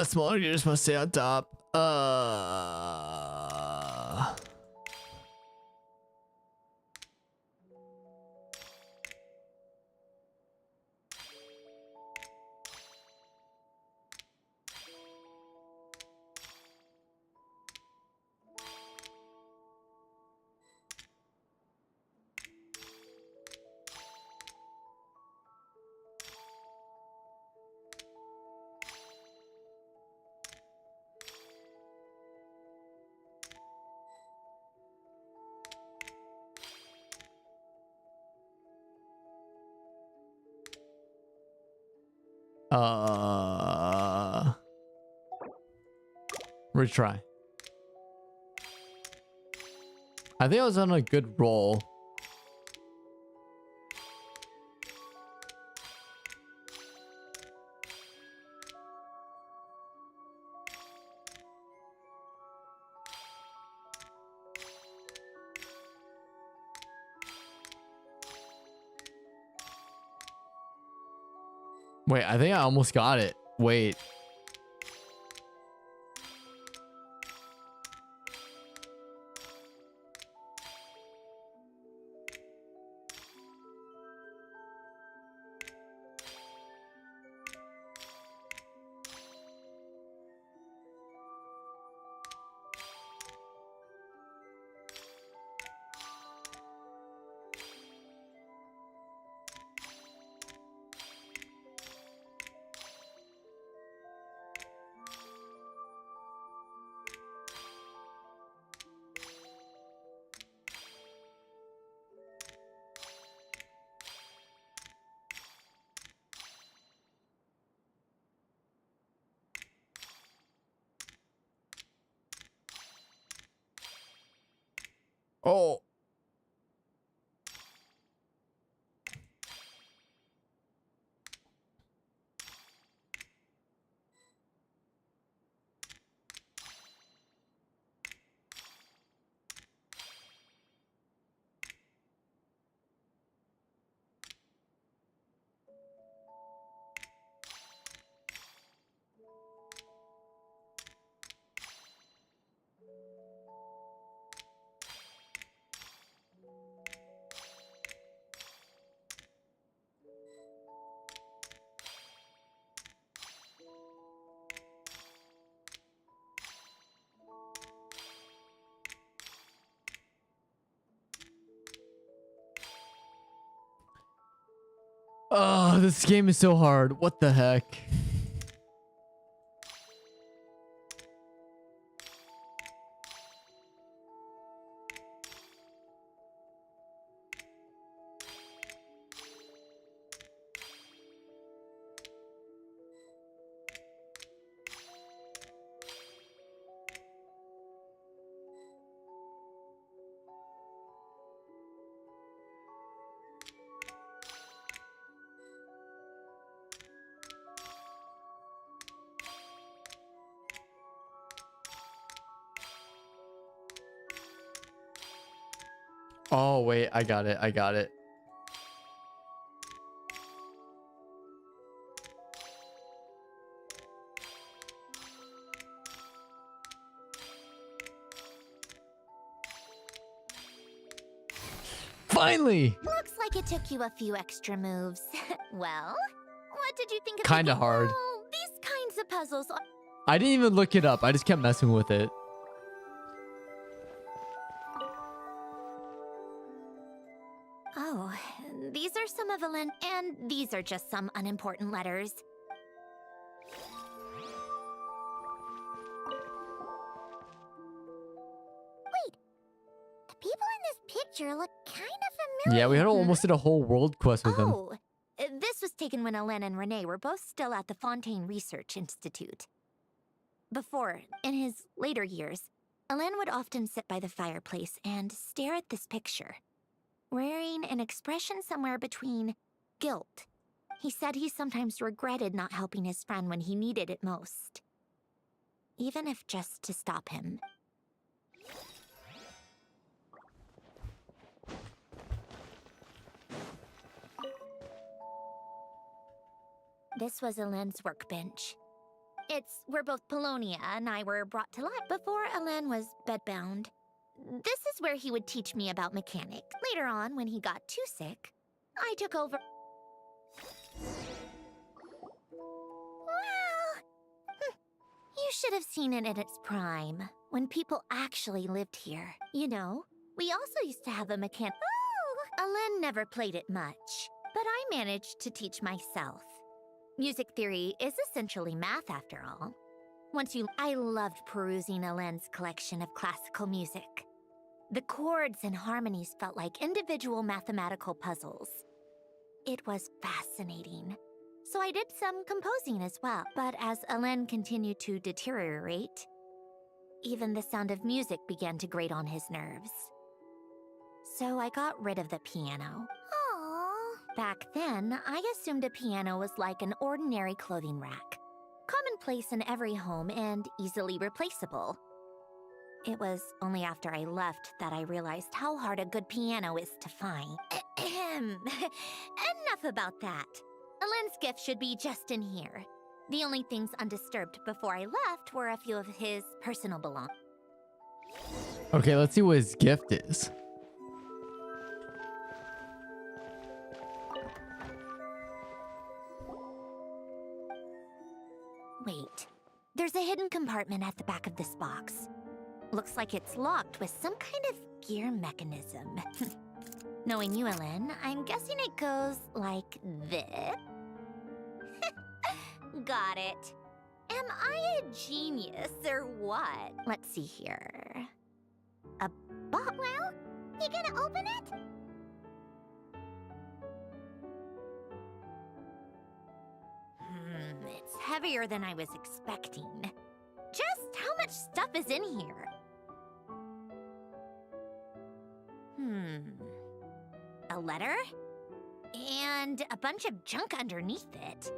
Smaller gears must stay on top. Retry. I think I was on a good roll. Wait, I think I almost got it. Wait. Oh. Oh, this game is so hard. What the heck? Oh, wait. I got it. I got it. Finally! Looks like it took you a few extra moves. Well, what did you think of Kinda hard. Oh, these kinds of puzzles are... I didn't even look it up. I just kept messing with it. Oh, these are some of Elen, and these are just some unimportant letters. Wait, the people in this picture look kind of familiar. Yeah, we had almost did a whole world quest with them. Oh, this was taken when Elen and Renee were both still at the Fontaine Research Institute. Before, in his later years, Elen would often sit by the fireplace and stare at this picture, wearing an expression somewhere between guilt. He said he sometimes regretted not helping his friend when he needed it most, even if just to stop him. This was Elen's workbench. It's where both Polonia and I were brought to life before Elen was bedbound. This is where he would teach me about mechanics. Later on, when he got too sick, I took over. Well, you should have seen it in its prime, when people actually lived here. You know, we also used to have a mechanic. Oh! Elen never played it much, but I managed to teach myself. Music theory is essentially math, after all. I loved perusing Elen's collection of classical music. The chords and harmonies felt like individual mathematical puzzles. It was fascinating. So I did some composing as well. But as Elen continued to deteriorate, even the sound of music began to grate on his nerves. So I got rid of the piano. Back then, I assumed a piano was like an ordinary clothing rack, commonplace in every home and easily replaceable. It was only after I left that I realized how hard a good piano is to find. Enough about that. Elen's gift should be just in here. The only things undisturbed before I left were a few of his personal belongings. Okay, let's see what his gift is. Wait, there's a hidden compartment at the back of this box. Looks like it's locked with some kind of gear mechanism. Knowing you, Elen, I'm guessing it goes like this. Got it. Am I a genius or what? Let's see here. A box? Well, you gonna open it? It's heavier than I was expecting. Just how much stuff is in here? A letter? And a bunch of junk underneath it.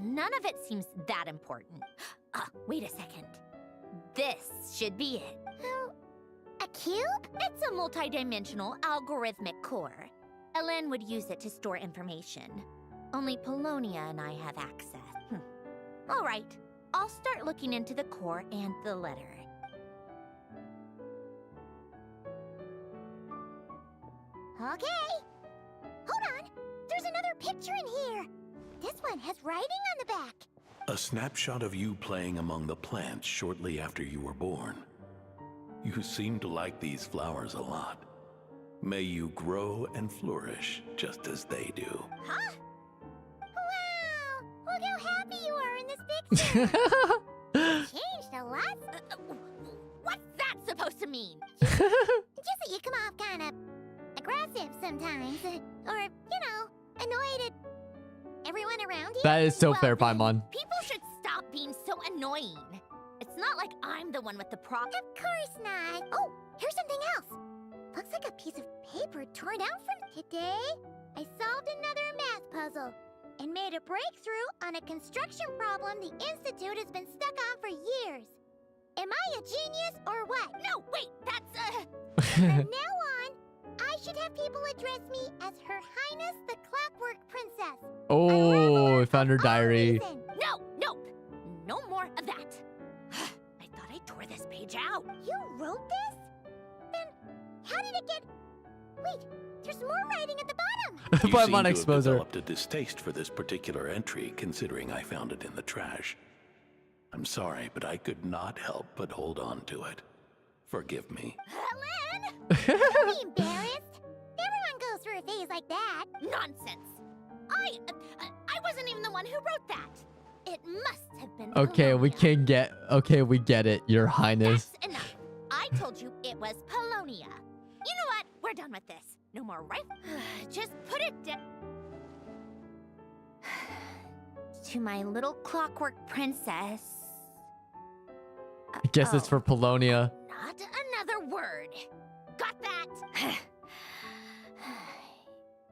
None of it seems that important. Wait a second. This should be it. A cube? It's a multi-dimensional algorithmic core. Elen would use it to store information. Only Polonia and I have access. All right, I'll start looking into the core and the letter. Okay. Hold on. There's another picture in here. This one has writing on the back. A snapshot of you playing among the plants shortly after you were born. You seem to like these flowers a lot. May you grow and flourish just as they do. Huh? Changed a lot. What's that supposed to mean? Just that you come off kind of aggressive sometimes. Or, annoyed at everyone around you. That is so Well, fair, then, Paimon. People should stop being so annoying. It's not like I'm the one with the problem. Of course not. Oh, here's something else. Looks like a piece of paper torn out from today. I solved another math puzzle and made a breakthrough on a construction problem the Institute has been stuck on for years. Am I a genius or what? No, wait, that's From now on, I should have people address me as Her Highness the Clockwork Princess. Oh, I found her diary. Reason. Nope. No more of that. I thought I tore this page out. You wrote this? Then how did it get... Wait, there's more writing at the bottom. You seem Paimon to have expose her. developed a distaste for this particular entry, considering I found it in the trash. I'm sorry, but I could not help but hold on to it. Forgive me. Helen! Don't be embarrassed. Everyone goes through a phase like that. Nonsense. I wasn't even the one who wrote that. It must have been Okay, we Polonia. can get. Okay, we get it, Your Highness. That's enough. I told you it was Polonia. You know what? We're done with this. No more right. Just put it down. To my little clockwork princess. I guess it's for Polonia. Not another word. Got that?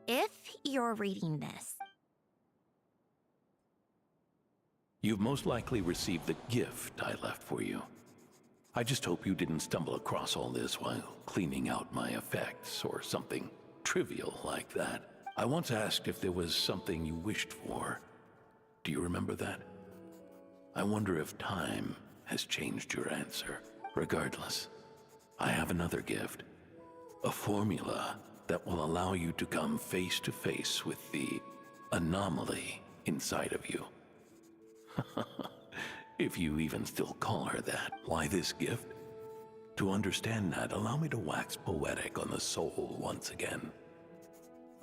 If you're reading this, You've most likely received the gift I left for you. I just hope you didn't stumble across all this while cleaning out my effects or something trivial like that. I once asked if there was something you wished for. Do you remember that? I wonder if time has changed your answer. Regardless, I have another gift. A formula that will allow you to come face to face with the anomaly inside of you. If you even still call her that. Why this gift? To understand that, allow me to wax poetic on the soul once again.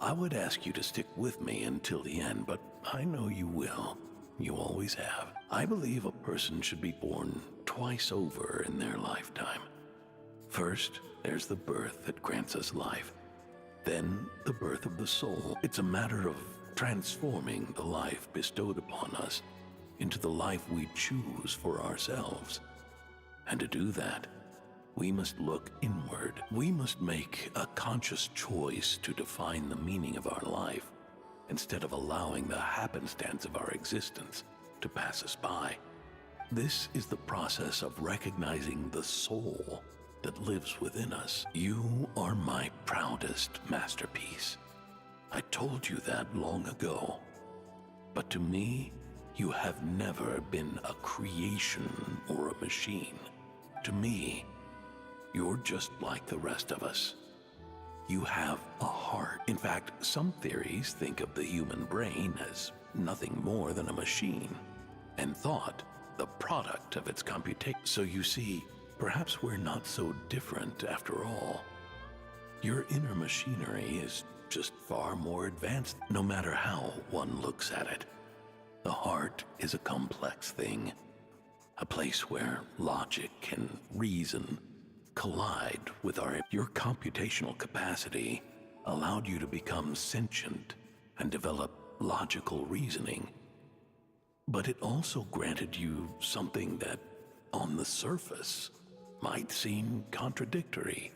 I would ask you to stick with me until the end, but I know you will. You always have. I believe a person should be born twice over in their lifetime. First, there's the birth that grants us life. Then, the birth of the soul. It's a matter of transforming the life bestowed upon us into the life we choose for ourselves. And to do that, we must look inward. We must make a conscious choice to define the meaning of our life, instead of allowing the happenstance of our existence to pass us by. This is the process of recognizing the soul that lives within us. You are my proudest masterpiece. I told you that long ago. But to me, you have never been a creation or a machine. To me, you're just like the rest of us. You have a heart. In fact, some theories think of the human brain as nothing more than a machine, and thought the product of its computation. So you see, perhaps we're not so different after all. Your inner machinery is just far more advanced, no matter how one looks at it. The heart is a complex thing, a place where logic and reason collide with your computational capacity allowed you to become sentient and develop logical reasoning. But it also granted you something that, on the surface, might seem contradictory.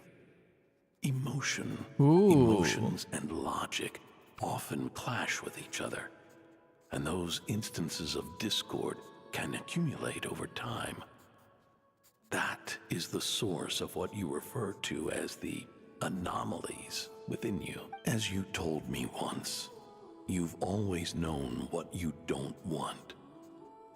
Emotion. Ooh. Emotions and logic often clash with each other, and those instances of discord can accumulate over time. That is the source of what you refer to as the anomalies within you. As you told me once, you've always known what you don't want.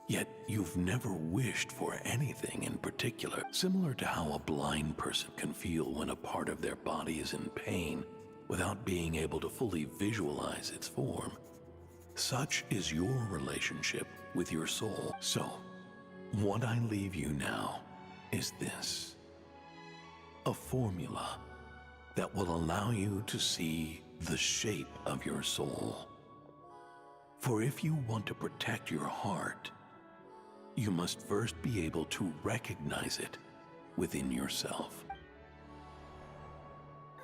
Yet you've never wished for anything in particular, similar to how a blind person can feel when a part of their body is in pain without being able to fully visualize its form. Such is your relationship with your soul. So, what I leave you now is this: a formula that will allow you to see the shape of your soul. For if you want to protect your heart, you must first be able to recognize it within yourself.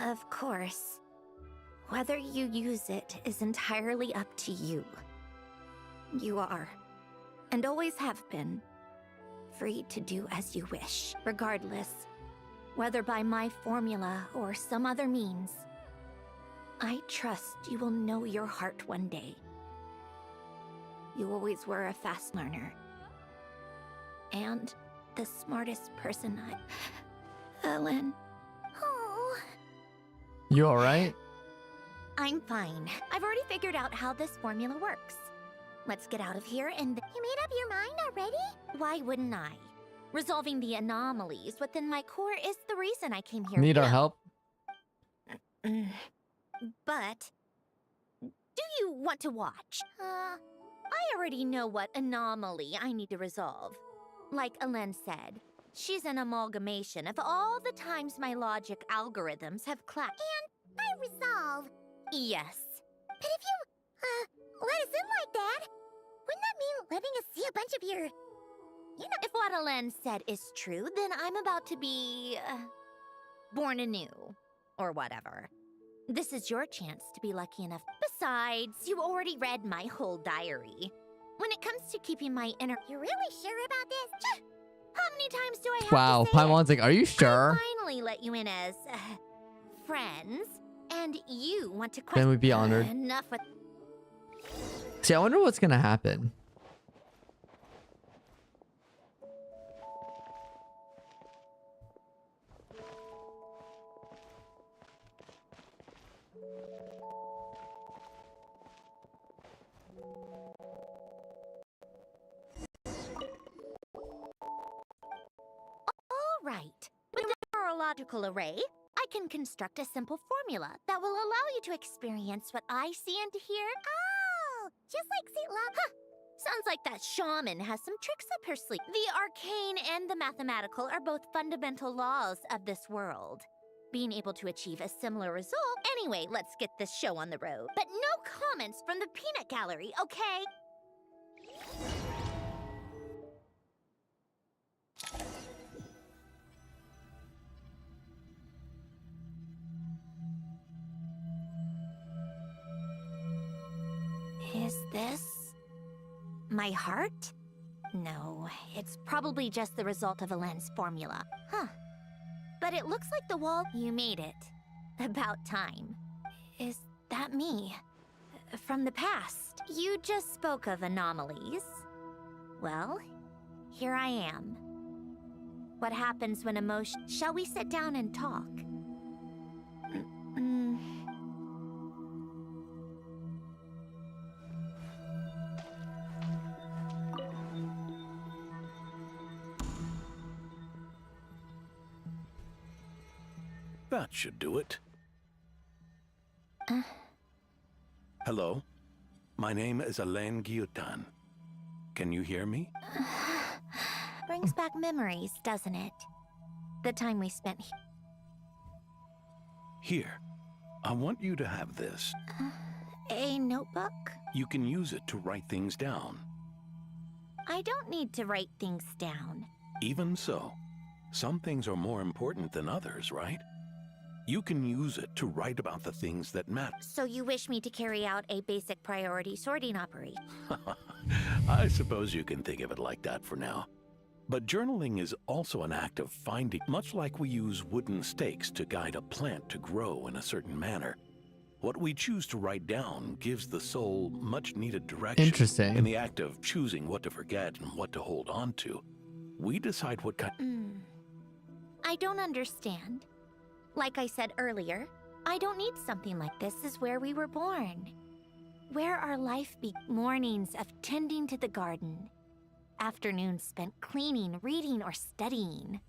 Of course. Whether you use it is entirely up to you. You are, and always have been, free to do as you wish, regardless, whether by my formula or some other means. I trust you will know your heart one day. You always were a fast learner. And the smartest person Ellen. Oh. You alright? I'm fine. I've already figured out how this formula works. Let's get out of here and... You made up your mind already? Why wouldn't I? Resolving the anomalies within my core is the reason I came here. Need our help? But... do you want to watch? I already know what anomaly I need to resolve. Like Ellen said, she's an amalgamation of all the times my logic algorithms have clapped. And I resolve. Yes. But if you, let us in like that, wouldn't that mean letting us see a bunch of your... If what Ellen said is true, then I'm about to be... born anew. Or whatever. This is your chance to be lucky enough. Besides, you already read my whole diary. When it comes to keeping my inner... You're really sure about this? How many times do I have Wow, to say Paimon's like, are you sure? I finally let you in as... friends. And you want to question... Then we'd be honored. Enough with... See, I wonder what's gonna happen. All right. With the neurological array, I can construct a simple formula that will allow you to experience what I see and hear. Oh, just like St. Love. Huh. Sounds like that shaman has some tricks up her sleeve. The arcane and the mathematical are both fundamental laws of this world. Being able to achieve a similar result. Anyway, let's get this show on the road. But no comments from the peanut gallery, okay? Is this... my heart? No, it's probably just the result of Ellen's formula. Huh. But it looks like the wall... You made it. About time. Is that me? From the past. You just spoke of anomalies. Well, here I am. What happens when emotion... Shall we sit down and talk? That should do it. Hello? My name is Alain Guillotin. Can you hear me? Brings back memories, doesn't it? The time we spent here. Here. I want you to have this. A notebook? You can use it to write things down. I don't need to write things down. Even so, some things are more important than others, right? You can use it to write about the things that matter. So you wish me to carry out a basic priority sorting operation? I suppose you can think of it like that for now. But journaling is also an act of finding, much like we use wooden stakes to guide a plant to grow in a certain manner. What we choose to write down gives the soul much needed direction. Interesting. In the act of choosing what to forget and what to hold on to, we decide what kind... I don't understand. Like I said earlier, I don't need something like this is where we were born. Where our life mornings of tending to the garden. Afternoons spent cleaning, reading, or studying.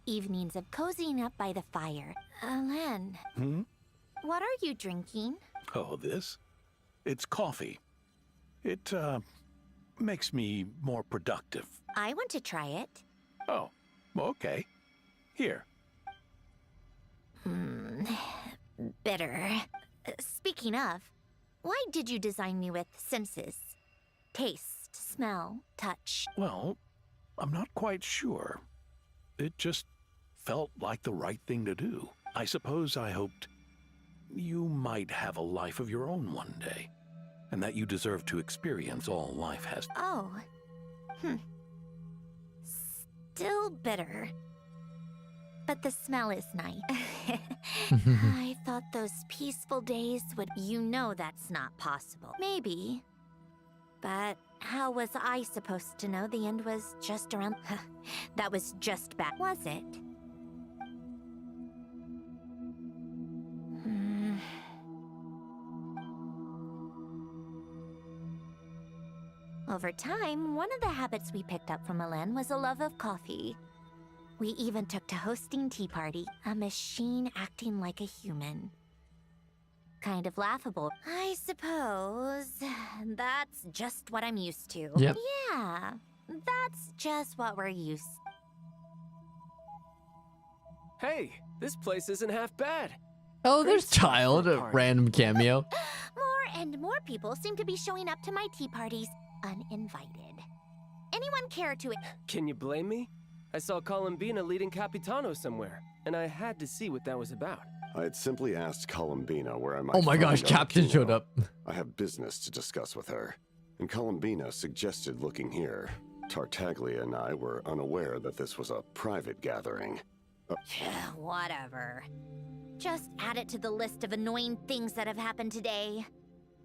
Evenings of cozying up by the fire. Alain. What are you drinking? Oh, this? It's coffee. It, makes me more productive. I want to try it. Oh, okay. Here. Bitter. Speaking of, why did you design me with senses? Taste, smell, touch. Well, I'm not quite sure. It just felt like the right thing to do. I suppose I hoped you might have a life of your own one day, and that you deserve to experience all life has. Oh. Still bitter. But the smell is nice. I thought those peaceful days would... You know that's not possible. Maybe. But how was I supposed to know the end was just around... That was just bad, was it? Over time, one of the habits we picked up from Elen was a love of coffee. We even took to hosting tea party, a machine acting like a human. Kind of laughable. I suppose that's just what I'm used to. Yep. Yeah, that's just what we're used to. Hey, this place isn't half bad. Oh, Great there's stuff for Child, a a party. random cameo. More and more people seem to be showing up to my tea parties uninvited. Anyone care to... Can you blame me? I saw Columbina leading Capitano somewhere, and I had to see what that was about. I had simply asked Columbina where I might Oh my find gosh, Captain Arlecchino. showed up. I have business to discuss with her, and Columbina suggested looking here. Tartaglia and I were unaware that this was a private gathering. Whatever. Just add it to the list of annoying things that have happened today.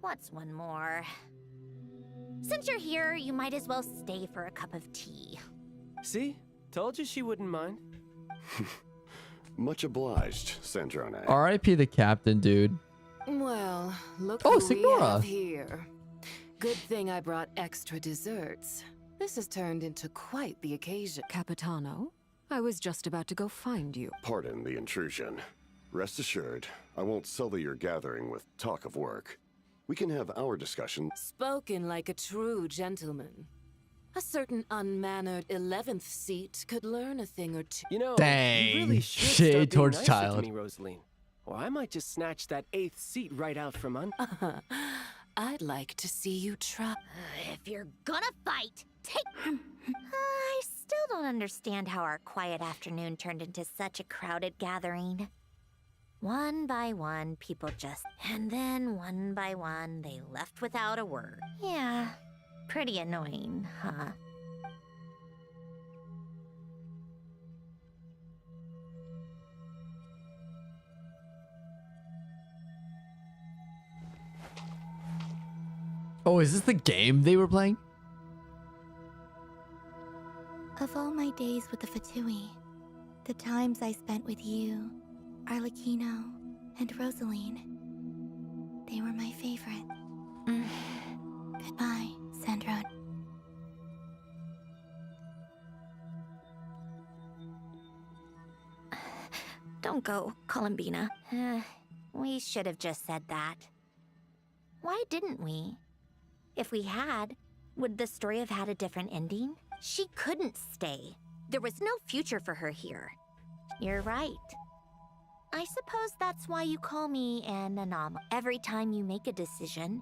What's one more? Since you're here, you might as well stay for a cup of tea. See? Told you she wouldn't mind. Much obliged, Sandrone. R.I.P. the captain, dude. Well, look Oh, who we Signora. have here. Good thing I brought extra desserts. This has turned into quite the occasion. Capitano, I was just about to go find you. Pardon the intrusion. Rest assured, I won't sully your gathering with talk of work. We can have our discussion. Spoken like a true gentleman. A certain unmannered 11th seat could learn a thing or two. You know, Dang, you really should shade start being towards nicer Child. to me, Rosaline. Or I might just snatch that 8th seat right out from under. I'd like to see you try. If you're gonna fight, take... I still don't understand how our quiet afternoon turned into such a crowded gathering. One by one, people just... And then one by one, they left without a word. Yeah, pretty annoying, huh? Oh, is this the game they were playing? Of all my days with the Fatui, the times I spent with you, Arlecchino, and Rosaline, they were my favorite. Goodbye, Sandrone. Don't go, Columbina. We should have just said that. Why didn't we? If we had, would the story have had a different ending? She couldn't stay. There was no future for her here. You're right. I suppose that's why you call me an anomaly. Every time you make a decision,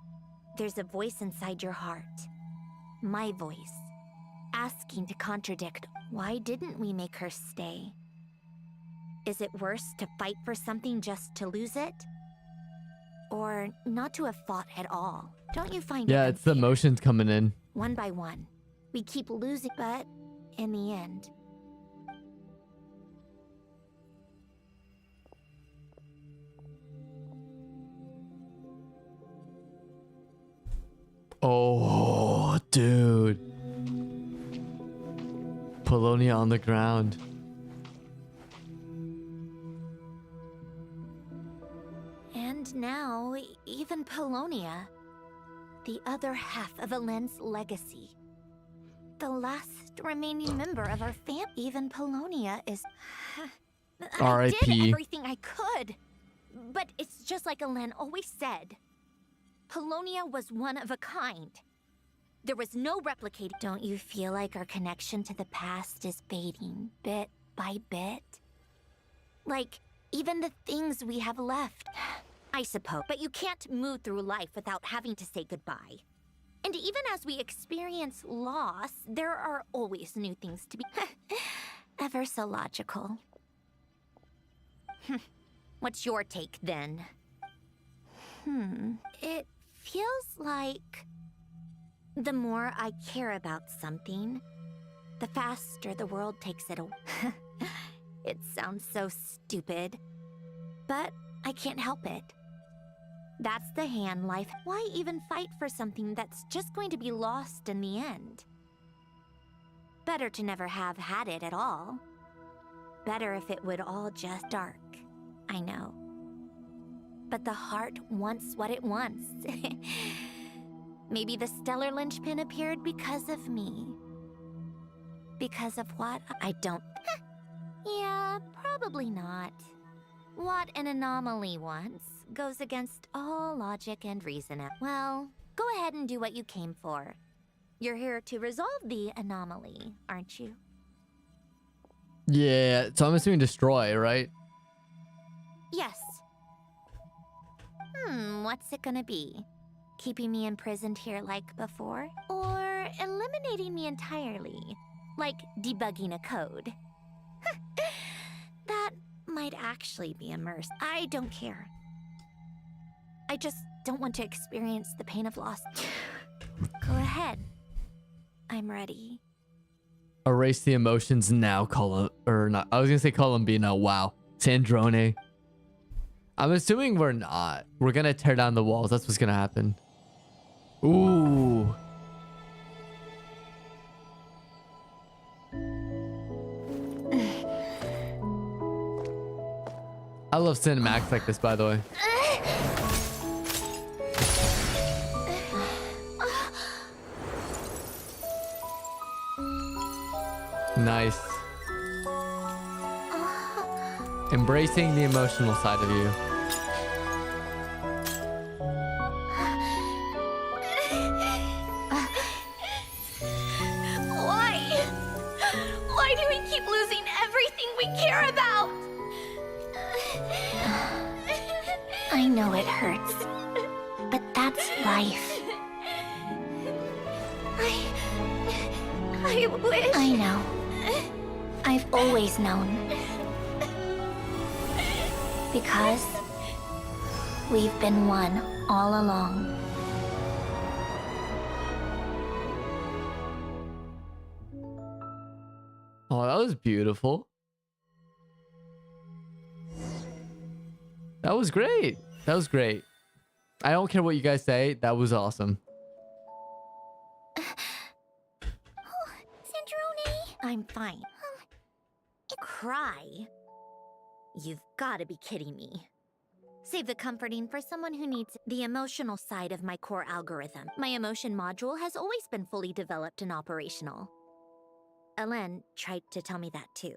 there's a voice inside your heart. My voice. Asking to contradict. Why didn't we make her stay? Is it worse to fight for something just to lose it? Or not to have fought at all? Don't you find it Yeah, it's the unfair? emotions coming in. One by one. We keep losing, but in the end... Oh, dude. Polonia on the ground. And now, even Polonia, the other half of Elen's legacy. The last remaining member of our fam. Even Polonia is... I R.I.P.. did everything I could. But it's just like Elen always said. Polonia was one of a kind. There was no replicating. Don't you feel like our connection to the past is fading bit by bit? Like, even the things we have left. I suppose. But you can't move through life without having to say goodbye. And even as we experience loss, there are always new things to be ever so logical. What's your take then? It feels like the more I care about something, the faster the world takes it away. It sounds so stupid, but I can't help it. That's the hand life. Why even fight for something that's just going to be lost in the end? Better to never have had it at all. Better if it would all just dark. I know. But the heart wants what it wants. Maybe the stellar linchpin appeared because of me. Because of what? I don't... Yeah, probably not. What an anomaly wants goes against all logic and reason. Well, go ahead and do what you came for. You're here to resolve the anomaly, aren't you? Yeah, so I'm assuming destroy, right? Yes. What's it gonna be? Keeping me imprisoned here like before? Or eliminating me entirely? Like debugging a code? That might actually be immersed. I don't care. I just don't want to experience the pain of loss. Go ahead. I'm ready. Erase the emotions now, or not. I was gonna say Columbina. Wow. Sandrone. I'm assuming we're not. We're gonna tear down the walls. That's what's gonna happen. Ooh. I love cinematics like this, by the way. Nice. Embracing the emotional side of you. Why? Why do we keep losing everything we care about? I know it hurts, but that's life. I wish... I know. I've always known. Because we've been one all along. Oh, that was beautiful. That was great. That was great. I don't care what you guys say. That was awesome. Sandrone? I'm fine. Cry? You've got to be kidding me. Save the comforting for someone who needs the emotional side of my core algorithm. My emotion module has always been fully developed and operational. Elen tried to tell me that too.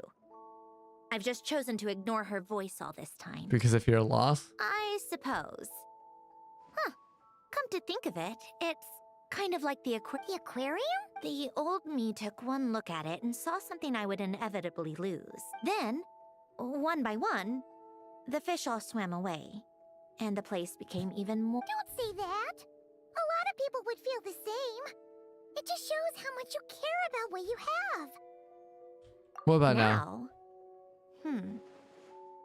I've just chosen to ignore her voice all this time. Because of your loss? I suppose. Come to think of it, it's kind of like the aquarium? The old me took one look at it and saw something I would inevitably lose. Then, one by one, the fish all swam away, and the place became even more... Don't say that! A lot of people would feel the same. It just shows how much you care about what you have. What about now?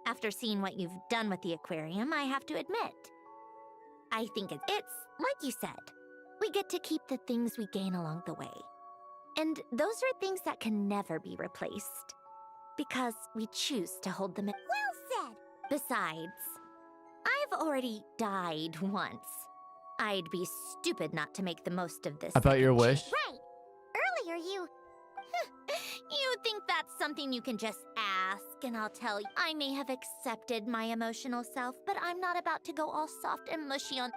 After seeing what you've done with the aquarium, I have to admit. I think it's like you said. We get to keep the things we gain along the way. And those are things that can never be replaced. Because we choose to hold them in. Well said! Besides, I've already died once. I'd be stupid not to make the most of this. About your wish? Right. Earlier you... You think that's something you can just ask, and I'll tell you. I may have accepted my emotional self, but I'm not about to go all soft and mushy on...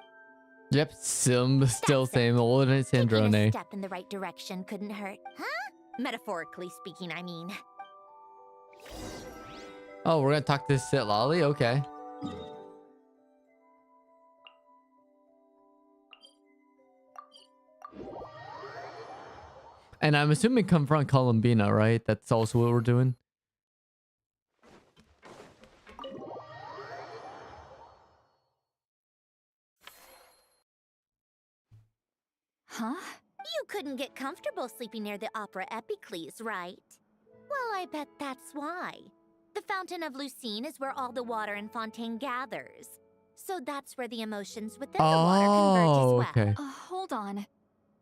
Yep, still same old Sandrone. Taking a step in the right direction couldn't hurt. Huh? Metaphorically speaking, I mean. Oh, we're gonna talk to Sit Lolly? Okay. And I'm assuming confront Columbina, right? That's also what we're doing. Huh? You couldn't get comfortable sleeping near the Opera Epicles, right? Well, I bet that's why. The Fountain of Lucine is where all the water in Fontaine gathers. So that's where the emotions within the water converge as well. Okay. Hold on.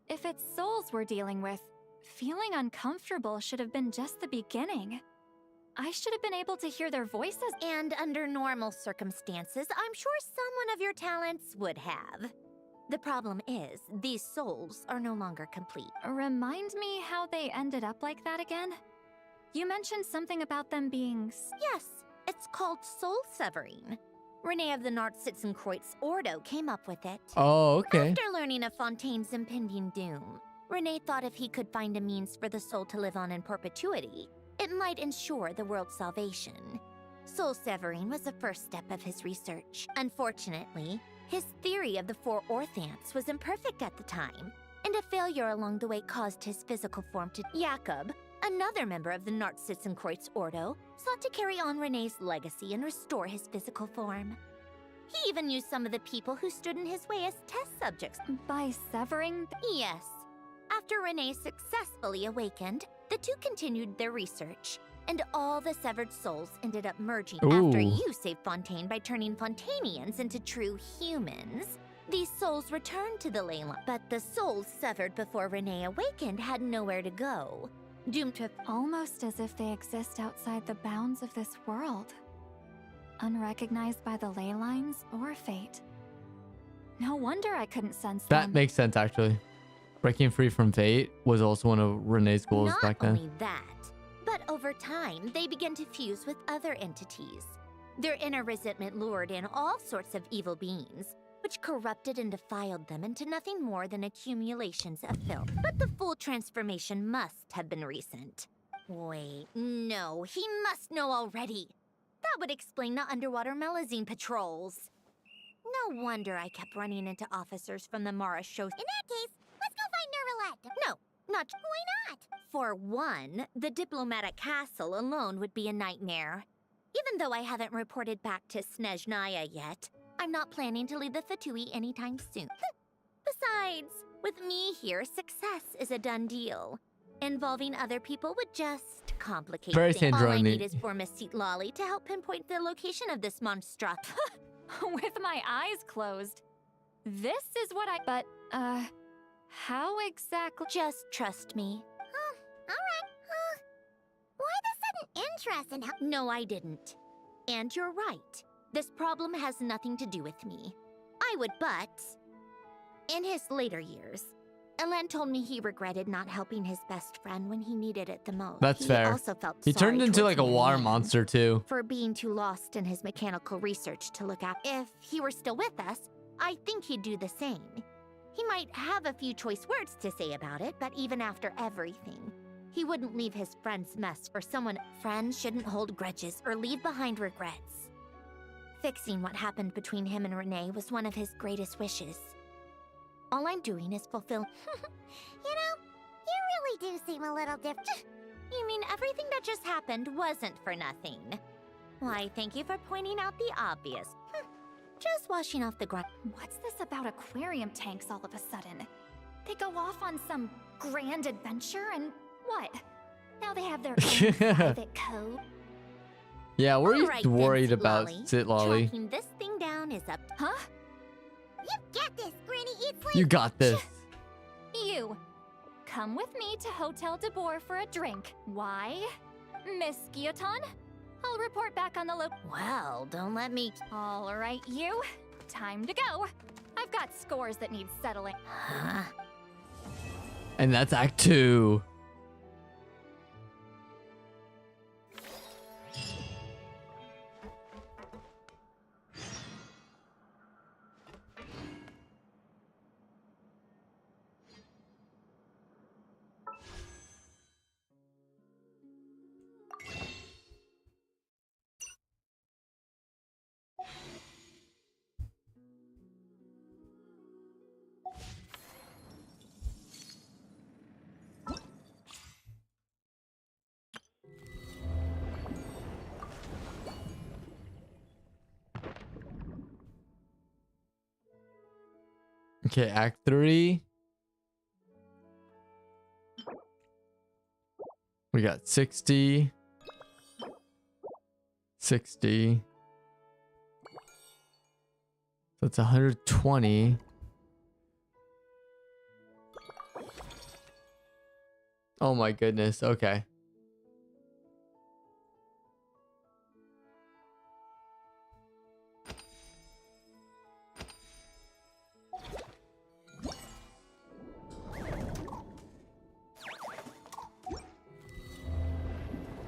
If it's souls we're dealing with, feeling uncomfortable should have been just the beginning. I should have been able to hear their voices. And under normal circumstances, I'm sure someone of your talents would have. The problem is, these souls are no longer complete. Remind me how they ended up like that again? You mentioned something about them being... Yes, it's called soul severing. Renee of the Nartsitzenkreuz Ordo came up with it. Oh, okay. After learning of Fontaine's impending doom, Renee thought if he could find a means for the soul to live on in perpetuity, it might ensure the world's salvation. Soul severing was the first step of his research. Unfortunately, his theory of the four orthants was imperfect at the time, and a failure along the way caused his physical form to... Jakob, another member of the Nartsitzenkreuz Ordo, sought to carry on Renee's legacy and restore his physical form. He even used some of the people who stood in his way as test subjects. By severing? Yes. After Renee successfully awakened, the two continued their research, and all the severed souls ended up merging. After you saved Fontaine by turning Fontainians into true humans, these souls returned to the ley line. But the souls severed before Renee awakened had nowhere to go, doomed to... Almost as if they exist outside the bounds of this world. Unrecognized by the ley lines or fate. No wonder I couldn't sense That them. makes sense, actually. Breaking free from fate was also one of Renee's goals back then. Not only that, but over time, they began to fuse with other entities. Their inner resentment lured in all sorts of evil beings, which corrupted and defiled them into nothing more than accumulations of filth. But the full transformation must have been recent. Wait, no, he must know already. That would explain the underwater melazine patrols. No wonder I kept running into officers from the Mara show. In that case, let's go find Nervalette. No, not. Why not? For one, the diplomatic castle alone would be a nightmare. Even though I haven't reported back to Snezhnaya yet, I'm not planning to leave the Fatui anytime soon. Besides, with me here, success is a done deal. Involving other people would just complicate Very things. All I Sandroni. need is for Miss Seat Lolly to help pinpoint the location of this monstrosity. With my eyes closed. This is what I... But, how exactly... Just trust me. Alright. Why the sudden interest in how... No, I didn't. And you're right. This problem has nothing to do with me. I would, but... In his later years, Elan told me he regretted not helping his best friend when he needed it the most. That's fair. He also felt He sorry turned into towards like a me water in the end monster too. for being too lost in his mechanical research to look at. If he were still with us, I think he'd do the same. He might have a few choice words to say about it, but even after everything, he wouldn't leave his friend's mess for someone. Friends shouldn't hold grudges or leave behind regrets. Fixing what happened between him and Renee was one of his greatest wishes. All I'm doing is fulfill... You know, you really do seem a little different. You mean everything that just happened wasn't for nothing? Why, thank you for pointing out the obvious. Just washing off the ground. What's this about aquarium tanks all of a sudden? They go off on some grand adventure and what? Now they have their own private code? Yeah, we're All right, worried then, about Lolly. Sit Lolly. Tracking this thing down is up. Huh? You got this, Granny. Eat sleep. You got this. You. Come with me to Hotel de Boer for a drink. Why? Miss Guillotin? I'll report back on the Well, don't let me... All right, you. Time to go. I've got scores that need settling. Huh? And that's Act 2. Okay, Act 3. We got 60. 60. So it's 120. Oh my goodness. Okay.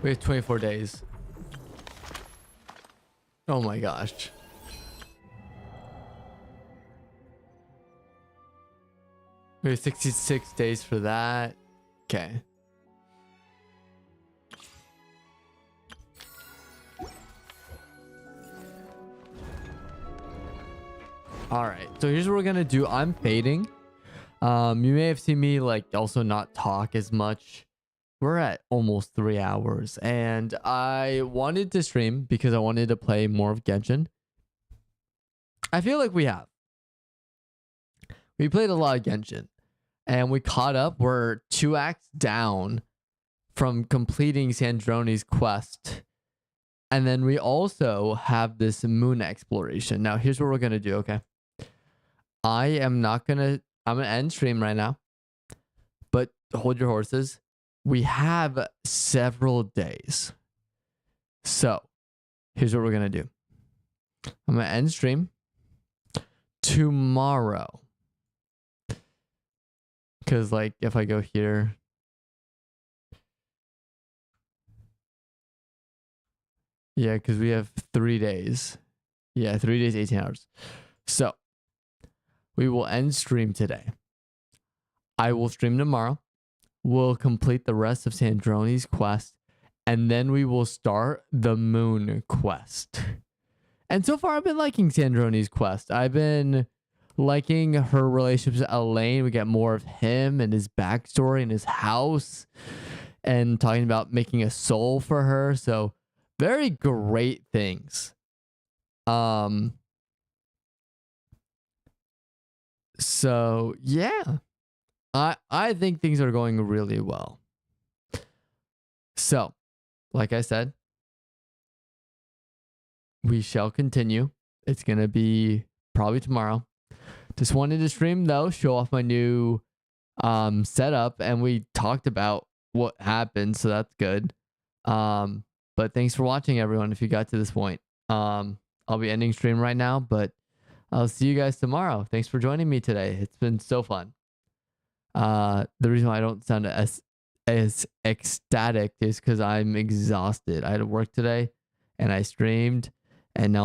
We have 24 days. Oh my gosh. We have 66 days for that. Okay. All right. So here's what we're going to do. I'm fading. You may have seen me like also not talk as much. We're at almost 3 hours and I wanted to stream because I wanted to play more of Genshin. I feel like we have. We played a lot of Genshin and we caught up. We're 2 acts down from completing Sandroni's quest. And then we also have this moon exploration. Now, here's what we're going to do, okay? I'm going to end stream right now. But hold your horses. We have several days. So, here's what we're going to do. I'm going to end stream tomorrow. Because, like, if I go here. Yeah, because we have 3 days. Yeah, 3 days, 18 hours. So, we will end stream today. I will stream tomorrow. We'll complete the rest of Sandroni's quest. And then we will start the moon quest. And so far, I've been liking Sandroni's quest. I've been liking her relationship with Elaine. We get more of him and his backstory and his house. And talking about making a soul for her. So, very great things. So, yeah. I think things are going really well. So, like I said, we shall continue. It's going to be probably tomorrow. Just wanted to stream though, show off my new setup, and we talked about what happened, so that's good. But thanks for watching, everyone, if you got to this point. I'll be ending stream right now, but I'll see you guys tomorrow. Thanks for joining me today. It's been so fun. The reason why I don't sound as ecstatic is because I'm exhausted. I had to work today and I streamed and now